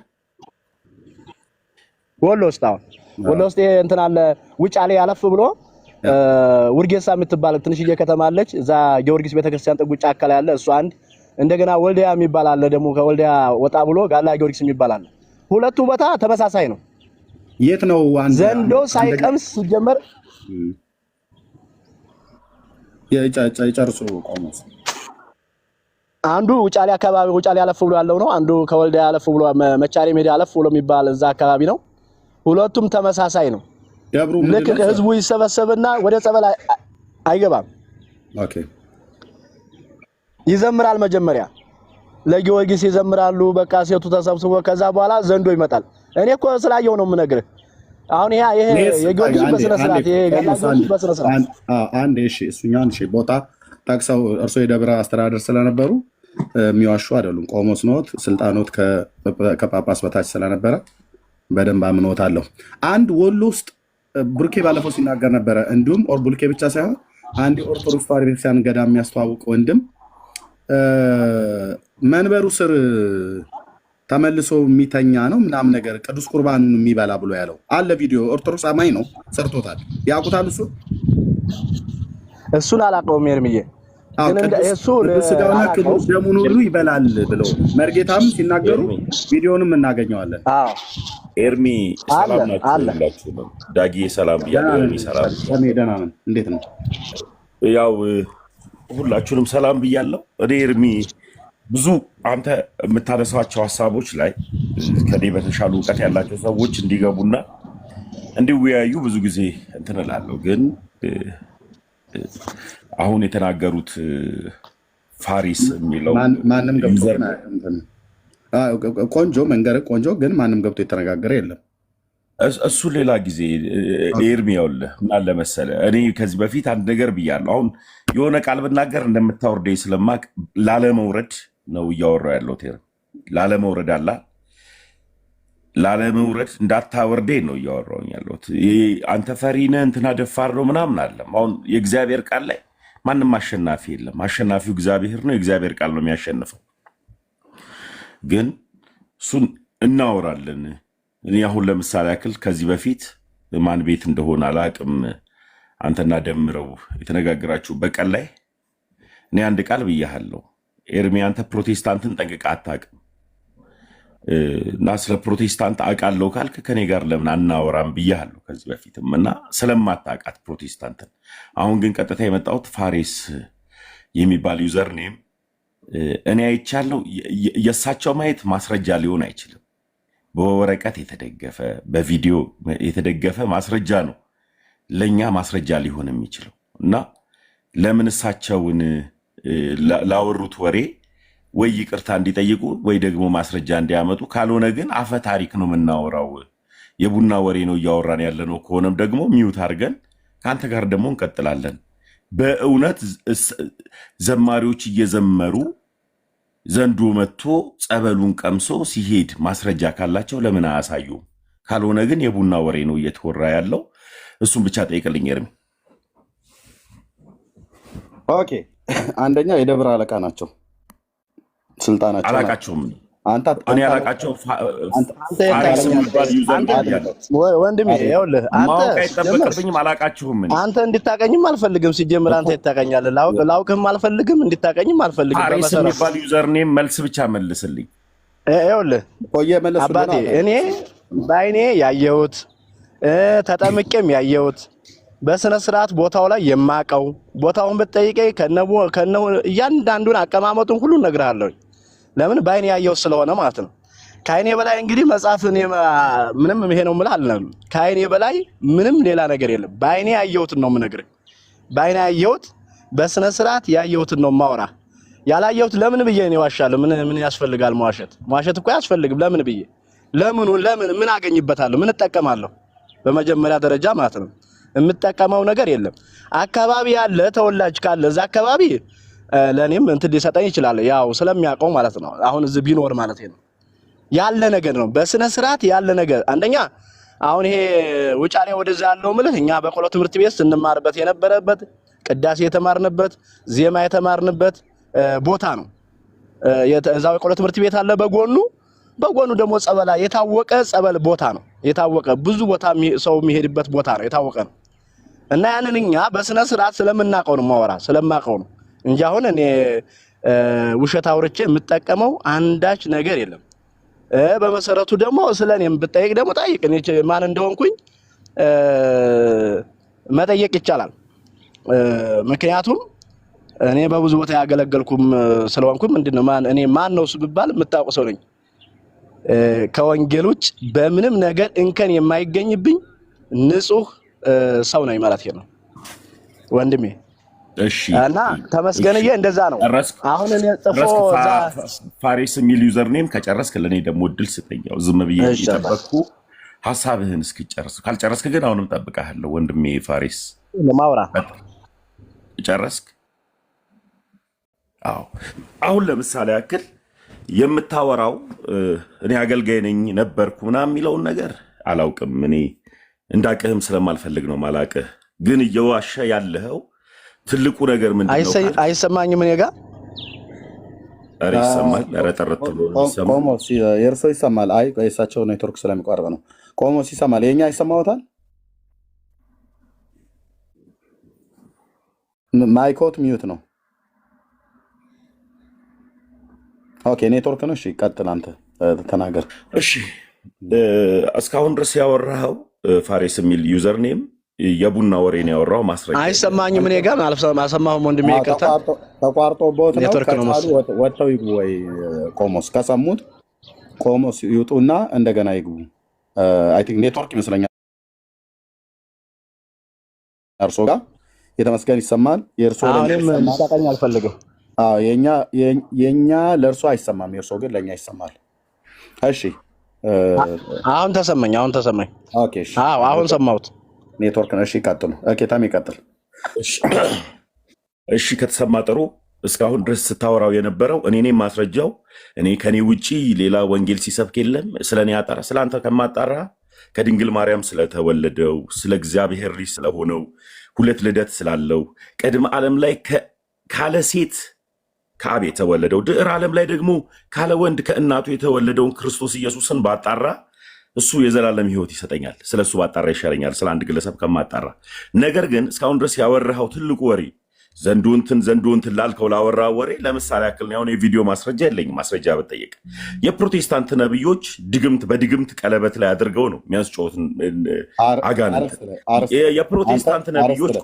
ወሎ ውስጥ ወሎ ውስጥ እንትን አለ ውጫሌ ያለፍ ብሎ ውርጌሳ የምትባል ትንሽዬ ከተማ አለች። እዛ ጊዮርጊስ ቤተክርስቲያን ጥጉጫ አካል ያለ እሱ አንድ እንደገና ወልዲያ የሚባል አለ ደግሞ ከወልዲያ ወጣ ብሎ ጋላ ጊዮርጊስ የሚባል አለ። ሁለቱ ቦታ ተመሳሳይ ነው። የት ነው አንድ ዘንዶ ሳይቀምስ ሲጀመር የጨርሱ ቆሞስ አንዱ ውጫሌ አካባቢ ውጫሌ አለፍ ብሎ ያለው ነው። አንዱ ከወልዲያ አለፍ ብሎ መቻሪ ሜዳ አለፍ ብሎ የሚባል እዛ አካባቢ ነው። ሁለቱም ተመሳሳይ ነው። ልክ ህዝቡ ይሰበሰብና ወደ ጸበል አይገባም። ኦኬ ይዘምራል። መጀመሪያ ለጊዮርጊስ ይዘምራሉ። በቃ ሴቱ ተሰብስቦ ከዛ በኋላ ዘንዶ ይመጣል። እኔ እኮ ስላየው ነው የምነግርህ። አሁን ይሄ የጊዮርጊስ በስነ ስርዓት ይሄ ጋላጆች በስነ ስርዓት አንዴ እሺ እሱኛን እሺ ቦታ ታክሳው እርሶ የደብረ አስተዳደር ስለነበሩ የሚዋሹ አይደሉም። ቆሞስ ኖት ስልጣኖት ከጳጳስ በታች ስለነበረ በደንብ አምኖታለሁ። አንድ ወሎ ውስጥ ቡርኬ ባለፈው ሲናገር ነበረ። እንዲሁም ቡርኬ ብቻ ሳይሆን አንድ ኦርቶዶክስ ተዋሕዶ ቤተክርስቲያን ገዳም የሚያስተዋውቅ ወንድም መንበሩ ስር ተመልሶ የሚተኛ ነው ምናምን ነገር ቅዱስ ቁርባኑን የሚበላ ብሎ ያለው አለ። ቪዲዮ ኦርቶዶክስ አማኝ ነው ሰርቶታል። ያውቁታል። እሱን አላውቀውም። ኤርሚዬ እሱ ስጋውና ቅዱስ ደሙን ሁሉ ይበላል ብለው መርጌታም ሲናገሩ ቪዲዮንም እናገኘዋለን። ኤርሚ ሰላም ናችሁ? ዳጊ ሰላም ብያለሁ። ኤርሚ ሰላም ደህና ነን። እንዴት ነው? ያው ሁላችሁንም ሰላም ብያለሁ። እኔ ኤርሚ ብዙ አንተ የምታነሳቸው ሀሳቦች ላይ ከኔ በተሻሉ እውቀት ያላቸው ሰዎች እንዲገቡና እንዲወያዩ ብዙ ጊዜ እንትን እላለሁ። ግን አሁን የተናገሩት ፋሪስ የሚለው ማንም ገብቶ ቆንጆ መንገር ቆንጆ ግን ማንም ገብቶ የተነጋገረ የለም። እሱ ሌላ ጊዜ ኤርሚ ያውልህ ምናለ መሰለህ፣ እኔ ከዚህ በፊት አንድ ነገር ብያለሁ። አሁን የሆነ ቃል ብናገር እንደምታወርደኝ ስለማቅ ላለመውረድ ነው እያወራው ያለው። ቴር ላለመውረድ አላ ላለመውረድ እንዳታወርዴ ነው እያወራውኝ ያለሁት። አንተ ፈሪ ነህ እንትና ደፋር ነው ምናምን አለም። አሁን የእግዚአብሔር ቃል ላይ ማንም አሸናፊ የለም። አሸናፊው እግዚአብሔር ነው። የእግዚአብሔር ቃል ነው የሚያሸንፈው። ግን እሱን እናወራለን። እኔ አሁን ለምሳሌ ያክል ከዚህ በፊት ማን ቤት እንደሆነ አላቅም፣ አንተና ደምረው የተነጋገራችሁ በቀል ላይ እኔ አንድ ቃል ብያሃለሁ። ኤርሚ አንተ ፕሮቴስታንትን ጠንቅቀህ አታውቅም እና ስለ ፕሮቴስታንት አውቃለሁ ካልክ ከኔ ጋር ለምን አናወራም ብያሃለሁ ከዚህ በፊትም እና ስለማታውቃት ፕሮቴስታንትን። አሁን ግን ቀጥታ የመጣሁት ፋሬስ የሚባል ዩዘር ኔም እኔ አይቻለሁ። የእሳቸው ማየት ማስረጃ ሊሆን አይችልም። በወረቀት የተደገፈ በቪዲዮ የተደገፈ ማስረጃ ነው ለእኛ ማስረጃ ሊሆን የሚችለው እና ለምን እሳቸውን ላወሩት ወሬ ወይ ይቅርታ እንዲጠይቁ ወይ ደግሞ ማስረጃ እንዲያመጡ፣ ካልሆነ ግን አፈ ታሪክ ነው የምናወራው፣ የቡና ወሬ ነው እያወራን ያለ ነው ከሆነም ደግሞ ሚዩት አድርገን ከአንተ ጋር ደግሞ እንቀጥላለን። በእውነት ዘማሪዎች እየዘመሩ ዘንዶ መጥቶ ጸበሉን ቀምሶ ሲሄድ ማስረጃ ካላቸው ለምን አያሳዩም? ካልሆነ ግን የቡና ወሬ ነው እየተወራ ያለው። እሱን ብቻ ጠይቅልኝ ኤርሚ። ኦኬ፣ አንደኛ የደብረ አለቃ ናቸው፣ ስልጣናቸው አላቃቸውም። እኔ አላቃቸው። ፋሪስ የሚባል ዩዘር ያለው ወንድሜ ይኸውልህ፣ ማወቅ አይጠበቅብኝም። አላቃችሁም። አንተ እንድታቀኝም አልፈልግም። ሲጀምር አንተ ይታቀኛለህ። ላውቅህም አልፈልግም፣ እንድታቀኝም አልፈልግም። ፋሪስ የሚባል ዩዘር ኔም መልስ ብቻ መልስልኝ። ይኸውልህ አባቴ፣ እኔ በአይኔ ያየሁት ተጠምቄም ያየሁት በስነ ስርዓት ቦታው ላይ የማቀው ቦታውን ብትጠይቀኝ ከነ እያንዳንዱን አቀማመጡን ሁሉ እነግርሃለሁ። ለምን በአይኔ ያየሁት ስለሆነ ማለት ነው። ከአይኔ በላይ እንግዲህ መጽሐፍ ምንም ይሄ ነው የምልህ አልለም። ከአይኔ በላይ ምንም ሌላ ነገር የለም። በአይኔ ያየሁትን ነው የምነግርህ። በአይኔ ያየሁት በስነ ስርዓት ያየሁትን ነው የማወራ። ያላየሁት ለምን ብዬ እኔ ዋሻለሁ? ምን ያስፈልጋል መዋሸት? መዋሸት እኮ አያስፈልግም። ለምን ብዬ ለምን ምን አገኝበታለሁ? ምን እጠቀማለሁ? በመጀመሪያ ደረጃ ማለት ነው የምጠቀመው ነገር የለም። አካባቢ ያለ ተወላጅ ካለ እዛ አካባቢ ለኔም እንትን ሊሰጠኝ ይችላል፣ ያው ስለሚያውቀው ማለት ነው። አሁን እዚህ ቢኖር ማለት ነው ያለ ነገር ነው፣ በስነ ስርዓት ያለ ነገር። አንደኛ አሁን ይሄ ውጫሌ ወደዛ ያለው ምልህ እኛ በቆሎ ትምህርት ቤት ስንማርበት የነበረበት ቅዳሴ የተማርንበት ዜማ የተማርንበት ቦታ ነው። እዛው የቆሎ ትምህርት ቤት አለ፣ በጎኑ ደግሞ ጸበላ የታወቀ ጸበል ቦታ ነው። የታወቀ ብዙ ቦታ ሰው የሚሄድበት ቦታ ነው፣ የታወቀ ነው። እና ያንን እኛ በስነ ስርዓት ስለምናውቀው ነው ማወራ፣ ስለማውቀው ነው እንጂ አሁን እኔ ውሸት አውርቼ የምጠቀመው አንዳች ነገር የለም። በመሰረቱ ደግሞ ስለኔም ብጠይቅ ደግሞ ጠይቅ፣ እኔ ማን እንደሆንኩኝ መጠየቅ ይቻላል። ምክንያቱም እኔ በብዙ ቦታ ያገለገልኩም ስለሆንኩኝ ምንድነው እኔ ማን ነው ብባል የምታውቁ ሰው ነኝ። ከወንጌል ውጭ በምንም ነገር እንከን የማይገኝብኝ ንጹህ ሰው ነኝ ማለት ነው ወንድሜ። እሺ፣ እና ተመስገንዬ እንደዛ ነው። አሁን እኔ ጽፎ ፋሪስ የሚል ዩዘር ኔም ከጨረስክ ለኔ ደግሞ እድል ስጠኝ። ያው ዝም ብዬ እየጠበቅኩ ሐሳብህን እስኪጨርስ፣ ካልጨረስክ ግን አሁንም ጠብቃለሁ ወንድሜ ፋሪስ። ለማውራ ጨረስክ? አዎ። አሁን ለምሳሌ ያክል የምታወራው እኔ አገልጋይ ነኝ ነበርኩ ምናምን የሚለውን ነገር አላውቅም። እኔ እንዳቅህም ስለማልፈልግ ነው ማላቅህ። ግን እየዋሸ ያለኸው ትልቁ ነገር ምንድን ነው? አይሰማኝም። እኔ ጋር ኧረ ይሰማል። ኧረ ጠረት ብሎ ይሰማል። ቆሞስ የእርሶ ይሰማል? አይ የእሳቸው ኔትወርክ ስለሚቋረጥ ነው። ቆሞስ ይሰማል? የእኛ ይሰማዎታል? ማይኮት ሚዩት ነው። ኦኬ፣ ኔትወርክ ነው። እሺ፣ ቀጥል፣ አንተ ተናገር። እሺ፣ እስካሁን ድረስ ያወራኸው ፋሪስ የሚል ዩዘር ኔም የቡና ወሬ ነው ያወራው። ማስረጃ አይሰማኝም። እኔ ጋር አልሰማሁም ወንድሜ፣ ይቅርታ። ተቋርጦበት ነው። ከቻሉ ወጥተው ይግቡ። ወይ ቆሞስ ከሰሙት ቆሞስ ይውጡና እንደገና ይግቡ። አይ ቲንክ ኔትወርክ ይመስለኛል እርሶ ጋር። የተመስገን ይሰማል? የእርሶ ለምን አልፈልግም። የኛ ለእርሶ አይሰማም፣ የእርሶ ግን ለእኛ ይሰማል። እሺ፣ አሁን ተሰማኝ። ኦኬ፣ እሺ፣ አሁን ሰማሁት። ኔትወርክ ነው። እሺ፣ ቀጥሉ። ኦኬ፣ ታም ይቀጥል። እሺ፣ ከተሰማ ጥሩ። እስካሁን ድረስ ስታወራው የነበረው እኔ ነኝ ማስረጃው። እኔ ከኔ ውጪ ሌላ ወንጌል ሲሰብክ የለም። ስለ እኔ አጣራ ስለ አንተ ከማጣራ ከድንግል ማርያም ስለተወለደው ስለ እግዚአብሔር ልጅ ስለሆነው ሁለት ልደት ስላለው ቅድመ ዓለም ላይ ካለ ሴት ከአብ የተወለደው ድዕር ዓለም ላይ ደግሞ ካለ ወንድ ከእናቱ የተወለደውን ክርስቶስ ኢየሱስን ባጣራ እሱ የዘላለም ሕይወት ይሰጠኛል። ስለ እሱ ባጣራ ይሻለኛል ስለ አንድ ግለሰብ ከማጣራ። ነገር ግን እስካሁን ድረስ ያወራኸው ትልቁ ወሬ ዘንዶ እንትን ላልከው ላወራ ወሬ ለምሳሌ ያክል ነው። የቪዲዮ ማስረጃ የለኝም። ማስረጃ በጠየቅ የፕሮቴስታንት ነብዮች በድግምት ቀለበት ላይ አድርገው ነው የሚያስጮት አጋንንት። የፕሮቴስታንት ነብዮች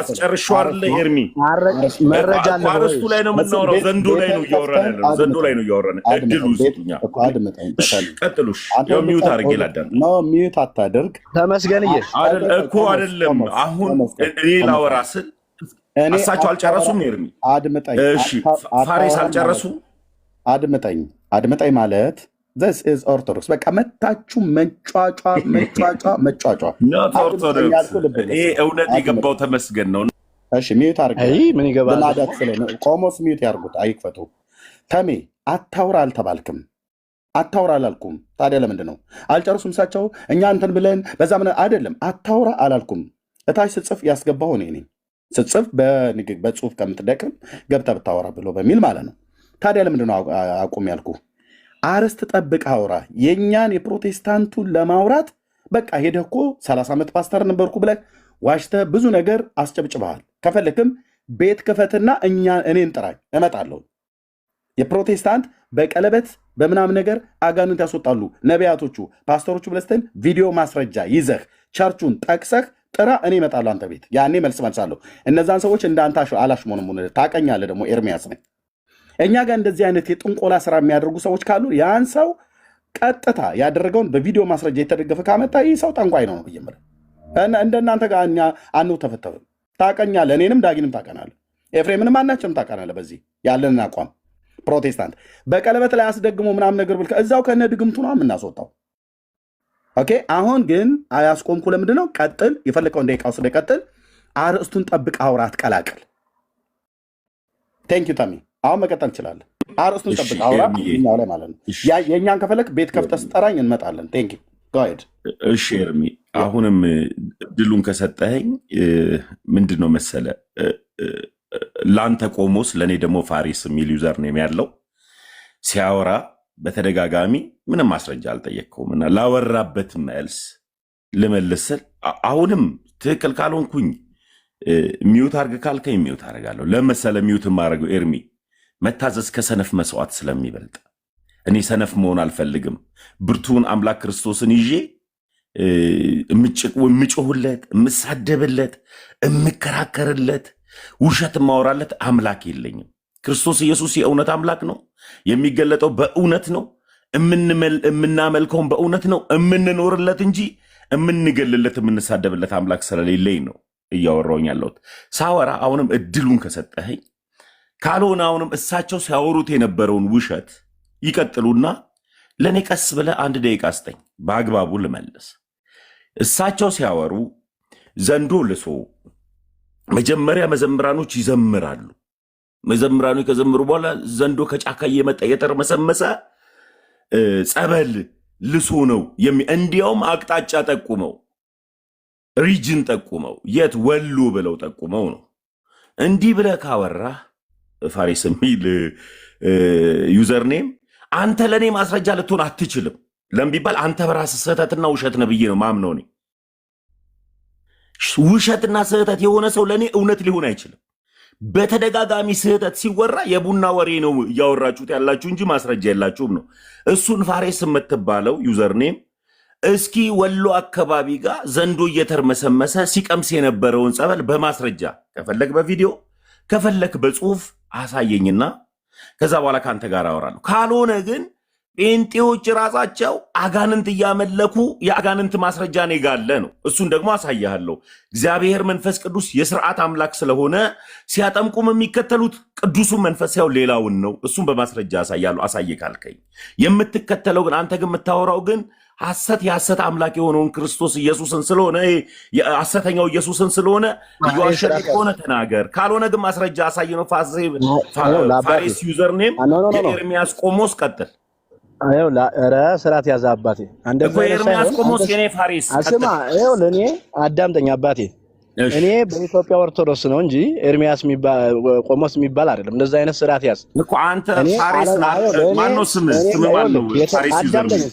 አስጨርሻው አይደለ ኤርሚ? አርስቱ ላይ ነው የምናወራው። ዘንዶ ላይ ነው እያወራን ያለው። ዘንዶ ላይ ነው እያወራን። እድሉ ስጡኛ። ቀጥሉሽ። ያው ሚዩት አድርጌ ላዳም ነው። ሚዩት አታደርግ ተመስገንዬ እኮ አይደለም። አሁን እኔ ላወራ ስል እሳቸው አልጨረሱም። ኤርሚ አድምጠኝ። እሺ ፋሬስ አልጨረሱ። አድምጠኝ ማለት this is ኦርቶዶክስ። በቃ መታችሁ መጫጫ ይሄ እውነት የገባው ተመስገን ነው። እሺ ሚዩት አድርገህ ምን ይገባል? ቆሞስ ሚዩት ያርጉት፣ አይክፈቱ። ተሜ አታውራ አልተባልክም፣ አታውራ አላልኩም። ታዲያ ለምንድን ነው አልጨረሱም? እሳቸው እኛ እንትን ብለን በዛ ምን አይደለም። አታውራ አላልኩም። እታች ስጽፍ ያስገባው እኔ ነኝ። ስጽፍ በጽሁፍ ከምትደቅም ገብተህ ብታወራ ብሎ በሚል ማለት ነው። ታዲያ ለምንድን ነው አቁም ያልኩ? አርዕስት ጠብቅ አውራ። የእኛን የፕሮቴስታንቱን ለማውራት በቃ ሄደህ እኮ 30 ዓመት ፓስተር ነበርኩ ብለህ ዋሽተህ ብዙ ነገር አስጨብጭበሃል። ከፈለክም ቤት ክፈትና እኔን ጥራኝ፣ እመጣለሁ። የፕሮቴስታንት በቀለበት በምናምን ነገር አጋንንት ያስወጣሉ ነቢያቶቹ፣ ፓስተሮቹ ብለስተን ቪዲዮ ማስረጃ ይዘህ ቸርቹን ጠቅሰህ ጥራ፣ እኔ እመጣለሁ አንተ ቤት። ያኔ መልስ መልሳለሁ። እነዛን ሰዎች እንዳንተ አላሽሞንም። ታቀኛለህ ደግሞ ኤርሚያስ ነኝ። እኛ ጋር እንደዚህ አይነት የጥንቆላ ስራ የሚያደርጉ ሰዎች ካሉ ያን ሰው ቀጥታ ያደረገውን በቪዲዮ ማስረጃ የተደገፈ ካመጣ ይህ ሰው ጠንቋይ ነው ብዬምር። እንደናንተ ጋር እኛ አንተፈተፍም። ታቀኛለህ፣ እኔንም ዳጊንም ታቀናለህ፣ ኤፍሬምንም አናችንም ታቀናለህ። በዚህ ያለንን አቋም ፕሮቴስታንት በቀለበት ላይ አስደግሞ ምናምን ነገር ብልከ እዛው ከነ ድግምቱ ነው የምናስወጣው። ኦኬ አሁን ግን አያስቆምኩ። ለምንድን ነው? ቀጥል፣ የፈለከውን ደቂቃ ውስጥ ቀጥል። አርዕስቱን ጠብቅ፣ አውራ፣ አትቀላቅል። ቴንክ ዩ ታሚ። አሁን መቀጠል እንችላለን። አርዕስቱን ጠብቅ፣ አውራ ላይ ማለት ነው። የእኛን ከፈለክ ቤት ከፍተህ ስጠራኝ እንመጣለን። ቴንክ ዩ ጎ ሄድ። እሺ ኤርሚ፣ አሁንም ድሉን ከሰጠኸኝ ምንድን ነው መሰለ ለአንተ ቆሞስ ለእኔ ደግሞ ፋሪስ የሚል ዩዘር ነው ያለው ሲያወራ በተደጋጋሚ ምንም ማስረጃ አልጠየቅከውም እና ላወራበት መልስ ልመልስል። አሁንም ትክክል ካልሆንኩኝ ሚዩት አርግ ካልከኝ ሚዩት አደርጋለሁ። ለመሰለ ሚዩት የማደርገው ኤርሚ መታዘዝ ከሰነፍ መስዋዕት ስለሚበልጥ እኔ ሰነፍ መሆን አልፈልግም። ብርቱን አምላክ ክርስቶስን ይዤ የምጮሁለት፣ የምሳደብለት፣ የምከራከርለት፣ ውሸት የማወራለት አምላክ የለኝም። ክርስቶስ ኢየሱስ የእውነት አምላክ ነው። የሚገለጠው በእውነት ነው። የምናመልከውን በእውነት ነው። የምንኖርለት እንጂ የምንገልለት የምንሳደብለት አምላክ ስለሌለኝ ነው እያወራሁኝ ያለሁት። ሳወራ አሁንም እድሉን ከሰጠኸኝ፣ ካልሆነ አሁንም እሳቸው ሲያወሩት የነበረውን ውሸት ይቀጥሉና ለእኔ ቀስ ብለህ 1 ደቂቃ ስጠኝ፣ በአግባቡ ልመልስ። እሳቸው ሲያወሩ ዘንዶ ልሶ መጀመሪያ መዘምራኖች ይዘምራሉ። መዘምራኑ ከዘምሩ በኋላ ዘንዶ ከጫካ እየመጣ የተርመሰመሰ ጸበል ልሶ ነው። እንዲያውም አቅጣጫ ጠቁመው ሪጅን ጠቁመው የት ወሎ ብለው ጠቁመው ነው። እንዲህ ብለህ ካወራህ ፋሪስ የሚል ዩዘርኔም አንተ ለእኔ ማስረጃ ልትሆን አትችልም። ለምን ቢባል አንተ በራስህ ስህተትና ውሸት ነው ብዬ ነው ማምነው። እኔ ውሸትና ስህተት የሆነ ሰው ለእኔ እውነት ሊሆን አይችልም። በተደጋጋሚ ስህተት ሲወራ የቡና ወሬ ነው እያወራችሁት ያላችሁ እንጂ ማስረጃ የላችሁም ነው። እሱን ፋሬስ የምትባለው ዩዘርኔም እስኪ ወሎ አካባቢ ጋር ዘንዶ እየተርመሰመሰ ሲቀምስ የነበረውን ጸበል በማስረጃ ከፈለክ በቪዲዮ ከፈለክ በጽሁፍ አሳየኝና ከዛ በኋላ ከአንተ ጋር አወራለሁ። ካልሆነ ግን ጴንጤዎች ራሳቸው አጋንንት እያመለኩ የአጋንንት ማስረጃ እኔ ጋር አለ ነው። እሱን ደግሞ አሳያለሁ። እግዚአብሔር መንፈስ ቅዱስ የስርዓት አምላክ ስለሆነ ሲያጠምቁም የሚከተሉት ቅዱሱን መንፈስ ሳይሆን ሌላውን ነው። እሱን በማስረጃ አሳያለሁ። አሳየ ካልከኝ የምትከተለው ግን አንተ ግን የምታወራው ግን ሐሰት የሐሰት አምላክ የሆነውን ክርስቶስ ኢየሱስን ስለሆነ ሐሰተኛው ኢየሱስን ስለሆነ እየዋሸን ከሆነ ተናገር፣ ካልሆነ ግን ማስረጃ አሳይ ነው። ፋሪስ ዩዘር ኔም የኤርሚያስ ቆሞስ ቀጥል። ኧረ ስርዓት ያዘ አባቴ። እኮ ኤርሚያስ ቆሞስ የኔ ፋሪስ አስማ ይኸው ለእኔ አዳምጠኝ አባቴ። እኔ በኢትዮጵያ ኦርቶዶክስ ነው እንጂ ኤርሚያስ ቆሞስ የሚባል አይደለም። እንደዛ አይነት ስርዓት ያዝ እኮ አንተ ፋሪስ ማነው ስም ማነው? ፋሪስ ዩዘር ኔም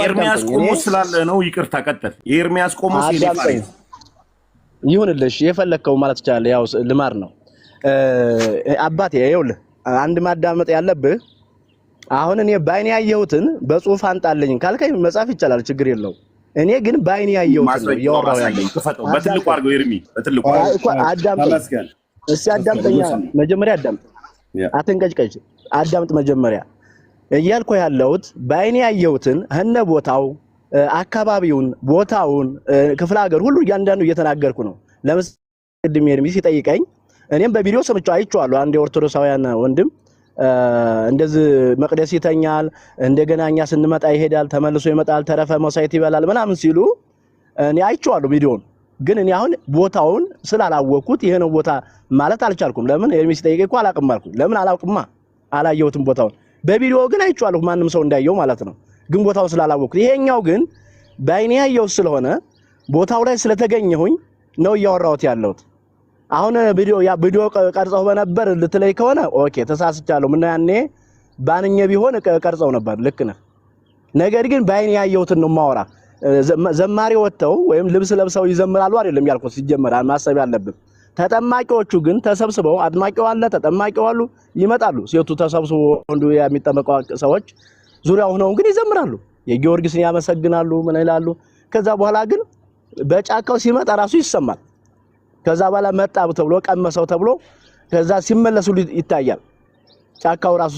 ኤርሚያስ ቆሞስ ስላለ ነው። ይቅርታ ቀጥል። የኤርሚያስ ቆሞስ የኔ ፋሪስ ይሁንልሽ፣ የፈለከው ማለት ይቻላል። ያው ልማድ ነው አባቴ። ይኸውልህ አንድ ማዳመጥ ያለብህ አሁን እኔ ባይኔ ያየሁትን በጽሁፍ አንጣልኝ ካልከኝ መጻፍ ይቻላል፣ ችግር የለው። እኔ ግን ባይኔ ያየሁትን ነው ያወራው ያለው። በትልቁ አድርገው ኤርሚ፣ በትልቁ አዳምጥ እስኪ አዳምጠኛ። መጀመሪያ አዳምጥ፣ አትንቀጭቀጭ፣ አዳምጥ መጀመሪያ። እያልኩ ያለሁት ባይኔ ያየሁትን እነ ቦታው፣ አካባቢውን፣ ቦታውን፣ ክፍለ ሀገር ሁሉ እያንዳንዱ እየተናገርኩ ነው። ለምሳሌ ቅድም ኤርሚ ሲጠይቀኝ እኔም በቪዲዮ ሰምቼው አይቼዋለሁ። አንድ የኦርቶዶክሳውያን ወንድም እንደዚህ መቅደስ ይተኛል፣ እንደገና እኛ ስንመጣ ይሄዳል፣ ተመልሶ ይመጣል፣ ተረፈ መሳይት ይበላል ምናምን ሲሉ እኔ አይቼዋለሁ ቪዲዮውን። ግን እኔ አሁን ቦታውን ስላላወቅኩት ይሄ ነው ቦታ ማለት አልቻልኩም። ለምን ኤርሚ ሲጠይቀኝ እኮ አላውቅም አልኩኝ። ለምን አላውቅማ፣ አላየሁትም ቦታውን። በቪዲዮ ግን አይቼዋለሁ፣ ማንም ሰው እንዳየው ማለት ነው። ግን ቦታውን ስላላወቅኩት፣ ይሄኛው ግን በአይኔ ያየሁት ስለሆነ ቦታው ላይ ስለተገኘሁኝ ነው እያወራሁት ያለሁት። አሁን ቪዲዮ ቀርጸው በነበር ልትለይ ከሆነ ኦኬ ተሳስቻለሁ። ምን ያኔ ባንኘ ቢሆን ቀርጸው ነበር፣ ልክ ነህ። ነገር ግን ባይኔ ያየሁትን ነው ማወራ። ዘማሪ ወጥተው ወይም ልብስ ለብሰው ይዘምራሉ አይደለም ያልኩት። ሲጀመር ማሰብ ያለብን ተጠማቂዎቹ ግን ተሰብስበው፣ አድማቂው አለ፣ ተጠማቂው አሉ፣ ይመጣሉ። ሴቱ ተሰብስቦ ወንዱ የሚጠመቀው ሰዎች ዙሪያው ሆነው ግን ይዘምራሉ፣ የጊዮርጊስን ያመሰግናሉ፣ ምን ይላሉ። ከዛ በኋላ ግን በጫካው ሲመጣ ራሱ ይሰማል። ከዛ በኋላ መጣ ተብሎ ቀመሰው ተብሎ ከዛ ሲመለሱ ይታያል። ጫካው ራሱ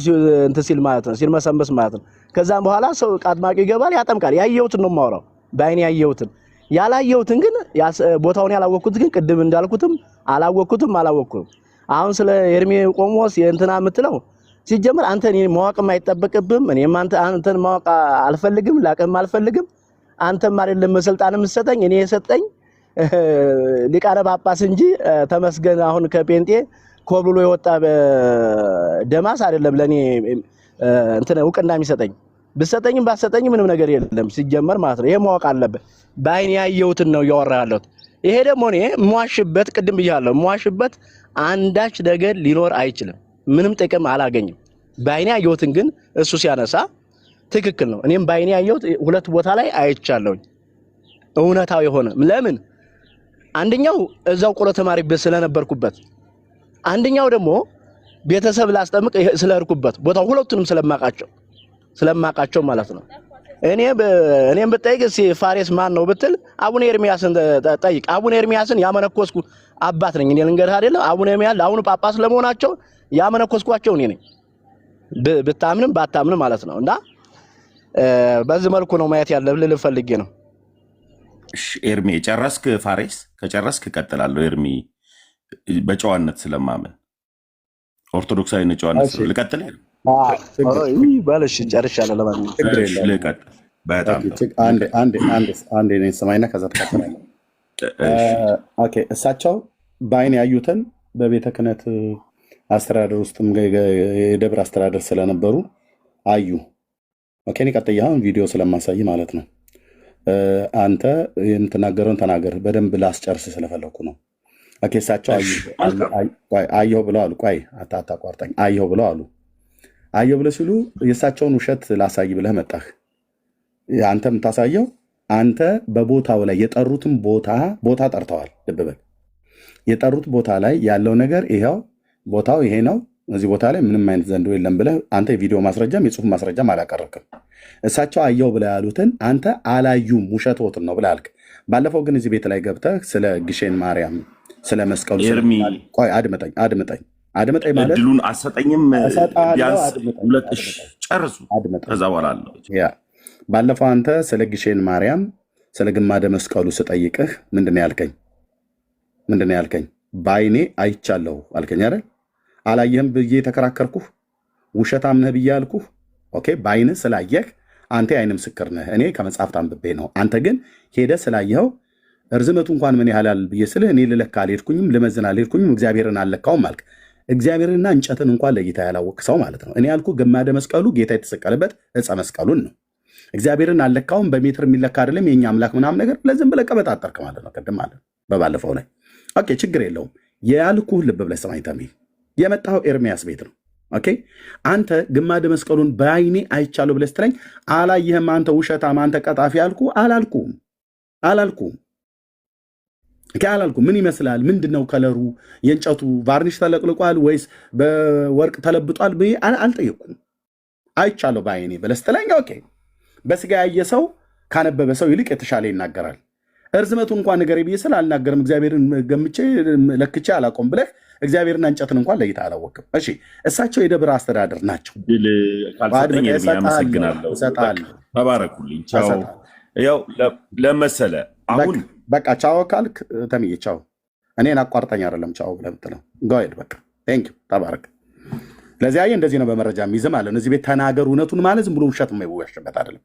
እንትን ሲል ማለት ነው፣ ሲልመሰመስ ማለት ነው። ከዛም በኋላ ሰው አጥማቂው ይገባል፣ ያጠምቃል። ያየሁትን ነው የማወራው፣ ባይኔ ያየሁትን። ያላየሁትን ግን ቦታውን ያላወቅኩት ግን ቅድም እንዳልኩትም አላወቅኩትም። አሁን ስለ ኤርሚ ቆሞስ የእንትና የምትለው ሲጀምር አንተ እኔ ማወቅም አይጠበቅብም። እኔም አንተን ማወቅ አልፈልግም፣ ላቅም አልፈልግም። አንተም አይደለም ስልጣንም ሰጠኝ፣ እኔ የሰጠኝ ሊቃነ ጳጳስ እንጂ ተመስገን አሁን ከጴንጤ ኮብሎ የወጣ ደማስ አይደለም ለኔ እንትን እውቅና የሚሰጠኝ። ብሰጠኝም ባሰጠኝም ምንም ነገር የለም ሲጀመር ማለት ነው። ይሄ ማወቅ አለበት። ባይኔ ያየሁትን ነው እያወራ ያለሁት። ይሄ ደግሞ እኔ የምዋሽበት ቅድም ብያለሁ፣ የምዋሽበት አንዳች ነገር ሊኖር አይችልም። ምንም ጥቅም አላገኝም። ባይኔ ያየሁትን ግን እሱ ሲያነሳ ትክክል ነው። እኔም ባይኔ ያየሁት ሁለት ቦታ ላይ አይቻለሁኝ፣ እውነታው የሆነ ለምን አንደኛው እዛው ቆሎ ተማሪበት ስለነበርኩበት፣ አንደኛው ደግሞ ቤተሰብ ላስጠምቅ ስለርኩበት ቦታው ሁለቱንም ስለማቃቸው ማለት ነው። እኔም ብጠይቅ ፋሬስ ማን ነው ብትል አቡነ ኤርሚያስን ጠይቅ። አቡነ ኤርሚያስን ያመነኮስኩ አባት ነኝ እኔ። ልንገርህ አይደለም አቡነ ኤርሚያስ አሁን ጳጳስ ለመሆናቸው ያመነኮስኳቸው እኔ ነኝ፣ ብታምንም ባታምንም ማለት ነው። እና በዚህ መልኩ ነው ማየት ያለብህ ልል ፈልጌ ነው። ኤርሚ ጨረስክ? ፋሬስ ከጨረስክ እቀጥላለሁ። ኤርሚ በጨዋነት ስለማመን ኦርቶዶክሳዊ ጨዋነት ልቀጥል? ባለሽ ጨርሻለሁ። ለማንኛውም ልቀጥል። በጣም አንድ እኔ ሰማይና ከዛ ተከተላለሁ። ኦኬ እሳቸው በአይን ያዩትን በቤተ ክህነት አስተዳደር ውስጥም የደብር አስተዳደር ስለነበሩ አዩ። ኦኬ እኔ ቀጥዬ አሁን ቪዲዮ ስለማሳይ ማለት ነው። አንተ የምትናገረውን ተናገር፣ በደንብ ላስጨርስ ስለፈለኩ ነው። ኦኬ እሳቸው አየሁ ብለው አሉ። ቆይ አታቋርጠኝ። አየሁ ብለው አሉ። አየሁ ብለው ሲሉ የእሳቸውን ውሸት ላሳይ ብለህ መጣህ። አንተ የምታሳየው አንተ በቦታው ላይ የጠሩትን ቦታ ጠርተዋል። ልብ በል። የጠሩት ቦታ ላይ ያለው ነገር ይሄው ቦታው ይሄ ነው፣ እዚህ ቦታ ላይ ምንም አይነት ዘንዶ የለም ብለህ አንተ የቪዲዮ ማስረጃም የጽሁፍ ማስረጃም አላቀረብክም። እሳቸው አየው ብለህ ያሉትን አንተ አላዩም ውሸትዎትን ነው ብለህ አልክ። ባለፈው ግን እዚህ ቤት ላይ ገብተህ ስለ ግሼን ማርያም ስለ መስቀሉ ቆይ አድምጠኝ ማለት እድሉን አሰጠኝም። ቢያንስ ጨርሱ፣ ከዛ በኋላ አለው። ባለፈው አንተ ስለ ግሼን ማርያም ስለ ግማደ መስቀሉ ስጠይቅህ ምንድን ነው ያልከኝ? በአይኔ አይቻለሁ አልከኝ አይደል? አላየህም ብዬ ተከራከርኩህ። ውሸታም ነህ ብዬ አልኩህ። ኦኬ በአይንህ ስላየህ አንተ የዓይን ምስክር ነህ። እኔ ከመጽሐፍት አንብቤ ነው። አንተ ግን ሄደህ ስላየኸው እርዝመቱ እንኳን ምን ያህል ብዬ ስልህ እኔ ልለካ አልሄድኩኝም፣ ልመዝን አልሄድኩኝም፣ እግዚአብሔርን አልለካውም አልክ። እግዚአብሔርንና እንጨትን እንኳን ለጌታ ያላወቅ ሰው ማለት ነው። እኔ ያልኩ ግማደ መስቀሉ ጌታ የተሰቀለበት ዕፀ መስቀሉን ነው። እግዚአብሔርን አልለካውም፣ በሜትር የሚለካ አይደለም የኛ አምላክ ምናምን ነገር ለዝም ብለህ ቀበጣጠርክ ማለት ነው። ቅድም ማለት በባለፈው ላይ ኦኬ፣ ችግር የለውም። ያልኩህ ልብ ብለህ ሰማኝ ተሜ። የመጣኸው ኤርሚያስ ቤት ነው። ኦኬ፣ አንተ ግማደ መስቀሉን በዓይኔ አይቻለሁ ብለህ ስትለኝ አላየህም፣ አንተ ውሸታም፣ አንተ ቀጣፊ አልኩህ። አላልኩም ምን ይመስላል? ምንድነው ከለሩ? የእንጨቱ ቫርኒሽ ተለቅልቋል ወይስ በወርቅ ተለብጧል ብዬ አልጠየቅኩም። አይቻለሁ በዓይኔ ብለህ ስትለኝ ኦኬ፣ በስጋ ያየ ሰው ካነበበ ሰው ይልቅ የተሻለ ይናገራል። እርዝመቱ እንኳን ንገረኝ ብዬ ስል አልናገርም፣ እግዚአብሔርን ገምቼ ለክቼ አላቆም ብለህ እግዚአብሔርና እንጨትን እንኳን ለይተህ አላወቅም። እሺ፣ እሳቸው የደብረ አስተዳደር ናቸው። አመሰግናለሁ። ተባረኩልኝ። ቻው። ያው ለመሰለ አሁን በቃ ቻው ካልክ ተምዬ ቻው። እኔን አቋርጠኝ አይደለም ቻው ብለህ የምትለው ጎሄድ በቃ ቴንክ ዩ ተባረክ። ለዚህ አየህ እንደዚህ ነው በመረጃ የሚይዝም አለ። እዚህ ቤት ተናገር እውነቱን ማለት ዝም ብሎ ውሸት የማይወያሽበት አይደለም።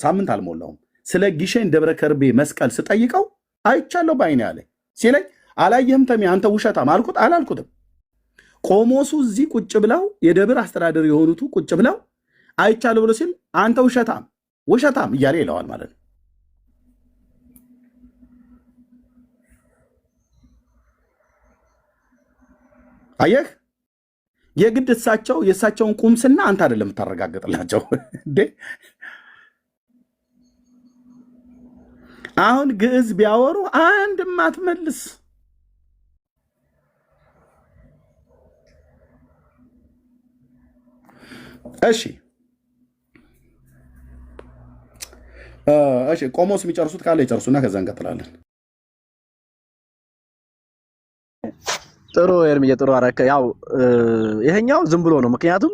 ሳምንት አልሞላውም ስለ ጊሼን ደብረ ከርቤ መስቀል ስጠይቀው አይቻለሁ በዓይኔ አለ ሲለኝ አላየህም ተሜ አንተ ውሸታም አልኩት። አላልኩትም። ቆሞሱ እዚህ ቁጭ ብለው የደብር አስተዳደር የሆኑቱ ቁጭ ብለው አይቻለሁ ብሎ ሲል አንተ ውሸታም እያለ ይለዋል ማለት ነው። አየህ የግድ የእሳቸውን ቁምስና አንተ አይደለም የምታረጋግጥላቸው እንዴ? አሁን ግዕዝ ቢያወሩ አንድም አትመልስ። እሺ ቆሞስ የሚጨርሱት ካለ ይጨርሱና ከዛ እንቀጥላለን። ጥሩ ኤርምዬ ጥሩ አረከ። ያው ይሄኛው ዝም ብሎ ነው። ምክንያቱም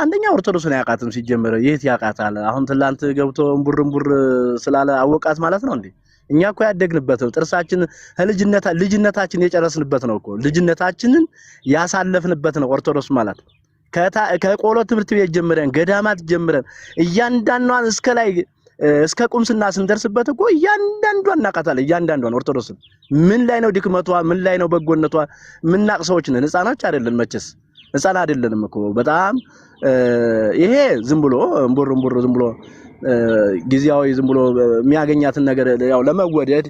አንደኛ ኦርቶዶክስን አያውቃትም ሲጀመር። ይሄት ያውቃታል? አሁን ትላንት ገብቶ እምቡር ስላለ አወቃት ማለት ነው እንዴ? እኛ እኮ ያደግንበት ነው። ጥርሳችን ልጅነታችን የጨረስንበት ነው እኮ። ልጅነታችንን ያሳለፍንበት ነው ኦርቶዶክስ ማለት። ከቆሎ ትምህርት ቤት ጀምረን ገዳማት ጀምረን እያንዳንዷን እስከ ቁምስና ስንደርስበት እኮ እያንዳንዷን እናውቃታለን። እያንዳንዷን ኦርቶዶክስን ምን ላይ ነው ድክመቷ፣ ምን ላይ ነው በጎነቷ ምናቅ ሰዎች ነን። ህፃናች አይደለን መቼስ ህፃን አይደለንም እኮ በጣም ይሄ ዝም ብሎ እምቡር ዝም ብሎ ጊዜያዊ ዝም ብሎ የሚያገኛትን ነገር ያው ለመወደድ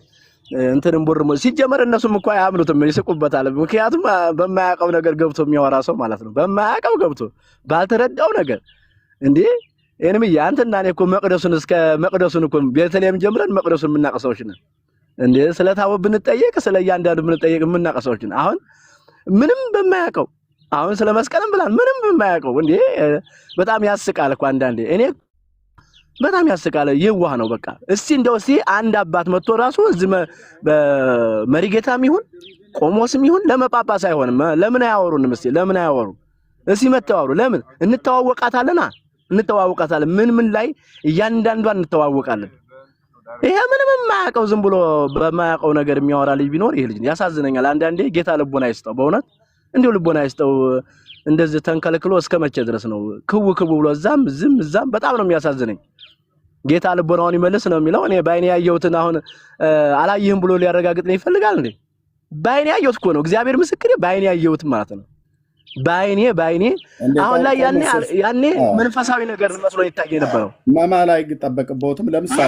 እንትን እምቡር ሲጀመር እነሱም እኮ አያምኑትም፣ ይስቁበታል። ምክንያቱም በማያውቀው ነገር ገብቶ የሚያወራ ሰው ማለት ነው። በማያውቀው ገብቶ ባልተረዳው ነገር እንዴ እኔም ያንተና እኔ እኮ መቅደሱን እኮ ቤተልሔም ጀምረን መቅደሱን የምናውቅ ሰዎች ነን እንዴ። ስለታወብ ብንጠየቅ ስለ እያንዳንዱ ብንጠየቅ የምናውቅ ሰዎች ነን። አሁን ምንም በማያውቀው አሁን ስለ መስቀልም ብላን ምንም በማያውቀው እንዴ በጣም ያስቃል እኮ አንዳንዴ። እኔ በጣም ያስቃል። ይዋህ ነው በቃ። እስቲ አንድ አባት መጥቶ ራሱ እዚህ በመሪጌታም ይሁን ቆሞስም ይሁን ለመጳጳስ አይሆንም ለምን አያወሩንም? ለምን አያወሩ? መተዋወሩ ለምን እንተዋወቃታለን። ምን ላይ እያንዳንዷን እንተዋወቃለን። ይሄ ምንም የማያውቀው ዝም ብሎ በማያውቀው ነገር የሚያወራ ልጅ ቢኖር ይሄ ልጅ ያሳዝነኛል። አንዳንዴ ጌታ ልቦና ይስጠው፣ በእውነት እንዲሁ ልቦና ይስጠው። እንደዚህ ተንከልክሎ እስከ መቼ ድረስ ነው ክው ብሎ እዛም በጣም ነው የሚያሳዝነኝ። ጌታ ልቦናውን ይመልስ ነው የሚለው። እኔ ባይኔ ያየሁትን አሁን አላየህም ብሎ ሊያረጋግጥ ይፈልጋል እንዴ? ባይኔ ያየሁት እኮ ነው፣ እግዚአብሔር ምስክሬ፣ ባይኔ ያየሁት ማለት ነው። ባይኔ አሁን ላይ ያኔ መንፈሳዊ ነገር መስሎ ይታየ ነበረው። ማማ ላይ ይጠበቅበትም ለምሳሌ